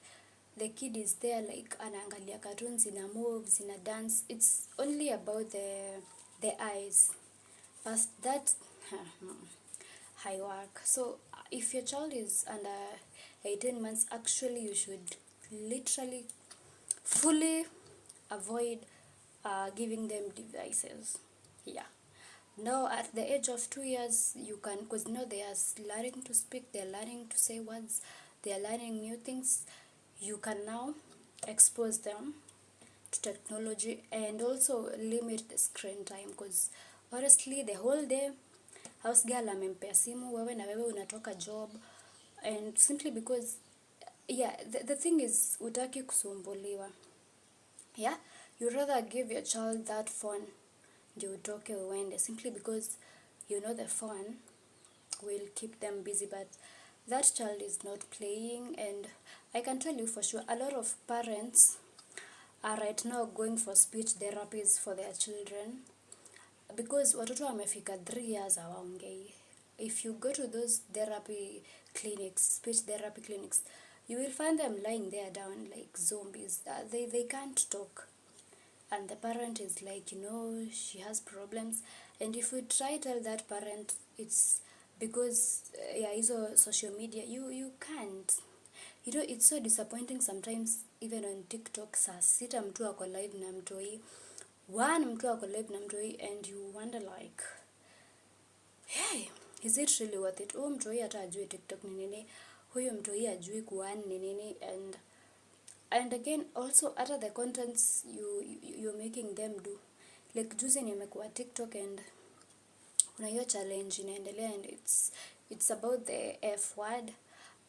The kid is there like anaangalia cartoons, ina move, ina dance. It's only about the eyes. Past that, high work. So if your child is under 18 months, actually you should literally fully avoid giving them devices. Yeah. Now at the age of 2 years, you can, because now they are learning to speak, they are learning to say words, they are learning new things. You can now expose them to technology and also limit the screen time, because honestly the whole day house girl amempea simu, wewe na wewe unatoka job, and simply because the thing is utaki kusumbuliwa. Yeah, you rather give your child that phone ndio utoke uende, simply because the phone will keep them busy, but that child is not playing. And I can tell you for sure, a lot of parents are right now going for speech therapies for their children, because watoto wamefika 3 years hawaongei. If you go to those therapy clinics, speech therapy clinics, you will find them lying there down like zombies. They can't talk. And the parent is like, she has problems. And if you try tell that parent it's because hizo social media, you can't. It's so disappointing sometimes, even on TikTok. Saa sita mtu ako live na mtoi, mtu ako live na mtoi, and you wonder like, hey, is it really worth it? Mtoi hata ajui TikTok ni nini, huyo mtoi ajui kuan ni nini. And again, also other the contents you're making them do. Like juzi nimekuwa TikTok and kuna hiyo challenge inaendelea, and it's about the F word,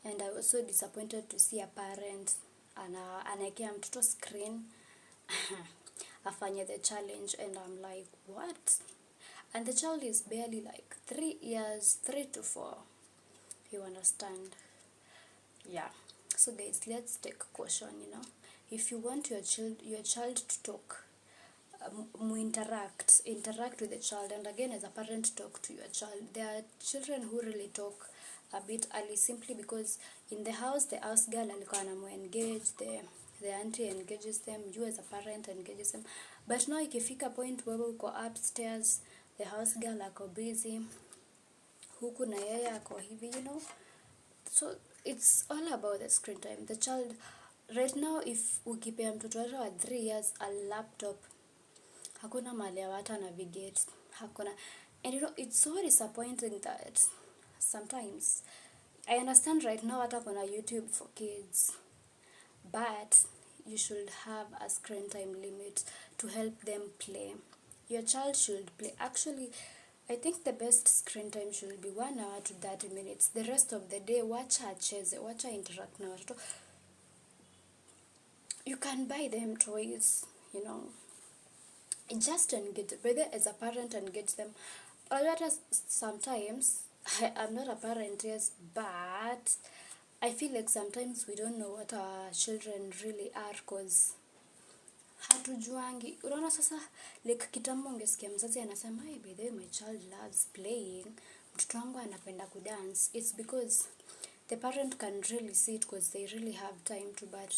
and I was so disappointed to see a parent anaekea mtoto screen afanye the challenge, and I'm like, what? And the child is barely like 3 years, 3 to 4. You understand? Yeah. So guys, let's take caution. If you want your child to talk, interact with the child. And again, as a parent, talk to your child. There are children who really talk a bit early, simply because in the house girl alikuwa anamuengage, the auntie engages them, you as a parent engages them. But now ikifika point wewe uko upstairs, the house girl ako busy, huku na yeye ako hivi, So it's all about the screen time. The child right now, if ukipea mtoto wako wa 3 years a laptop, hakuna mahali hata navigate, hakuna. And it's so disappointing that sometimes, I understand right now hata kuna YouTube for kids, but you should have a screen time limit to help them play. Your child should play. Actually, I think the best screen time should be 1 hour to 30 minutes. The rest of the day, wacha acheze, wacha interact na watoto. You can buy them toys, just engage, whether as a parent, engage them. Or sometimes, I'm not a parent, yes, but I feel like sometimes we don't know what our children really are, because hatujuangi. Unaona sasa, like kitambo ungesikia mzazi anasema, hey, by the way, my child loves playing, mtoto wangu anapenda kudance. It's because the parent can really see it, because they really have time to. But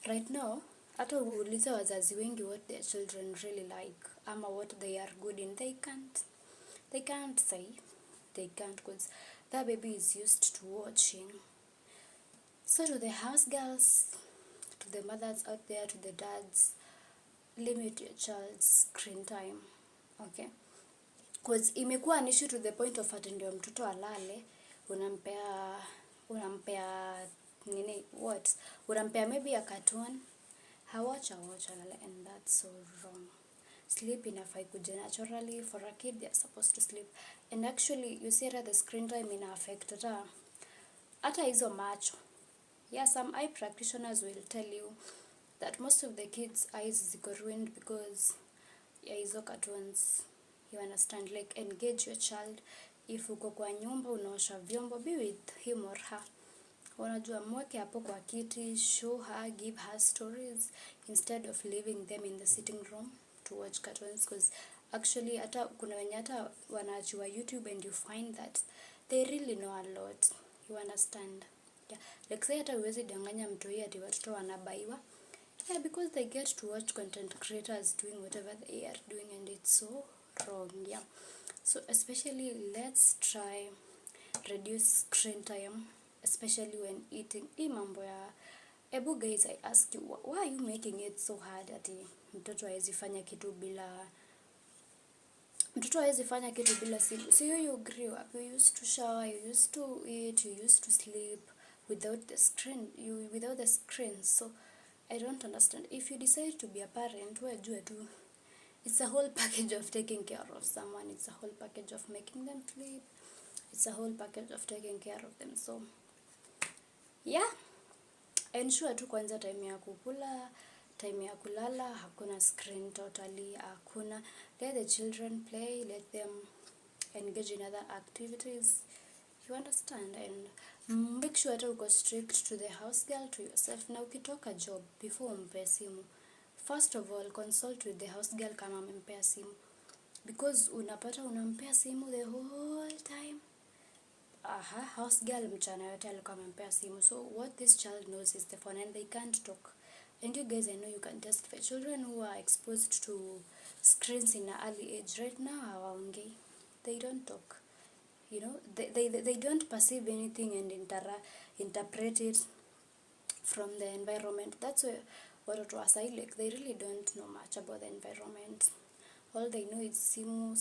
right now, hata uulize wazazi wengi what their children really like, ama what they are good in, they can't say. They can't, because that baby is used to watching. So to the house girls, to the mothers out there, to the dads, limit your child's screen time, okay? Cause imekuwa an issue to the point of ati ndio mtoto alale unampea nini, what, unampea maybe a cartoon, watch alale, and that's so wrong. Sleep inafai kuja naturally. For a kid, they're supposed to sleep. And actually, you see that the screen time ina affect hata hizo macho. Yeah, some eye practitioners will tell you that most of the kids' eyes ziko ruined because ya hizo cartoons. You understand? Like, engage your child. If uko kwa nyumba unaosha vyombo, be with him or her. Unajua, mweke hapo kwa kiti, show her, give her stories instead of leaving them in the sitting room to watch cartoons. Because actually hata kuna wenye hata wanaachiwa YouTube and you find that they really know a lot. You understand? Yeah. Like say hata uwezi danganya mtoi ati watoto wanabaiwa. Yeah, because they get to watch content creators doing whatever they are doing, and it's so wrong. Yeah. So especially let's try reduce screen time, especially when eating. Hii mambo ya ebu guys, I ask you, why are you making it so hard ati mtoto hawezi fanya kitu bila simu? So you grew up, you used to shower, you used to eat, you used to sleep without the screen. So I don't understand. If you decide to be a parent, wajue tu it's a whole package of taking care of someone. It's a whole package of making them sleep. It's a whole package of taking care of them. So yeah, ensure tu kwanza time ya kukula, time ya kulala, hakuna screen totally, hakuna. Let the children play, let them engage in other activities. You understand? And make sure hata uko strict to the house girl, to yourself. Na ukitoka job, before umpe simu, first of all, consult with the house girl kama amempea simu. Because unapata unampea simu the whole time. House girl mchana yote alikuwa amempea simu. So what this child knows is the phone, and they can't talk. And you guys, I know you can testify. Children who are exposed to screens in an early age right now hawaongei. They don't talk. You know, they don't perceive anything and interpret it from the environment. That's why watoto wa sai, like, they really don't know much about the environment. All they know is simu.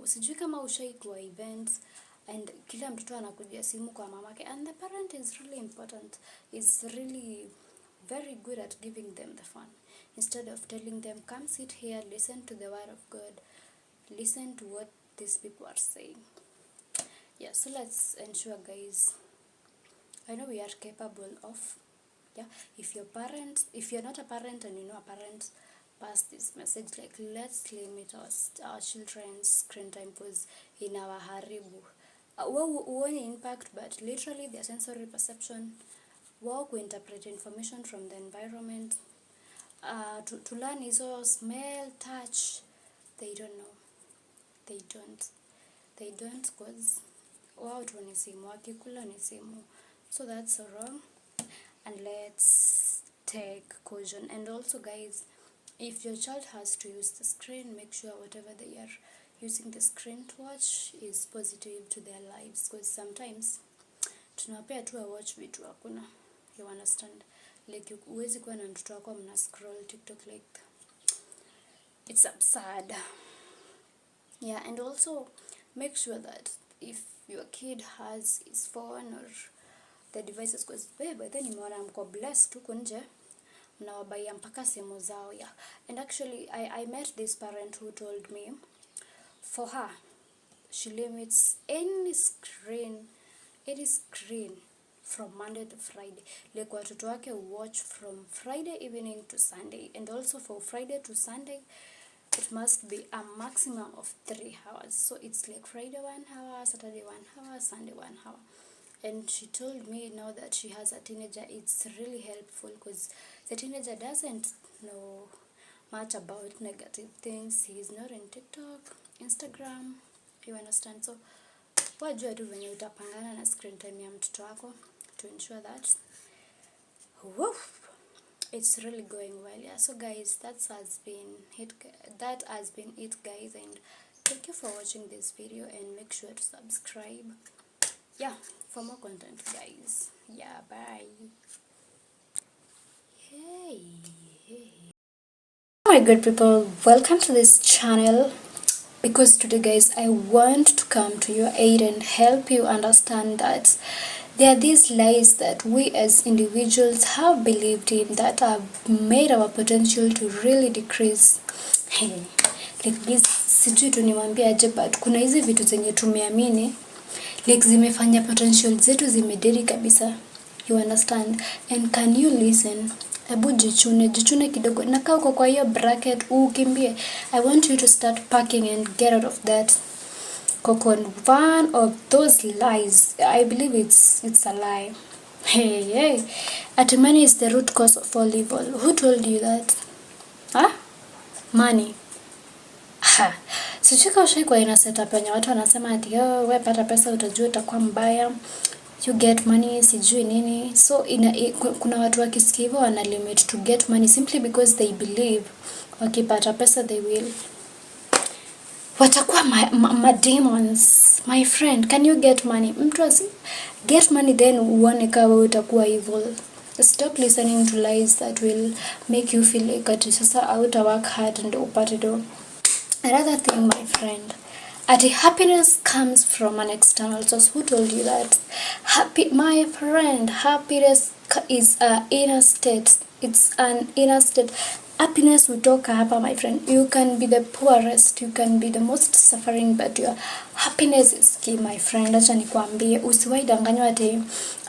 Sijui kama ushai kwa events and kila mtoto anakuja simu kwa mamake, and the parent is really important. Is really very good at giving them the phone instead of telling them, come sit here, listen to the word of God, listen to what these people are saying. Yeah, so let's ensure, guys, I know we are capable of, yeah, if you're not a parent and you know a parent, pass this message, like, let's limit our children's screen time because in our haribu uone impact, but literally their sensory perception, wao interpret information from the environment, to learn iso smell, touch, they don't know. They don't cause wao tu ni simu, wakikula ni simu. So that's wrong, and let's take caution. And also, guys, if your child has to use the screen, make sure whatever they are using the screen to watch is positive to their lives, because sometimes tunawapea tu watch vitu hakuna. You understand? Like, uwezi kuwa na mtoto wako mna scroll TikTok, like, it's absurd. Yeah, and also make sure that if your kid has his phone or the devices, because by then nimeona mko blessed huko nje mnawabaia mpaka simu zao. Yeah, and actually I met this parent who told me for her she limits any screen from Monday to Friday. Like, watoto wake watch from Friday evening to Sunday, and also for Friday to Sunday it must be a maximum of 3 hours. So it's like Friday 1 hour, Saturday 1 hour, Sunday 1 hour. And she told me now that she has a teenager, it's really helpful because the teenager doesn't know much about negative things. He's not in TikTok, Instagram, you understand? So wajua tu venye utapangana na screen time ya mtoto wako to ensure that it's really going well. Yeah, so guys, that has been it, guys, and thank you for watching this video, and make sure to subscribe, yeah, for more content, guys. Yeah, bye. Hey. my good people, welcome to this channel, because today guys I want to come to your aid and help you understand that there are these lies that we as individuals have believed in that have made our potential to really decrease. Hey, like this, sijui tu niwaambie aje, but kuna hizi vitu zenye tumeamini like zimefanya potential zetu zimederi kabisa. You understand? And can you listen? Ebu jichune kidogo. Nakaa uko kwa hiyo bracket ukimbie. I want you to start packing and get out of that. Kokon, one of those lies. I believe it's a lie. Hey. At money is the root cause of all evil. Who told you that? Huh? Money. Ha. Sichika ushai kwa ina setup yenye watu wanasema ati we pata pesa utajua utakuwa mbaya. You get money, sijui nini. So kuna watu wakisikia hivyo wana limit to get money simply because they believe wakipata pesa they will watakuwa ma demons. My friend, can you get money? Mtu asi get money then uone kama utakuwa evil. Stop listening to lies that will make you feel like ati sasa hauta work hard and upate do. Another thing, my friend, happiness comes from an external source. Who told you that? My friend, happiness is an inner state. It's an inner state. Happiness hutoka hapa, my friend. You can be the poorest, you can be the most suffering, but your happiness is key, my friend. Acha nikwambie, usiwahi danganywa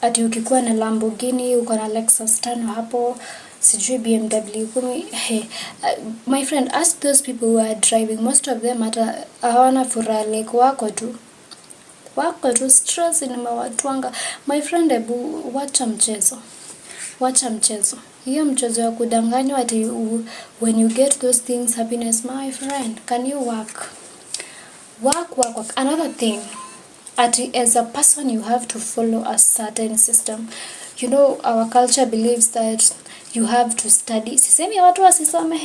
ati ukikuwa na Lamborghini, uko na Lexus 5 hapo, sijui BMW 10. Hey, my friend, ask those people who are driving. Most of them hata hawana furaha, like wako tu stress inawatwanga. My friend, ebu wacha mchezo. Hiyo mchezo ya kudanganywa ati when you get those things happiness, my friend, can you work. Another thing, as a person you have to follow a certain system. You know, our culture believes that you have to study. Sisemi watu wasisome,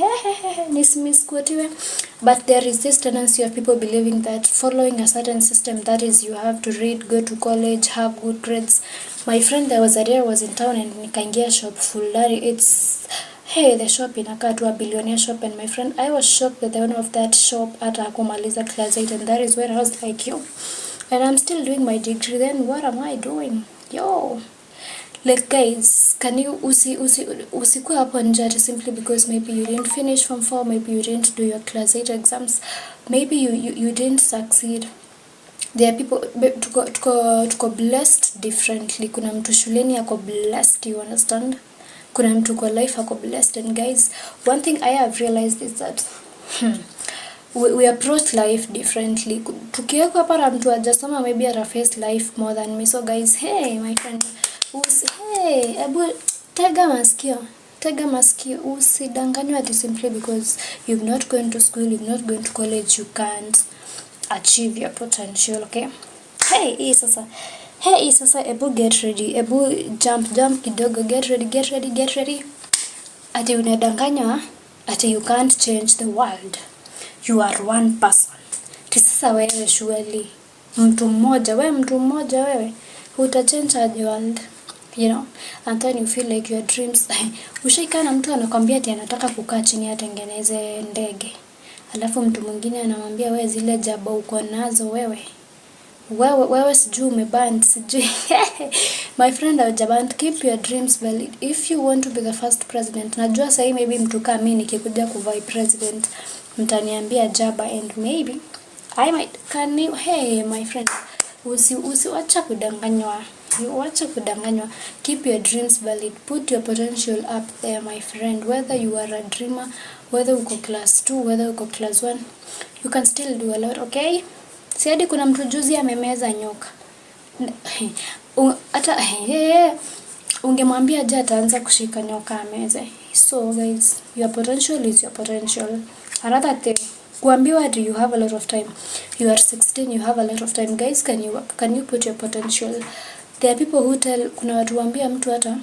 nisimesquotiwe. But there is this tendency of people believing that following a certain system, that is, you have to read, go to college, have good grades. My friend, there was a day I was in town and nikaingia shop fulani. The shop inakaa tu a billionaire shop, and my friend, I was shocked that the owner of that shop hata hakumaliza class 8, and that is where I was like, yo, and I'm still doing my degree, then what am I doing? Yo, like guys, can you usikuwa hapo nje simply because maybe you didn't finish Form 4, maybe you didn't do your class 8 exams, maybe you didn't succeed. There are people tuko blessed differently. Kuna mtu shuleni ako blessed, you understand? Kuna mtu kwa life ako blessed. And guys, one thing I have realized is that we approach life differently. Tukiweka hapa na mtu ajasoma, maybe ata face life more than me. So guys, hey my friend, ebu tega masikio, usidanganywe ati simply because you've not gone to school, you've not gone to college, you can't achieve your potential, okay? Hey, sasa ebu get ready, ebu jump kidogo, get ready. Ati unadanganywa ati you can't change the world, you are one person. Sasa wewe surely mtu mmoja wewe utachange the world, you know? And then you feel like your dreams ushaikana mtu anakwambia ati anataka kukaa chini atengeneze ndege, alafu mtu mwingine anamwambia wewe zile jaba uko nazo wewe sijui umeband sijui. My friend, hujaband. Keep your dreams valid. If you want to be the first president, najua sahi maybe mtu kama mimi nikikuja kuvice president mtaniambia jaba, and maybe I might. Can you, hey my friend, usiwacha kudanganywa. Keep your dreams valid. Put your potential up there, my friend. Whether you are a dreamer, whether uko class 2, whether uko class 1, you can still do a lot, okay? Si hadi kuna mtu juzi amemeza nyoka. Hata ungemwambia je ataanza kushika nyoka ameze. So guys, your potential is your potential. Another thing, kuambiwa ati you have a lot of time. You are 16, you have a lot of time. Guys, can you put your potential? There are people who tell, kuna watu waambia mtu hata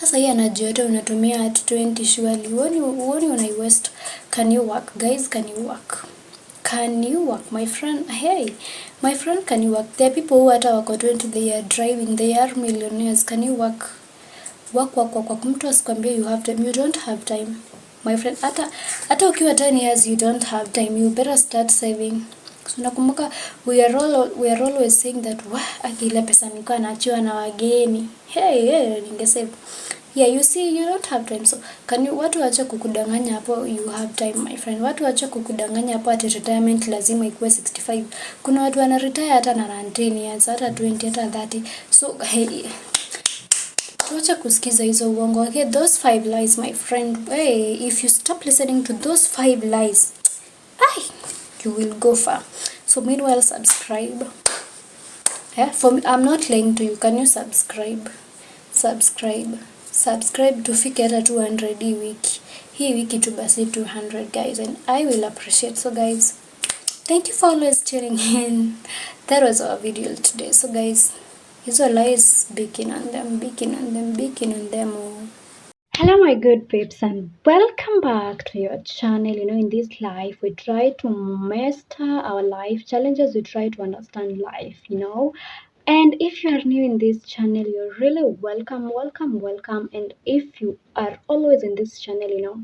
sasa yeye anajiota unatumia at 20 surely. Uoni una waste. Can you work? Guys, can you work? Can you work, my friend? Hey, my friend, can you work? There are people who hata wako 20, they are driving, they are millionaires. Can you work? Work. Mtu asikwambia you have time. You don't have time. my friend, hata ukiwa 10 years you don't have time, you better start saving. So nakumbuka we are always saying that ile pesa nilikuwa naachiwa na wageni, hey, ningesave. Yeah, you see, you don't have time. So watu wache kukudanganya hapo you have time, my friend. Watu wache kukudanganya hapo ati retirement lazima ikuwe 65. Kuna watu wana retire hata na 19 years, hata 20, hata 30. So hey, wacha kusikiza hizo uongo. Okay, those 5 lies, my friend. Hey, if you stop listening to those 5 lies, you will go far. So meanwhile, subscribe. Yeah, I'm not lying to you. Can you subscribe? Subscribe tufike hata 200 hii wiki tu basi 200 guys, and I will appreciate. So guys, thank you for always tuning in. That was our video today. So guys, hizo lies, beacon on them. Oh. Hello my good peeps, and welcome back to your channel. In this life we try to master our life challenges, we try to understand life, and if you are new in this channel, you're really welcome. And if you are always in this channel,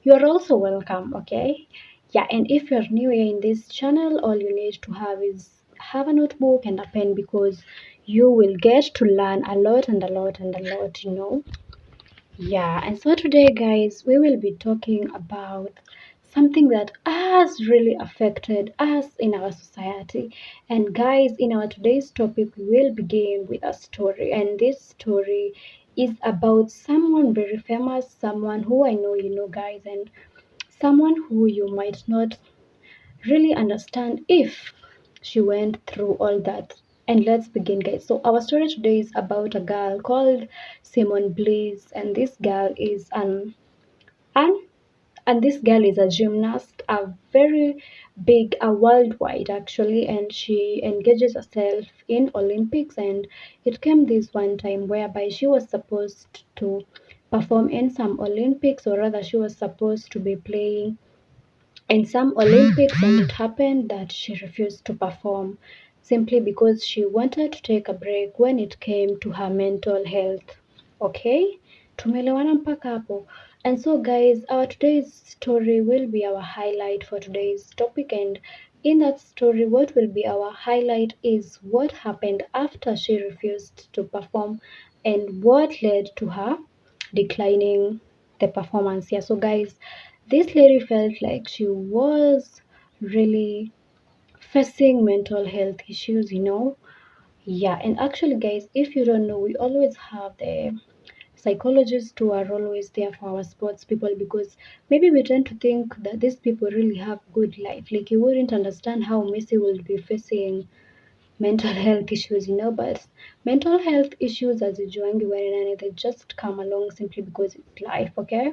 you are also welcome. Okay, yeah. And if you're new here in this channel, all you need to have a notebook and a pen, because you will get to learn a lot and a lot and a lot, yeah. And so today guys, we will be talking about something that has really affected us in our society. And guys, in our today's topic, we will begin with a story, and this story is about someone very famous, someone who I know you know guys, and someone who you might not really understand if she went through all that. And let's begin, guys. So our story today is about a girl called Simone Bliss, and this girl is an and this girl is a gymnast, a very big, a worldwide actually, and she engages herself in Olympics. And it came this one time whereby she was supposed to perform in some Olympics, or rather she was supposed to be playing in some Olympics, and it happened that she refused to perform simply because she wanted to take a break when it came to her mental health. Okay? Tumeelewana mpaka hapo. And so guys, our today's story will be our highlight for today's topic, and in that story what will be our highlight is what happened after she refused to perform and what led to her declining the performance. Yeah, so guys, this lady felt like she was really facing mental health issues. Yeah, and actually, guys, if you don't know, we always have the psychologists who are always there for our sports people, because maybe we tend to think that these people really have good life. Like, you wouldn't understand how Messi will be facing mental health issues, but mental health issues as ujuangi when they just come along simply because it's life, okay?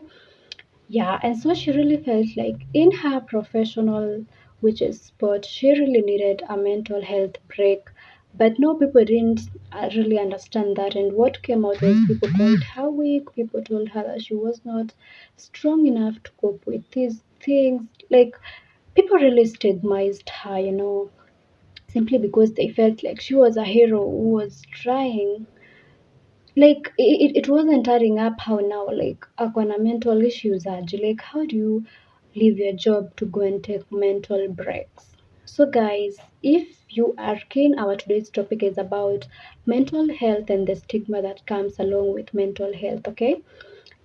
Yeah, and so she really felt like in her professional, which is sport, she really needed a mental health break. But no, people didn't really understand that. And what came out was people called her weak, people told her that she was not strong enough to cope with these things. Like, people really stigmatized her, simply because they felt like she was a hero who was trying, like it wasn't adding up. How now, like, akona mental issues aje, like how do you leave your job to go and take mental breaks? So guys, if you are keen, our today's topic is about mental health and the stigma that comes along with mental health. Okay,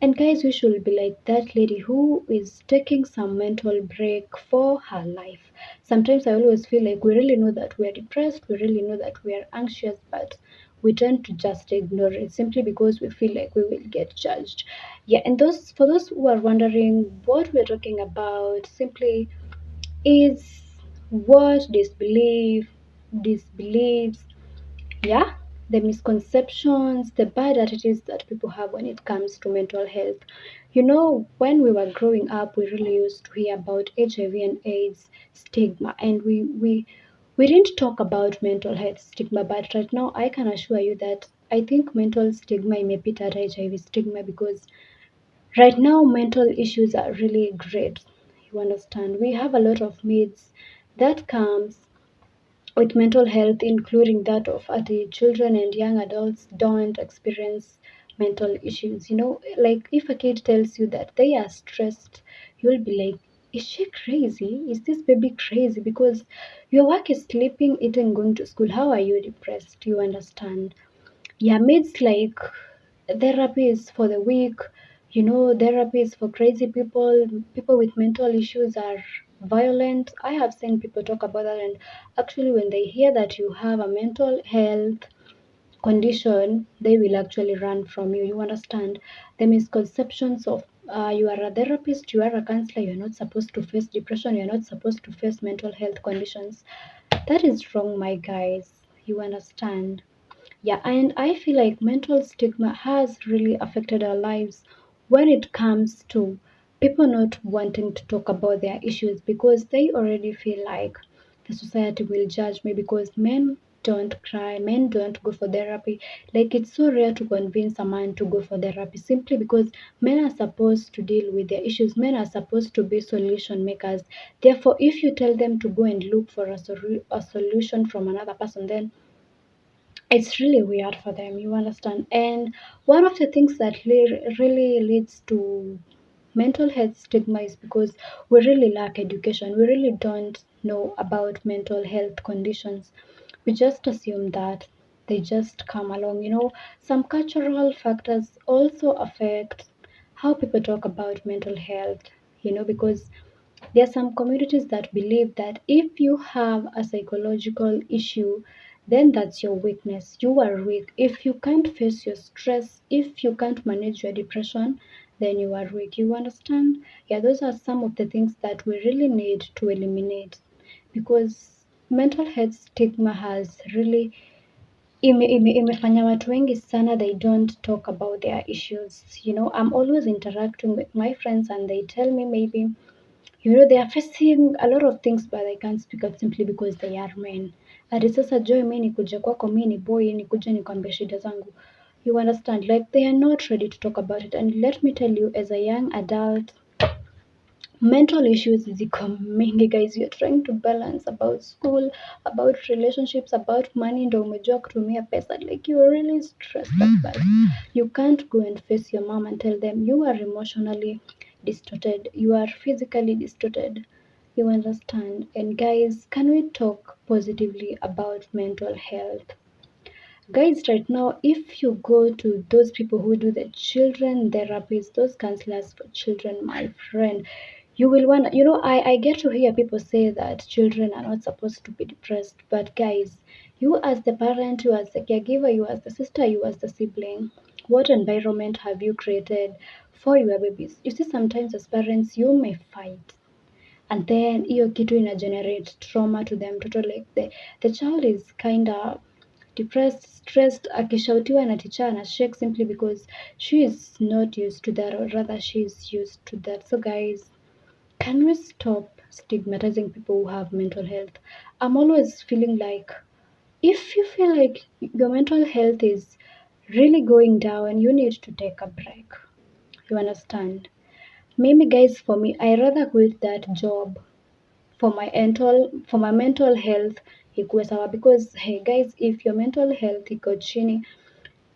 and guys, we should be like that lady who is taking some mental break for her life. Sometimes I always feel like we really know that we are depressed, we really know that we are anxious, but we tend to just ignore it simply because we feel like we will get judged. Yeah, and those for those who are wondering what we're talking about, simply is what disbeliefs, yeah, the misconceptions, the bad attitudes that people have when it comes to mental health. When we were growing up, we really used to hear about HIV and AIDS stigma, and we didn't talk about mental health stigma. But right now, I can assure you that I think mental stigma may beat at HIV stigma, because right now mental issues are really great. You understand? We have a lot of myths that comes with mental health, including that of the children and young adults don't experience mental issues. Like if a kid tells you that they are stressed, you'll be like, is she crazy? Is this baby crazy? Because your work is sleeping, eating, going to school. How are you depressed? You understand? Yeah, mates like therapy is for the weak. Therapy is for crazy people. People with mental issues are violent. I have seen people talk about that, and actually, when they hear that you have a mental health condition, they will actually run from you. You understand? The misconceptions of you are a therapist, you are a counselor, you're not supposed to face depression, you're not supposed to face mental health conditions. That is wrong, my guys. You understand? Yeah, and I feel like mental stigma has really affected our lives when it comes to people not wanting to talk about their issues because they already feel like the society will judge me because men don't cry, men don't go for therapy. Like it's so rare to convince a man to go for therapy simply because men are supposed to deal with their issues, men are supposed to be solution makers. Therefore, if you tell them to go and look for a solution from another person, then it's really weird for them, you understand? And one of the things that really leads to mental health stigma is because we really lack education. We really don't know about mental health conditions. We just assume that they just come along. Some cultural factors also affect how people talk about mental health, because there are some communities that believe that if you have a psychological issue, then that's your weakness. You are weak. If you can't face your stress, if you can't manage your depression, then you are weak. You understand? Yeah, those are some of the things that we really need to eliminate because mental health stigma has really imefanya watu wengi sana they don't talk about their issues. I'm always interacting with my friends and they tell me maybe they are facing a lot of things but they can't speak out simply because they are men. Ati sasa Joy, mi nikuje kwako, mi ni boy, nikuje nikwambie shida zangu. You understand? Like they are not ready to talk about it. And let me tell you, as a young adult, mental issues ziko mingi guys. You're trying to balance about school, about relationships, about money, ndo umejua kutumia pesa. Like you're really stressed up, but you can't go and face your mom and tell them you are emotionally distorted, you are physically distorted. You understand? And guys, can we talk positively about mental health? Guys, right now, if you go to those people who do the children therapies, those counselors for children, my friend, you will want, I get to hear people say that children are not supposed to be depressed. But guys, you as the parent, you as the caregiver, you as the sister, you as the sibling, what environment have you created for your babies? You see, sometimes as parents, you may fight and then hiyo kitu ina generate trauma to them mtoto, like the child is kinda depressed, stressed, akishautiwa na teacher ana shake simply because she is not used to that, or rather she is used to that. So guys, can we stop stigmatizing people who have mental health? I'm always feeling like if you feel like your mental health is really going down, you need to take a break. You understand? Maybe guys, for me, I rather quit that job for my mental health ikuwe sawa, because hey guys, if your mental health iko chini,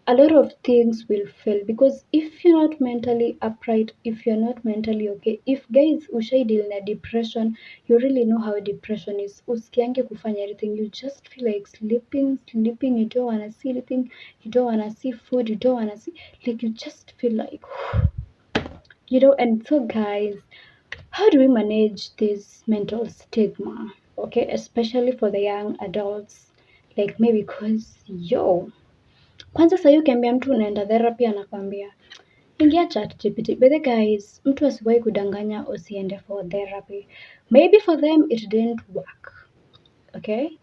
a lot of things will fail, because if you're not mentally upright, if you're not mentally okay, if guys ushai deal na depression, you really know how depression is. Usikiange kufanya anything, you just feel like sleeping, you don't want to see anything, you don't want to see food, you don't want to see, like you just feel like and so guys, how do we manage this mental stigma? Okay, especially for the young adults. Like maybe because kwanza sahii ukiambia mtu unaenda therapy anakwambia ingia ChatGPT. But the guys, mtu asiwahi kudanganya usiende for therapy. Maybe for them it didn't work. Okay?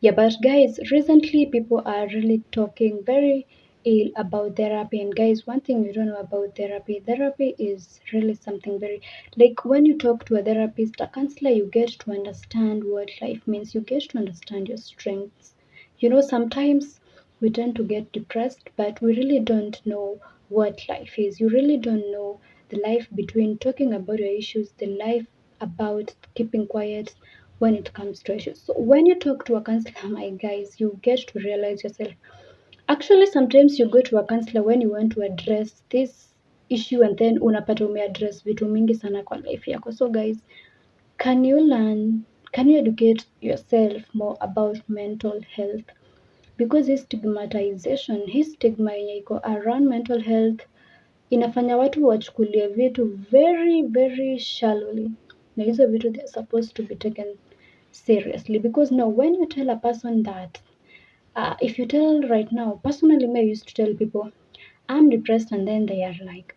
Yeah, but guys, recently people are really talking very ill about therapy. And guys, one thing you don't know about therapy is really something very, like when you talk to a therapist, a counselor, you get to understand what life means. You get to understand your strengths. Sometimes we tend to get depressed, but we really don't know what life is. You really don't know the life between talking about your issues, the life about keeping quiet when it comes to issues. So when you talk to a counselor, my guys, you get to realize yourself. Actually, sometimes you go to a counselor when you want to address this issue and then unapata umeaddress vitu mingi sana kwa life yako. So guys, can you educate yourself more about mental health? Because hii stigma yenye iko around mental health inafanya watu wachukulie vitu very very shallowly, na hizo vitu they are supposed to be taken seriously. Because now when you tell a person that if you tell right now, personally me I used to tell people I'm depressed and then they are like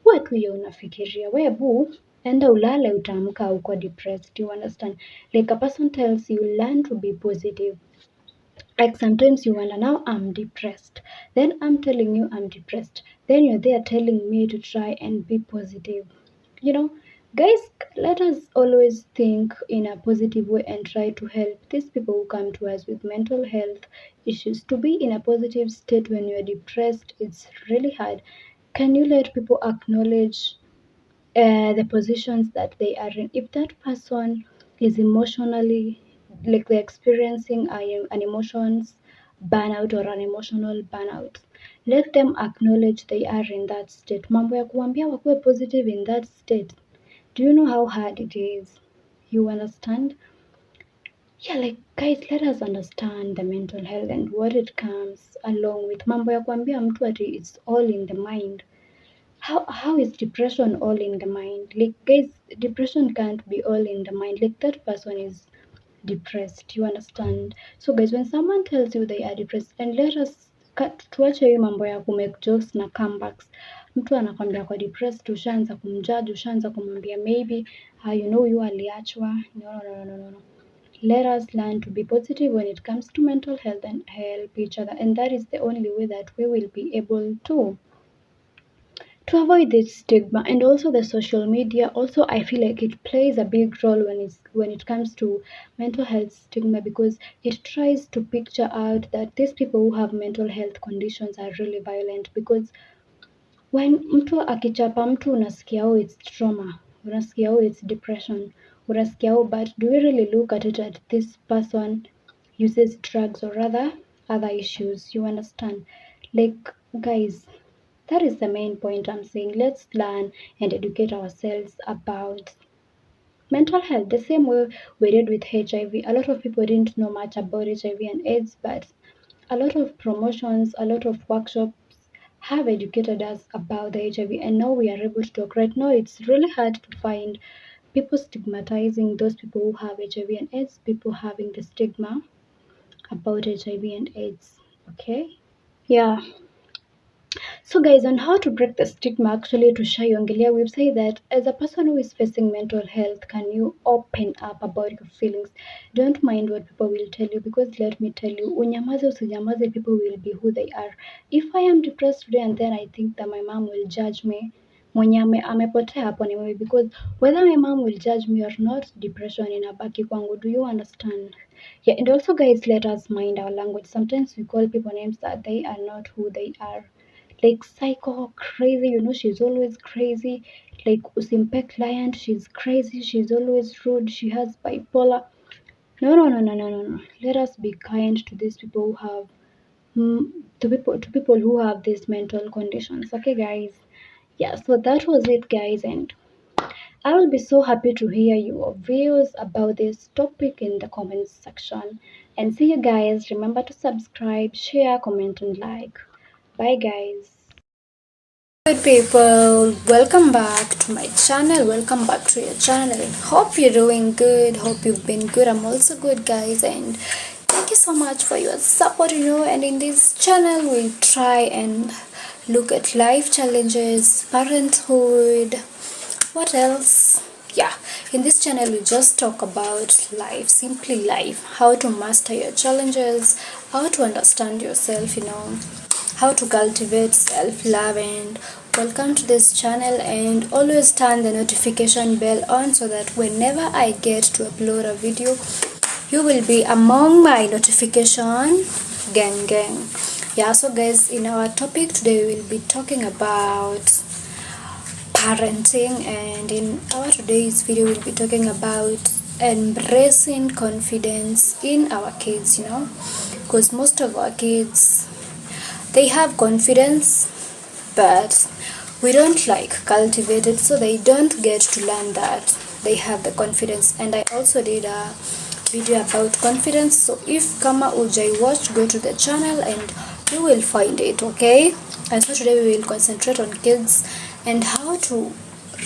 wewe tu hiyo unafikiria, wewe bu enda ulale utaamka uko depressed. You understand? Like a person tells you learn to be positive. Like sometimes you wonder, now I'm depressed. Then I'm telling you I'm depressed. Then you're there telling me to try and be positive. You know, guys, let us always think in a positive way and try to help these people who come to us with mental health issues. To be in a positive state when you're depressed, it's really hard. Can you let people acknowledge the positions that they are in? If that person is emotionally, like they're experiencing an emotions burnout or an emotional burnout, let them acknowledge they are in that state. Mambo ya kuambia wakuwe positive in that state, do you know how hard it is? You understand? Yeah, like guys, let us understand the mental health and what it comes along with. Mambo ya kuambia mtu ati it's all in the mind. How is depression all in the mind? Like guys, depression can't be all in the mind. Like that person is depressed. You understand? So guys, when someone tells you they are depressed, and let us tuache hiyo mambo ya kumake jokes na comebacks. Mtu anakwambia kwa depressed, ushaanza kumjudge, ushaanza kumwambia maybe you know you aliachwa. No. Let us learn to be positive when it comes to mental health and help each other, and that is the only way that we will be able to avoid this stigma. And also the social media also, I feel like it plays a big role when it comes to mental health stigma, because it tries to picture out that these people who have mental health conditions are really violent. Because when mtu akichapa mtu unasikia oh it's trauma, unasikia oh it's depression, unasikia oh, but do we really look at it at this person uses drugs or rather other issues? You understand? Like guys, that is the main point I'm saying. Let's learn and educate ourselves about mental health the same way we did with HIV. A lot of people didn't know much about HIV and AIDS, but a lot of promotions, a lot of workshops have educated us about the HIV, and now we are able to talk. Right now, it's really hard to find people stigmatizing those people who have HIV and AIDS, people having the stigma about HIV and AIDS. Okay? Yeah. So guys, on how to break the stigma, actually tushayongelea, we've said that as a person who is facing mental health, can you open up about your feelings? Don't mind what people will tell you, because let me tell you, unyamaze usinyamaze, people will be who they are. If I am depressed today and then I think that my mom will judge me, mwenye amepotea hapo ni mimi, because whether my mom will judge me or not, depression inabaki kwangu. Do you understand? Yeah, and also guys, let us mind our language. Sometimes we call people names that they are not who they are. Like psycho, crazy, you know, she's always crazy. Like usimpe client, she's crazy, she's always rude, she has bipolar. No. Let us be kind to these people who have to people who have these mental conditions. Okay guys. Yeah, so that was it guys, and I will be so happy to hear your views about this topic in the comments section. And see you guys. Remember to subscribe, share, comment, and like. Bye guys. Good people, welcome back to my channel. Welcome back to your channel. Hope you're doing good. Hope you've been good. I'm also good guys, and thank you so much for your support. And in this channel we try and look at life challenges, parenthood, what else. Yeah, in this channel we just talk about life, simply life, how to master your challenges, how to understand yourself, how to cultivate self-love. And welcome to this channel, and always turn the notification bell on so that whenever I get to upload a video, you will be among my notification gang. Yeah, so guys, in our topic today we will be talking about parenting, and in our today's video we'll be talking about embracing confidence in our kids, because most of our kids They have confidence, but we don't cultivate it, so they don't get to learn that they have the confidence. And I also did a video about confidence, so if kama ujai watch, go to the channel and you will find it, okay? And so today we will concentrate on kids and how to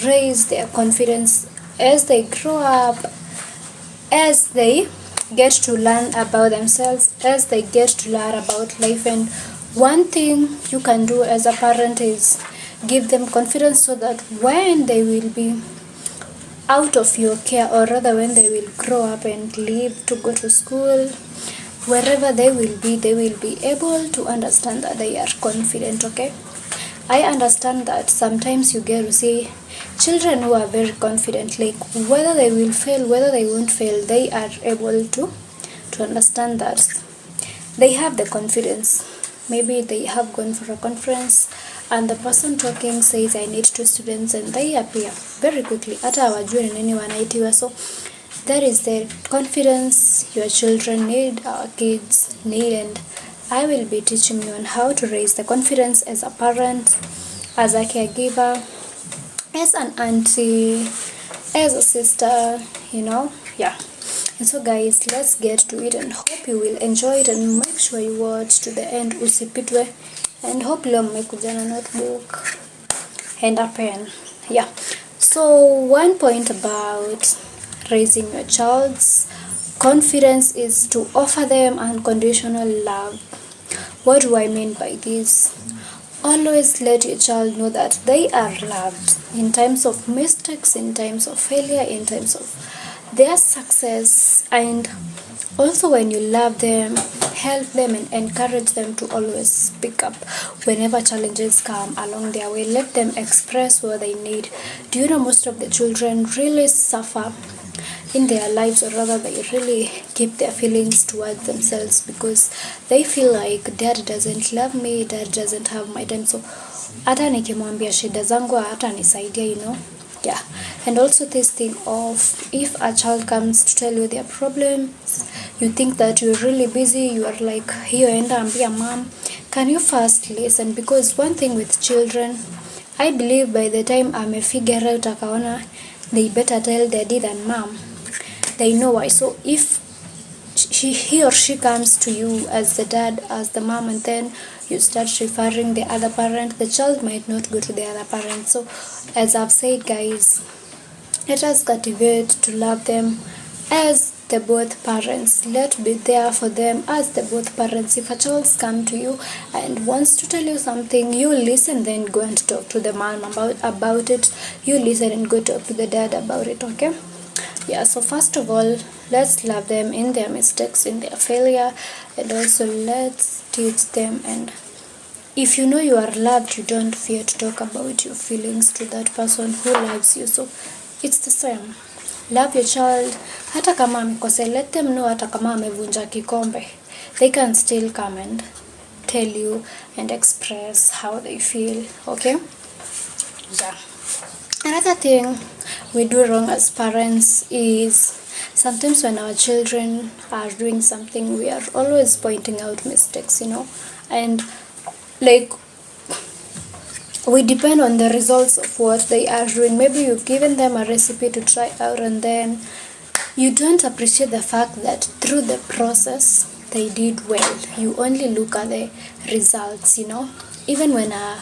raise their confidence as they grow up, as they get to learn about themselves, as they get to learn about life. And one thing you can do as a parent is give them confidence, so that when they will be out of your care, or rather when they will grow up and leave to go to school, wherever they will be able to understand that they are confident, okay? I understand that sometimes you get to see children who are very confident, like whether they will fail, whether they won't fail, they are able to understand that they have the confidence. Maybe they have gone for a conference and the person talking says, I need 2 students, and they appear very quickly. Hata hawajui ni nini wanaitiwa. So that is the confidence your children need, our kids need, and I will be teaching you on how to raise the confidence as a parent, as a caregiver, as an auntie, as a sister, yeah. And so guys, let's get to it, and hope you will enjoy it, and make sure you watch to the end, usipitwe. And hope leo mmekuja na notebook and a pen. Yeah, so one point about raising your child's confidence is to offer them unconditional love. What do I mean by this? Always let your child know that they are loved in times of mistakes, in times of failure, in times of their success. And also when you love them, help them and encourage them to always speak up whenever challenges come along their way. Let them express what they need. Do you know most of the children really suffer in their lives, or rather they really keep their feelings towards themselves because they feel like dad doesn't love me, dad doesn't have my time, so hata nikimwambia shida zangu hata nisaidia, yeah. And also this thing of, if a child comes to tell you their problems, you think that you're really busy, you are like, hiyo enda ambia mom, can you first listen? Because one thing with children, I believe by the time I may figure out akaona they better tell daddy than mom, they know why. So if he or she comes to you as the dad, as the mom, and then you start referring the other parent, the child might not go to the other parent. So as I've said guys, let us cultivate to love them as the both parents. Let's be there for them as the both parents. If a child comes to you and wants to tell you something, you listen, then go and talk to the mom about it. You listen and go talk to the dad about it, okay? Yeah, so first of all, let's love them in their mistakes, in their failure, and also let's teach them. And if you know you are loved, you don't fear to talk about your feelings to that person who loves you. So it's the same. Love your child. Hata kama amekosea, let them know. Hata kama amevunja kikombe, they can still come and tell you and express how they feel, okay? Yeah. Another thing we do wrong as parents is sometimes when our children are doing something, we are always pointing out mistakes, and like we depend on the results of what they are doing. Maybe you've given them a recipe to try out, and then you don't appreciate the fact that through the process they did well. You only look at the results, Even when a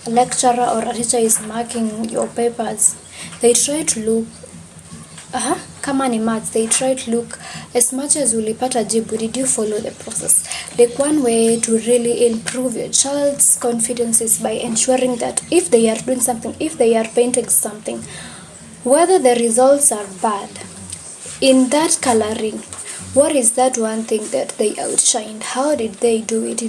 lecturer or a teacher is marking your papers, they try to look kama ni maths, they try to look as much as ulipata jibu, did you follow the process? Like one way to really improve your child's confidence is by ensuring that if they are doing something, if they are painting something, whether the results are bad, in that coloring, what is that one thing that they outshined? How did they do it,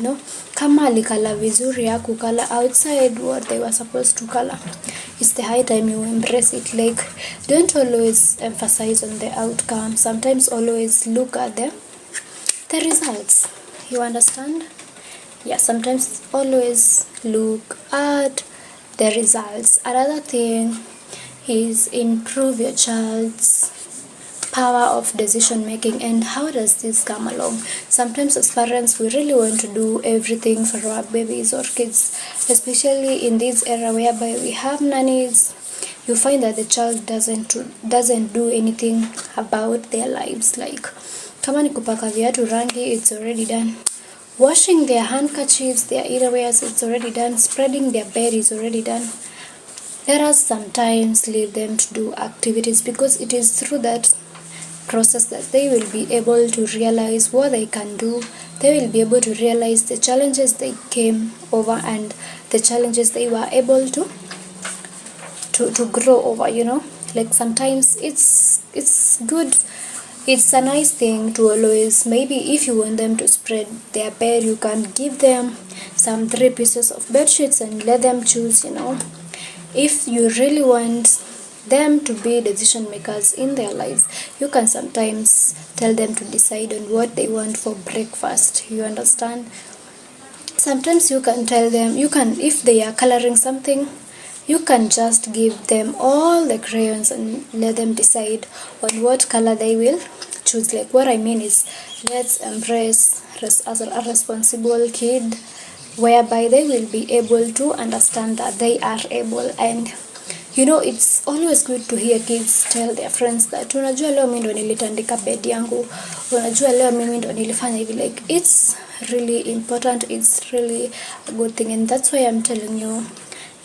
Kama alikala vizuri ya kukala outside what they were supposed to color. It's the high time you embrace it. Like, don't always emphasize on the outcome. Sometimes always look at the results. You understand? Yeah, sometimes always look at the results. Another thing is improve your child's power of decision making. And how does this come along? Sometimes as parents, we really want to do everything for our babies or kids, especially in this era whereby we have nannies. You find that the child doesn't do anything about their lives. Like kama ni kupaka viatu rangi, it's already done. Washing their handkerchiefs, their earwears, it's already done. Spreading their bed is already done. Let us sometimes leave them to do activities, because it is through that process that they will be able to realize what they can do. They will be able to realize the challenges they came over and the challenges they were able to grow over, Like sometimes it's good. It's a nice thing to always, maybe if you want them to spread their bed, you can give them some 3 pieces of bed sheets and let them choose, If you really want them to be decision makers in their lives, you can sometimes tell them to decide on what they want for breakfast. You understand? Sometimes you can tell them, if they are coloring something, you can just give them all the crayons and let them decide on what color they will choose. Like what I mean is, let's embrace as a responsible kid, whereby they will be able to understand that they are able. And it's always good to hear kids tell their friends that unajua leo mimi ndo nilitandika bed yangu, unajua leo mimi ndo nilifanya hivi. Like it's really important, it's really a good thing. And that's why I'm telling you,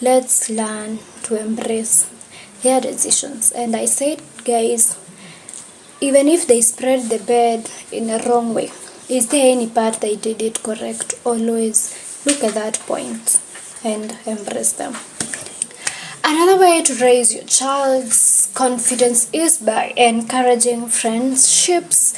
let's learn to embrace their decisions. And I said, guys, even if they spread the bed in a wrong way, is there any part they did it correct? Always look at that point and embrace them. Another way to raise your child's confidence is by encouraging friendships.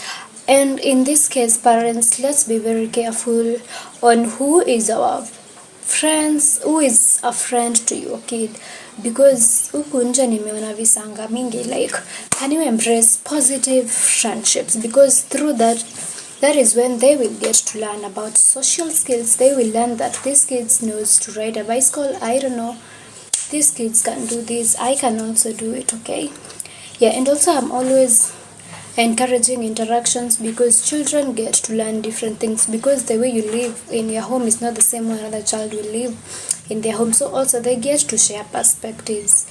And in this case, parents, let's be very careful on who is our friends, who is a friend to your kid, because huku nje nimeona visanga mingi. Like, can you embrace positive friendships? Because through that is when they will get to learn about social skills. They will learn that these kids knows to ride a bicycle. I don't know, these kids can do this, I can also do it. Okay, yeah. And also I'm always encouraging interactions, because children get to learn different things, because the way you live in your home is not the same way another child will live in their home. So also they get to share perspectives,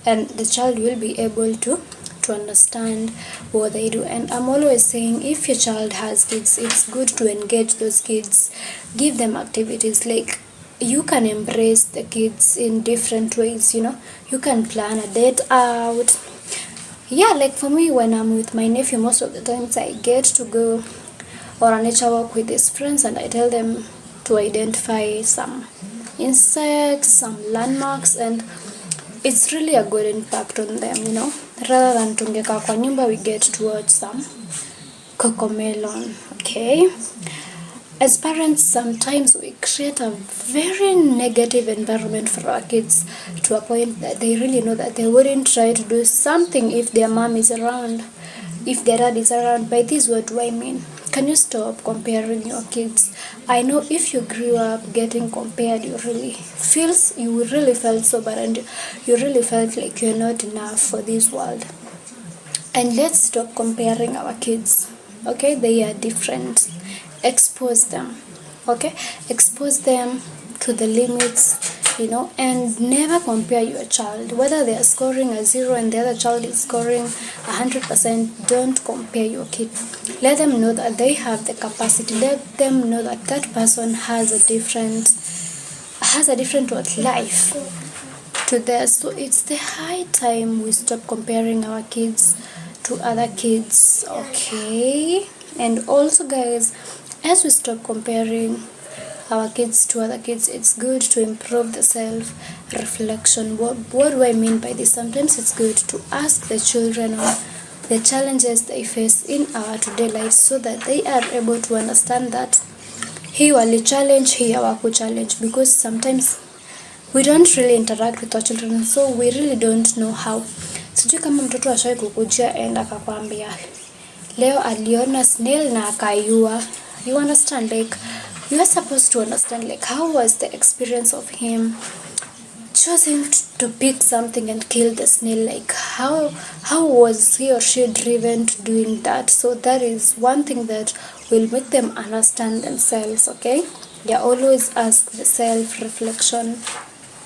and the child will be able to understand what they do. And I'm always saying, if your child has kids, it's good to engage those kids, give them activities. Like, you can embrace the kids in different ways. You can plan a date out. Yeah, like for me, when I'm with my nephew, most of the times I get to go on a nature walk with his friends, and I tell them to identify some insects, some landmarks, and it's really a good impact on them, rather than tungeka kwa nyumba, we get to watch some cocomelon. Okay, as parents, sometimes we create a very negative environment for our kids, to a point that they really know that they wouldn't try to do something if their mom is around, if their dad is around. By this, what do I mean? Can you stop comparing your kids? I know if you grew up getting compared, you really felt so bad, and you really felt like you're not enough for this world. And let's stop comparing our kids. Okay, they are different. Expose them. Okay, expose them to the limits, and never compare your child, whether they are scoring a 0 and the other child is scoring 100%. Don't compare your kid. Let them know that they have the capacity. Let them know that that person has a different life to theirs. So it's the high time we stop comparing our kids to other kids. Okay, and also, guys, as we stop comparing our kids to other kids, it's good to improve the self-reflection. What do I mean by this? Sometimes it's good to ask the children on the challenges they face in our today lives, so that they are able to understand that hii wali challenge, hii hawaku challenge, because sometimes we don't really interact with our children, so we really don't know how. Sijui kama mtoto ashawai kukujia enda akakwambia leo aliona snail na akaiua. You understand? Like, you are supposed to understand, like, how was the experience of him choosing to pick something and kill the snail. Like how was he or she driven to doing that? So that is one thing that will make them understand themselves. Okay, yeah, always ask the self-reflection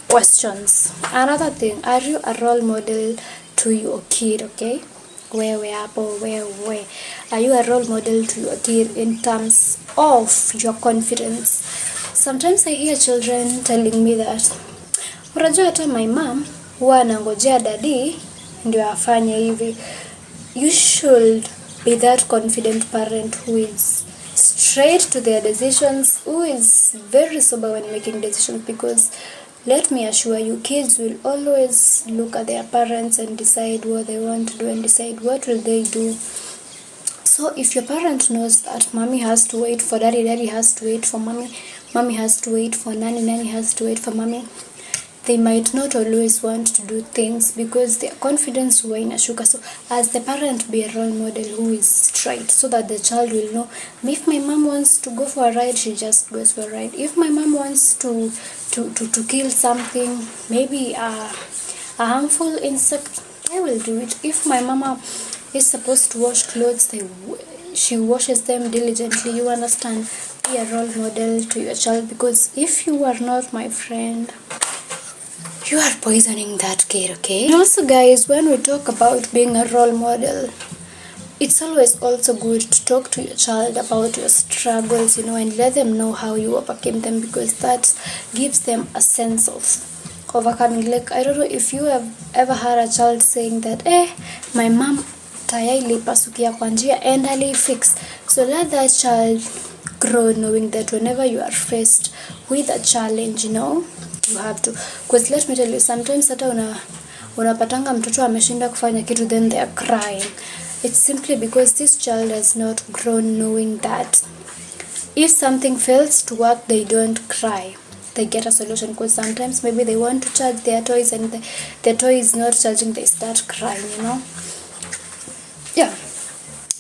questions. Another thing, are you a role model to your kid? Okay, where are you a role model to your kid in terms of your confidence? Sometimes I hear children telling me that, unajua hata my mom huwa anangojea daddy ndio afanye hivi. You should be that confident parent who is straight to their decisions, who is very sober when making decisions, because let me assure you, kids will always look at their parents and decide what they want to do and decide what will they do. So if your parent knows that mommy has to wait for daddy, daddy has to wait for mommy, mommy has to wait for nanny, nanny has to wait for mommy, they might not always want to do things because their confidence will inashuka. So as the parent, be a role model who is straight, so that the child will know, if my mom wants to go for a ride, she just goes for a ride. If my mom wants to kill something, maybe a harmful insect, I will do it. If my mama is supposed to wash clothes, she washes them diligently. You understand? Be a role model to your child, because if you are not, my friend, you are poisoning that kid. Okay, and also guys, when we talk about being a role model, it's always also good to talk to your child about your struggles, and let them know how you overcame them, because that gives them a sense of overcoming. Like, I don't know if you have ever heard a child saying that, my mom tayari ilipasukia kwa njia and alifix. So let that child grow knowing that whenever you are faced with a challenge, you have to, because let me tell you, sometimes hata unapatanga mtoto ameshinda kufanya kitu, then they are crying. It's simply because this child has not grown knowing that if something fails to work, they don't cry, they get a solution. Because sometimes maybe they want to charge their toys and the toy is not charging, they start crying, yeah.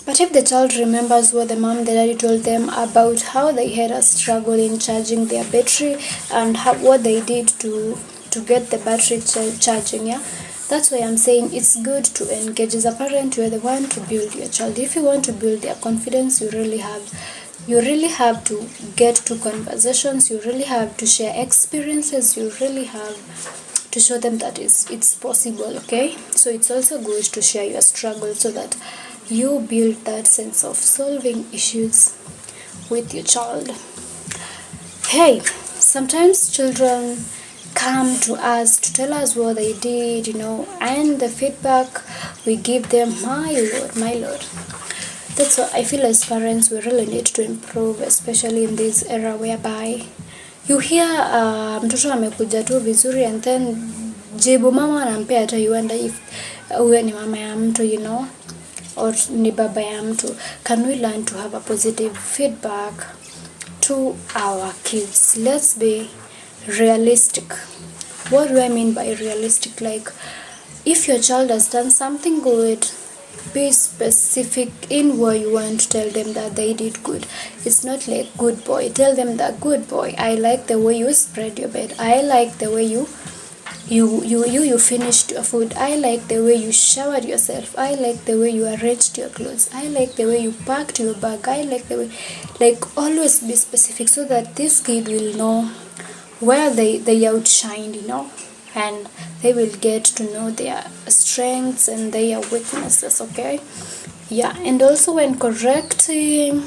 But if the child remembers what the mom, the daddy told them about how they had a struggle in charging their battery and what they did to get the battery charging, yeah, that's why I'm saying it's good to engage. As a parent, you are the one to build your child. If you want to build their confidence, you really have to get to conversations, you really have to share experiences, you really have to show them that it's possible. Okay, so it's also good to share your struggle, so that you build that sense of solving issues with your child. Hey, sometimes children come to us to tell us what they did, and the feedback we give them, my lord. That's what I feel as parents we really need to improve, especially in this era whereby you hear mtoto amekuja tu vizuri and then jibu mama anampea hata you wonder if huyo ni mama ya mtu, or ni baba ya mtu. Can we learn to have a positive feedback to our kids? Let's be realistic. What do I mean by realistic? Like, if your child has done something good, be specific in what you want to tell them that they did good. It's not like good boy. Tell them that, good boy, I like the way you spread your bed. I like the way you finished your food. I like the way you showered yourself. I like the way you arranged your clothes. I like the way you packed your bag. I like the way, like, always be specific, so that this kid will know where they outshined, and they will get to know their strengths and their weaknesses. Okay, yeah. And also when correcting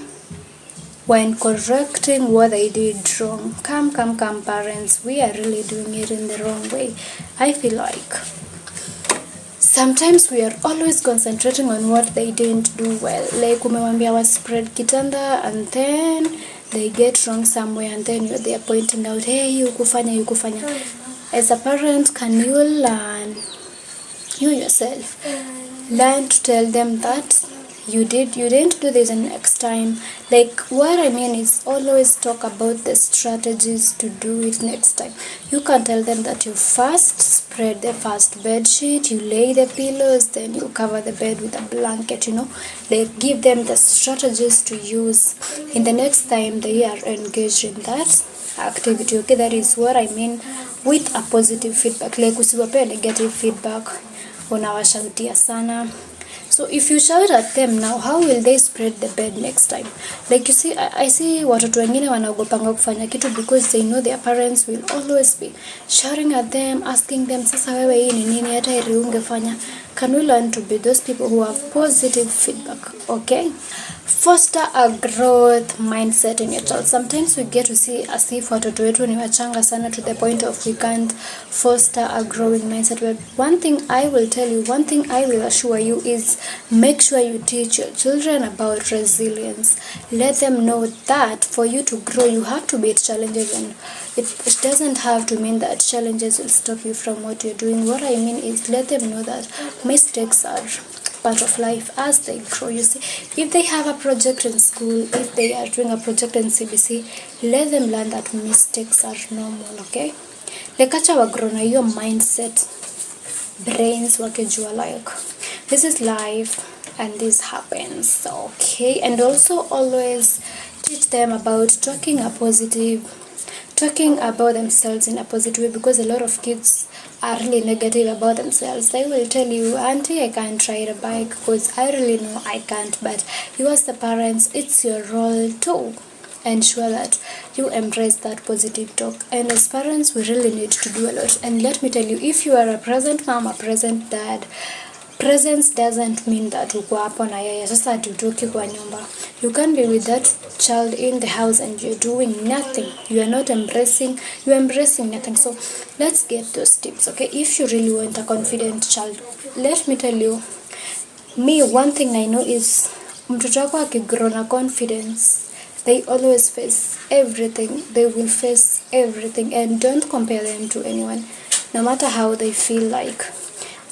what they did wrong, come parents, we are really doing it in the wrong way. I feel like sometimes we are always concentrating on what they didn't do well. Like, umewambia wa spread kitanda and then they get wrong somewhere, and then you're there pointing out, hey, yukufanya. As a parent, can you learn, you yourself, learn to tell them that you didn't do this, and next time, like, what I mean is always talk about the strategies to do it next time. You can tell them that you first spread the first bed sheet, you lay the pillows, then you cover the bed with a blanket, like, give them the strategies to use in the next time they are engaged in that activity. Okay, that is what I mean with a positive feedback, like usiwapea negative feedback, unawashautia sana. So if you shout at them now, how will they spread the bed next time? Like you see, I see watoto wengine wanaogopanga kufanya kitu because they know their parents will always be shouting at them, asking them, sasa wewe hii ni nini, hata heri ungefanya. Can we learn to be those people who have positive feedback, okay? Foster a growth mindset in your child. Sometimes we get to see as if watoto wetu ni wachanga sana to the point of we can't foster a growing mindset. But one thing I will tell you, one thing I will assure you is make sure you teach your children about resilience. Let them know that for you to grow, you have to beat challenges, and it doesn't have to mean that challenges will stop you from what you're doing. What I mean is let them know that mistakes are part of life as they grow. You see, if they have a project in school, if they are doing a project in CBC, let them learn that mistakes are normal, okay? Like acha wagrow na hiyo mindset, brains wakijua like this is life and this happens, okay? And also always teach them about talking about themselves in a positive way, because a lot of kids are really negative about themselves. They will tell you, auntie, I can't ride a bike because I really know I can't. But you as the parents, it's your role to ensure that you embrace that positive talk. And as parents, we really need to do a lot. And let me tell you, if you are a present mom, a present dad, presence doesn't mean that uko hapo na yeye sasa tutoki kwa nyumba. You can be with that child in the house and you're doing nothing. You're embracing nothing. So let's get those tips, okay? If you really want a confident child, let me tell you, me, one thing I know is mtoto wako akigrow na confidence, they always face everything. They will face everything, and don't compare them to anyone, no matter how they feel like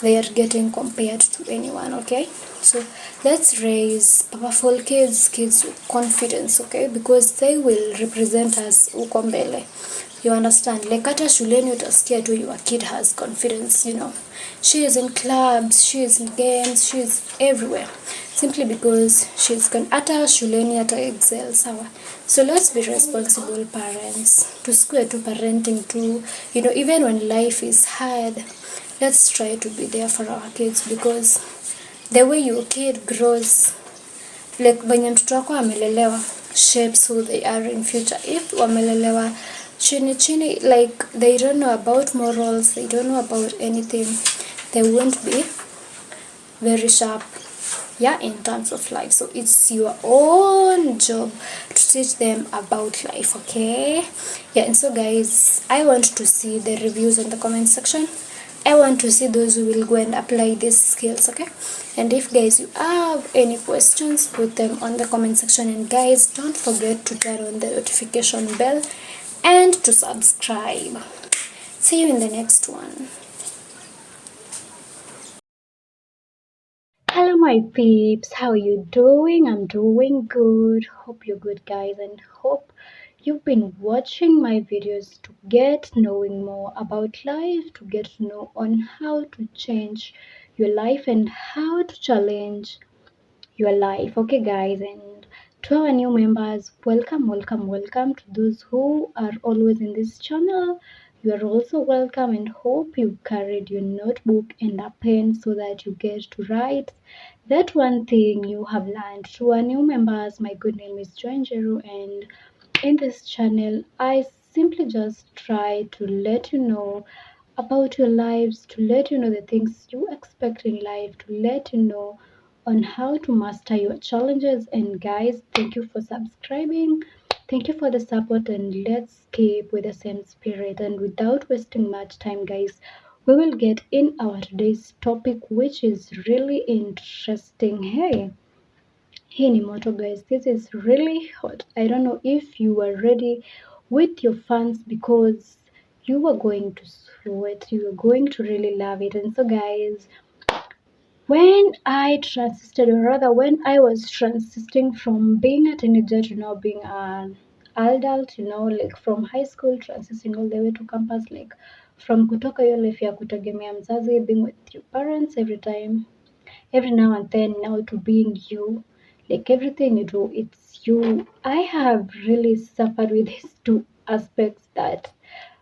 they are getting compared to anyone, okay? So let's raise powerful kids with confidence, okay? Because they will represent us uko mbele. You understand? Like hata shuleni utasikia tu your kid has confidence, you know. She is in clubs, she is in games, she is everywhere. Simply because she's hata shuleni hata excel, sawa. So let's be responsible parents. Tusikue tu parenting too, you know, even when life is hard. Let's try to be there for our kids, because the way your kid grows, like venye mtoto wako amelelewa shapes who they are in future. If wamelelewa chini, like they don't know about morals, they don't know about anything, they won't be very sharp, yeah, in terms of life. So it's your own job to teach them about life, okay? Yeah. And so guys, I want to see the reviews in the comment section. I want to see those who will go and apply these skills, okay? And if guys you have any questions, put them on the comment section. And guys, don't forget to turn on the notification bell and to subscribe. See you in the next one. Hello my peeps, how are you doing? I'm doing good. Hope you're good guys, and hope you've been watching my videos to get knowing more about life, to get to know on how to change your life and how to challenge your life. Okay guys, and to our new members, welcome to those who are always in this channel. You are also welcome, and hope you've carried your notebook and a pen so that you get to write that one thing you have learned. To our new members, my good name is Njiru, and in this channel I simply just try to let you know about your lives, to let you know the things you expect in life, to let you know on how to master your challenges. And guys, thank you for subscribing, thank you for the support, and let's keep with the same spirit. And without wasting much time guys, we will get in our today's topic, which is really interesting. Hey ni moto guys, this is really hot. I don't know if you are ready with your fans, because you are going to sweat, you are going to really love it. And so guys, when I transited, or rather when I was transiting from being a teenager to now being an adult, you know, like from high school transitioning all the way to campus, like from kutoka hiyo life ya kutegemea mzazi, being with your parents every now and then, now to being you, like everything you do, it's you. I have really suffered with these two aspects, that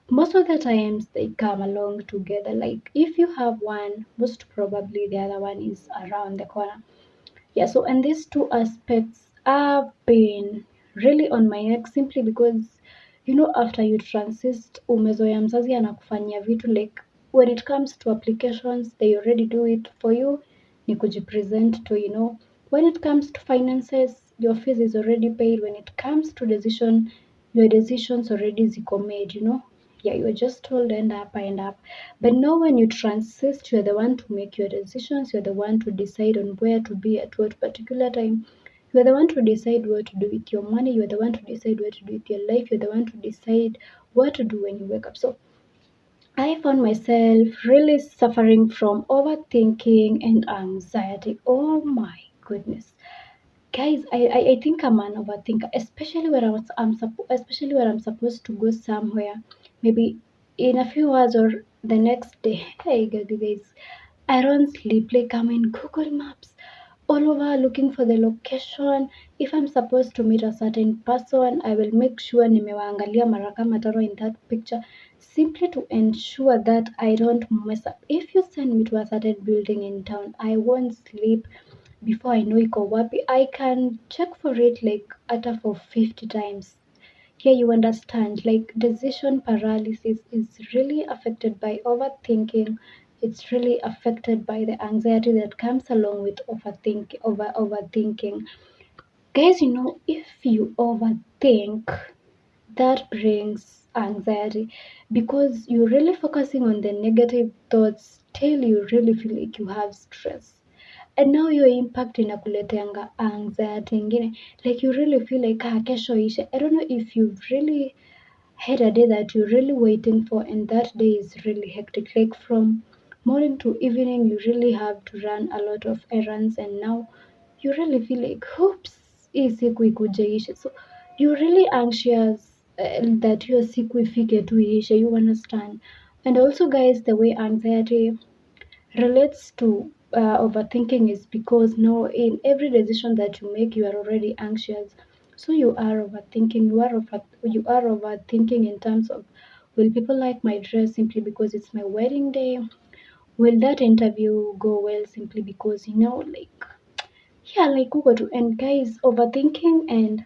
most of the times they come along together. Like if you have one, most probably the other one is around the corner. Yeah, so and these two aspects have been really on my neck simply because after you transist umezoea mzazi anakufanyia vitu like when it comes to applications they already do it for you, ni kujipresent to when it comes to finances your fees is already paid, when it comes to decision your decisions already ziko made, yeah, you're just told end up. But now when you transist, you're the one to make your decisions, you're the one to decide on where to be at what particular time. You're the one to decide what to do with your money, you're the one to decide what to do with your life, you're the one to decide what to do when you wake up. So I found myself really suffering from overthinking and anxiety. Oh my goodness. Guys, I think I'm an overthinker, especially when especially when I'm supposed to go somewhere, maybe in a few hours or the next day. Hey guys, I don't sleep, like I'm in Google Maps all over looking for the location. If I'm supposed to meet a certain person, I will make sure nimewaangalia mara kama tano in that picture, simply to ensure that I don't mess up. If you send me to a certain building in town, I won't sleep before I know iko wapi. I can check for it like hata for 50 times. Here you understand, like decision paralysis is really affected by overthinking. It's really affected by the anxiety that comes along with overthinking. Guys, if you overthink, that brings anxiety because you're really focusing on the negative thoughts till you really feel like you have stress. And now your impact inakuleteanga anxiety ingine, like you really feel like kesho ishe. I don't know if you've really had a day that you're really waiting for and that day is really hectic, like from morning to evening you really have to run a lot of errands and now you really feel like oops, hii siku ikuje ishe. So you're really anxious that hiyo siku ifike tu ishe, you understand. And also guys, the way anxiety relates to overthinking is because now in every decision that you make you are already anxious, so you are overthinking, you are overthinking in terms of, will people like my dress simply because it's my wedding day, will that interview go well simply because like, yeah, like Google to. And guys, overthinking and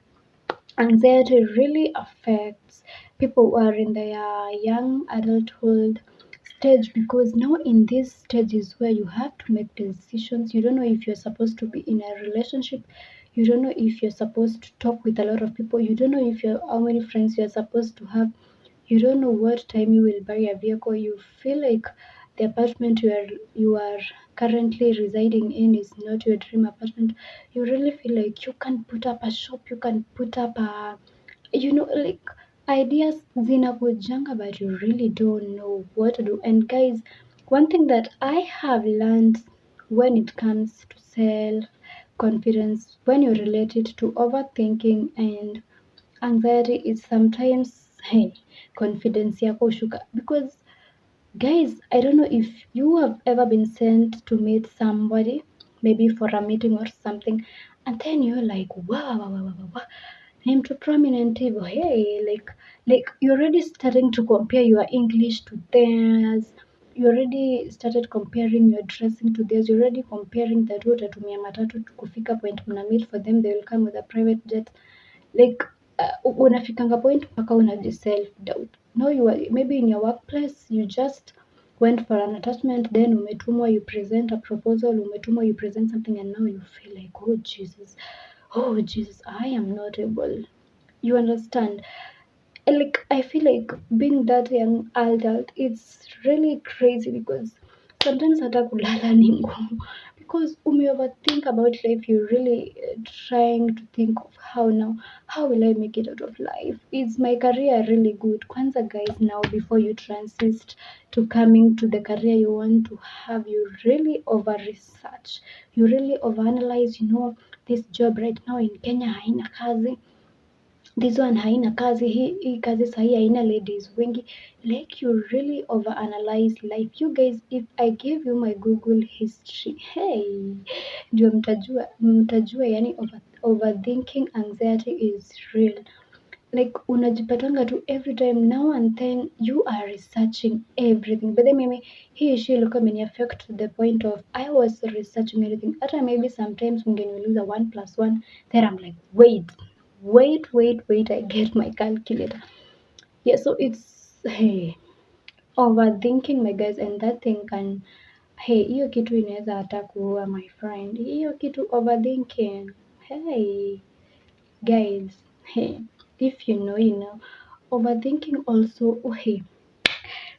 anxiety really affects people who are in their young adulthood stage, because now in this stage is where you have to make decisions. You don't know if you're supposed to be in a relationship. You don't know if you're supposed to talk with a lot of people. You don't know if you're how many friends you're supposed to have. You don't know what time you will buy a vehicle. You feel like the apartment you are currently residing in is not your dream apartment. You really feel like you can put up a shop, you can put up a, like, ideas zinakujanga, but you really don't know what to do. And guys, one thing that I have learned when it comes to self confidence, when you relate it to overthinking and anxiety, is sometimes, hey, confidence yako hushuka. Because guys, I don't know if you have ever been sent to meet somebody, maybe for a meeting or something, and then you're like, wow, wow, wow, wow, wow, wow, name to prominent people. Hey, like you're already starting to compare your English to theirs. You already started comparing your dressing to theirs. You're already comparing that utatumia matatu kufika point mna meet for them. They will come with a private jet. Like unafikanga point mpaka unaji self doubt. No, you are maybe in your workplace you just went for an attachment, then umetumwa you present a proposal, umetumwa you present something, and now you feel like, oh Jesus, I am not able. You understand? Like I feel like being that young adult, it's really crazy because sometimes hata kulala ni ngumu because overthink about life. You're really trying to think of how will I make it out of life? Is my career really good? Kwanza guys, now before you transist to coming to the career you want to have, you really over research, you really overanalyze. This job right now in Kenya haina kazi, this one haina kazi, hii kazi sahi haina ladies wengi. Like you really overanalyze life. You guys, if I give you my Google history, hey, ndio mtajua yani overthinking anxiety is real. like unajipatanga tu every time now and then you are researching everything, but then mimi hii issue ilikuwa imeniaffect to the point of I was researching everything. Hata maybe sometimes mngeniuliza 1 plus 1, then I'm like wait, I get my calculator. Yeah, so it's hey, overthinking my guys, and that thing can, hey, hiyo kitu inaweza hata kuua my friend, hiyo kitu overthinking. Hey guys, hey, if you know you know. Overthinking also, oh, hey,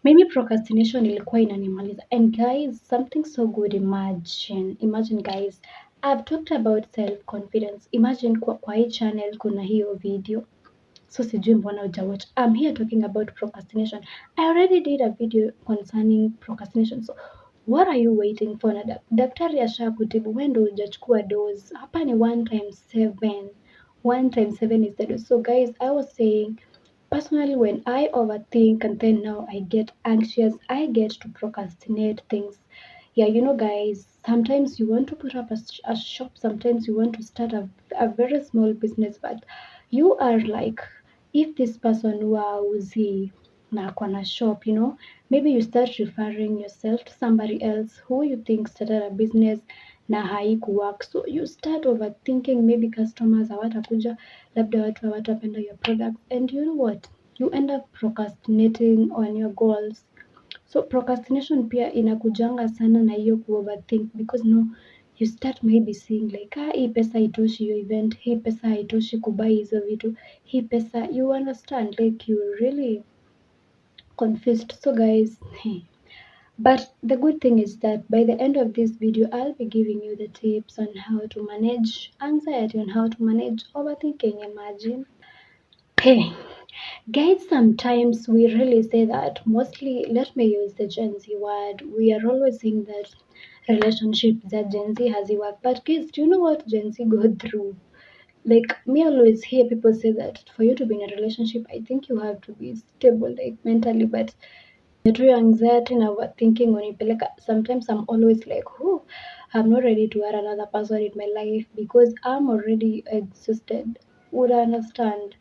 maybe procrastination ilikuwa inanimaliza. And guys, something so good, imagine guys, I've talked about self confidence. Imagine kwa hii channel kuna hiyo video, so sijui mbona hujawatch. I'm here talking about procrastination. I already did a video concerning procrastination, so what are you waiting for? Na daktari ashakutibu, wewe ndio hujachukua dose. Hapa ni 1 times 7. 1 times 7 is the dose. So guys, I was saying, personally, when I overthink and then now I get anxious, I get to procrastinate things. Yeah, you know, guys, sometimes you want to put up a shop, sometimes you want to start a very small business, but you are like, if this person wauzi na ako na shop, you know, maybe you start referring yourself to somebody else who you think started a business na haikuwork, so you start overthinking, maybe customers hawatakuja, labda watu hawatapenda your product, and you know what, you end up procrastinating on your goals. So procrastination pia inakujanga sana na hiyo kuoverthink, because no, you start maybe seeing like, hii pesa haitoshi hiyo event, hii pesa haitoshi kubai hizo vitu, hii pesa, you understand, like you really confused. So guys, but the good thing is that by the end of this video, I'll be giving you the tips on how to manage anxiety, on how to manage overthinking. Imagine. Hey, guys, sometimes we really say that, mostly, let me use the Gen Z word. We are always saying that relationship that Gen Z has work. But guys, do you know what Gen Z go through? Like me, I always hear people say that for you to be in a relationship, I think you have to be stable, like mentally, but through anxiety and overthinking unipeleka, sometimes I'm always like, oh, I'm not ready to add another person in my life because I'm already exhausted. Would I understand?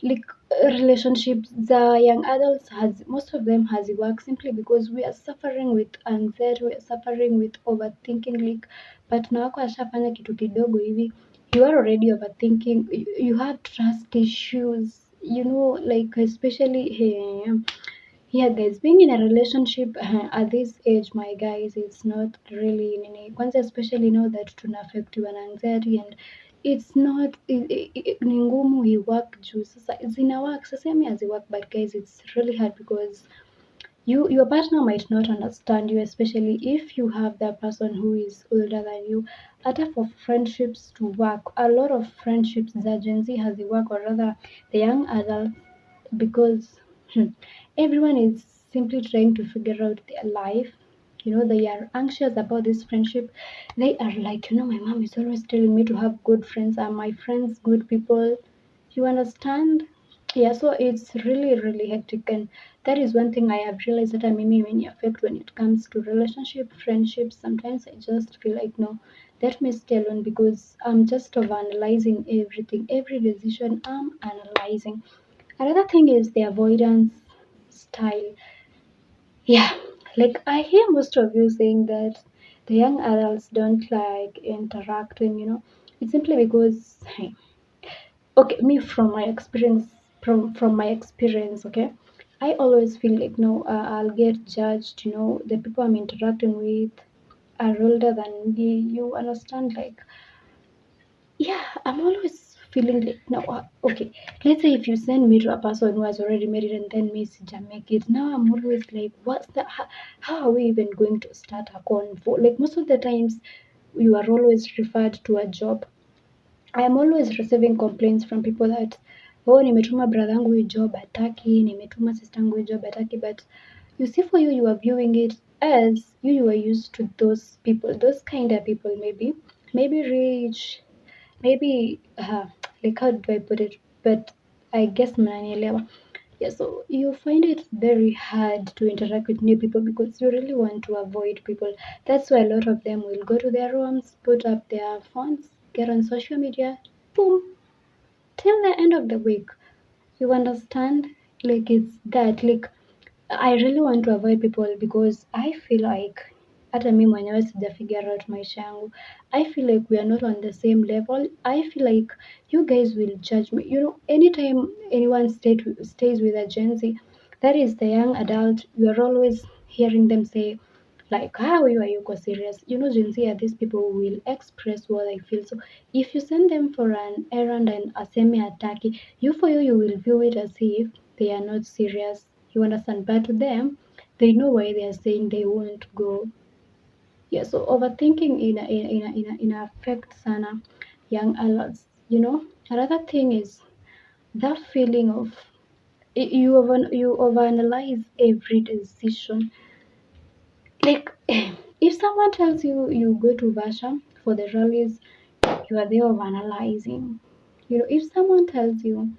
Like relationships, the young adults has, most of them has work simply because we are suffering with anxiety, we are suffering with overthinking, like, but na wako ashafanya kitu kidogo hivi, you are already overthinking, you have trust issues, you know, like especially yeah guys, being in a relationship at this age, my guys, it's not really nini. Kwanza especially now that tuna affect na anxiety, and it's not ni ngumu hii work juu sasa zina work, sasa mi hazi work, but guys, it's really hard because your partner might not understand you, especially if you have that person who is older than you. Hata for friendships to work, a lot of friendships that Gen Z has work, or rather the young adults, because everyone is simply trying to figure out their life. You know, they are anxious about this friendship. They are like, you know, my mom is always telling me to have good friends. Are my friends good people? You understand? Yeah, so it's really, really hectic. And that is one thing I have realized that I mimi when affect when it comes to relationship, friendships. Sometimes I just feel like, no, let me stay alone because I'm just over analyzing everything. Every decision I'm analyzing. Another thing is the avoidance style. Yeah, like I hear most of you saying that the young adults don't like interacting, you know. It's simply because, hey, okay, me from my experience, from my experience, okay, I always feel like, no, I'll get judged, you know, the people I'm interacting with are older than me, you understand, like, yeah, I'm always feeling like, no, okay, let's say if you send me to a person who has already married and then me sija make it, now I'm always like, what's the, how are we even going to start a convo? Like most of the times, you are always referred to a job. I am always receiving complaints from people that, oh, nimetuma brother yangu hii job hataki, nimetuma sister yangu hii job hataki, but you see, for you, you are viewing it as you are used to those people, those kind of people, maybe rich, maybe like how do I put it? But I guess mnanielewa. Yeah, so you find it very hard to interact with new people because you really want to avoid people. That's why a lot of them will go to their rooms, put up their phones, get on social media, boom, till the end of the week. You understand? Like it's that like I really want to avoid people because I feel like hata mi mwenyewe sija figure out maisha yangu. I feel like we are not on the same level. I feel like you guys will judge me. You know, anytime anyone stays with a Gen Z, that is the young adult, you are always hearing them say, like, how you are you go serious? You know, Gen Z are these people who will express what they feel. So if you send them for an errand and a semi-attack, you will view it as if they are not serious. You understand? But to them, they know why they are saying they won't go. Yeah, so overthinking in affect sana young adults. You know, another thing is that feeling of you overanalyze every decision. Like if someone tells you you go to Basha for the rallies, you are there of analyzing. You know, if someone tells you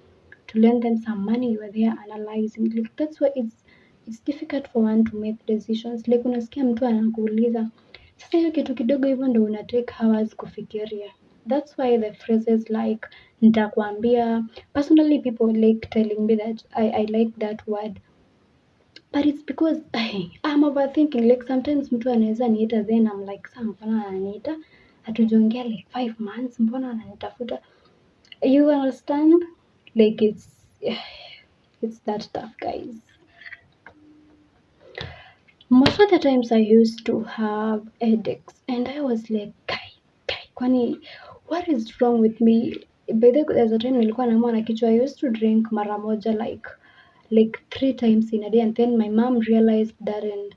to lend them some money, you are there analyzing. Like that's why it's difficult for one to make decisions. Like unasikia mtu anakuuliza sasa hiyo kitu kidogo hivyo ndo una take hours kufikiria. That's why the phrases like nitakwambia, personally people like telling me that I like that word. But it's because I'm overthinking. Like sometimes mtu anaweza niita then I'm like saa mbona ananiita? Hatujaongea like 5 months, mbona ananitafuta? You understand? Like it's that tough, guys. Most of the times I used to have headaches and I was like, kwani what is wrong with me? By the way, there's a time nilikuwa naumwa na kichwa. I used to drink mara moja like 3 times in a day, and then my mom realized that and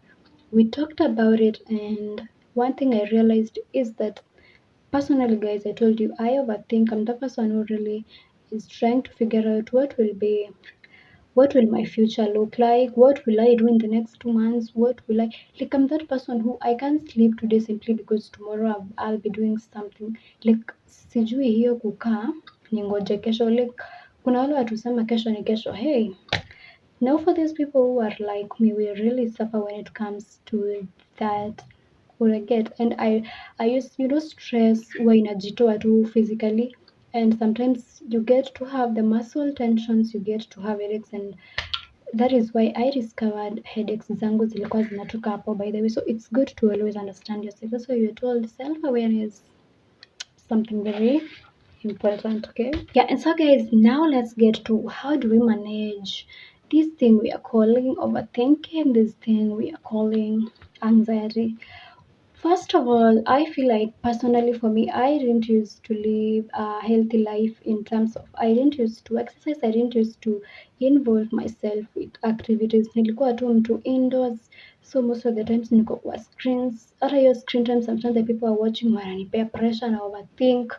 we talked about it. And one thing I realized is that personally, guys, I told you I overthink. I'm the person who really is trying to figure out what will my future look like, what will I do in the next 2 months, what will I like. I'm that person who I can't sleep today simply because tomorrow I'll be doing something. Like sijui hiyo kukaa ningoje kesho. Like kuna wale watu husema kesho ni kesho. Hey, now for these people who are like me, we really suffer when it comes to that. What I get, and I use, you know, stress huwa inajitoa tu physically, and sometimes you get to have the muscle tensions, you get to have headaches, and that is why I discovered headaches zangu zilikuwa zinatoka hapo, by the way. So it's good to always understand yourself. That's why you're told self-awareness something very important, okay? Yeah, and so guys, now let's get to how do we manage this thing we are calling overthinking, this thing we are calling anxiety. First of all, I feel like personally for me, I didn't used to live a healthy life in terms of I didn't used to exercise, I didn't used to involve myself with activities. Nilikuwa tu mtu indoors, so most of the times niko kwa screens. Hata hiyo screen time, sometimes the people are watching wananipea pressure na overthink.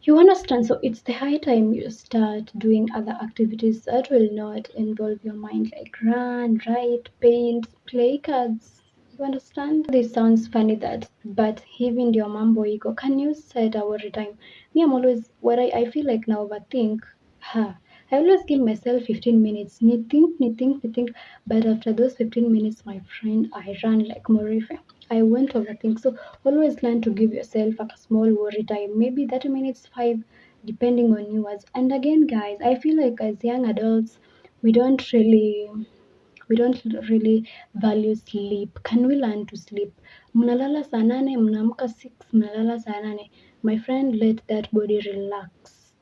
You understand? So it's the high time you start doing other activities that will not involve your mind, like run, write, paint, play cards. You understand? This sounds funny that, but even your mambo ego, can you set a worry time? Me, I'm always what I feel like now overthink. Ha. I always give myself 15 minutes. Ni think. But after those 15 minutes, my friend, I run like Morife. I won't overthink. So always learn to give yourself like a small worry time, maybe 30 minutes, 5, depending on you. And again, guys, I feel like as young adults, we don't really we don't really value sleep. Can we learn to sleep? Mnalala saa 8, mnaamka 6, mnalala saa 8. My friend, let that body relax.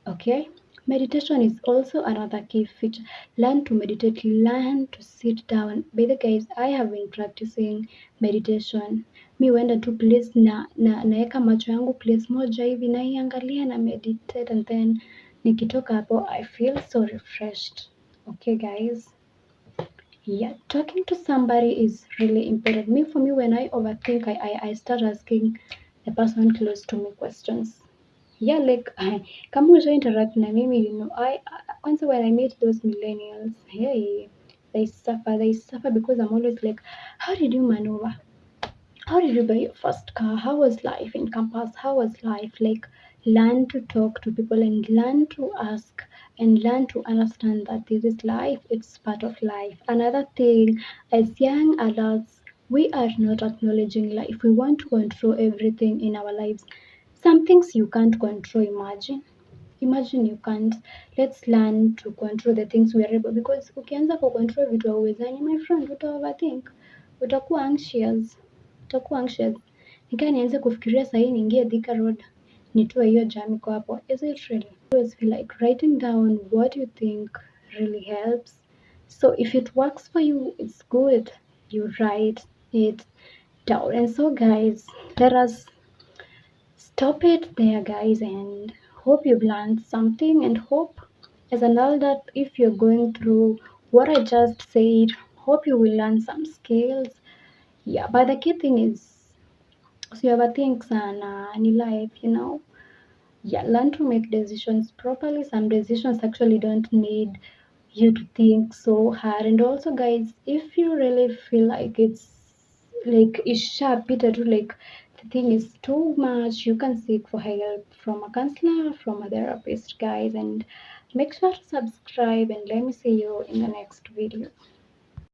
Okay? Meditation is also another key feature. Learn to meditate, learn to sit down. By the guys, I have been practicing meditation. Mi huenda tu place naeka macho yangu place moja hivi naiangalia na meditate, and then nikitoka hapo I feel so refreshed. Okay guys? Yeah, talking to somebody is really important. For me, when I overthink, I start asking the person close to me questions. Yeah, like kama usha interact na mimi, you know, kwanza when I meet those millennials, hey, they suffer because I'm always like, how did you maneuver? How did you buy your first car? How was life in campus? How was life? Like, learn to talk to people and learn to ask and learn to understand that this is life, it's part of life. Another thing, as young adults, we are not acknowledging life. We want to control everything in our lives. Some things you can't control, imagine. Imagine you can't. Let's learn to control the things we are able, because ukianza kucontrol vitu hauwezani, my friend, uta overthink, utakuwa anxious, utakuwa anxious. Nikaa nianze kufikiria sahii niingie Thika Road nitoe hiyo jam iko hapo. Is it really? I always feel like writing down what you think really helps. So if it works for you, it's good. You write it down. And so guys, let us stop it there, guys, and hope you've learned something. And hope, as an elder, if you're going through what I just said, hope you will learn some skills. Yeah, but the key thing is, so you ever think sana in life, yeah, learn to make decisions properly. Some decisions actually don't need you to think so hard. And also, guys, if you really feel like it's sharp, Peter, too, like the thing is too much, you can seek for help from a counselor, from a therapist, guys. And make sure to subscribe, and let me see you in the next video.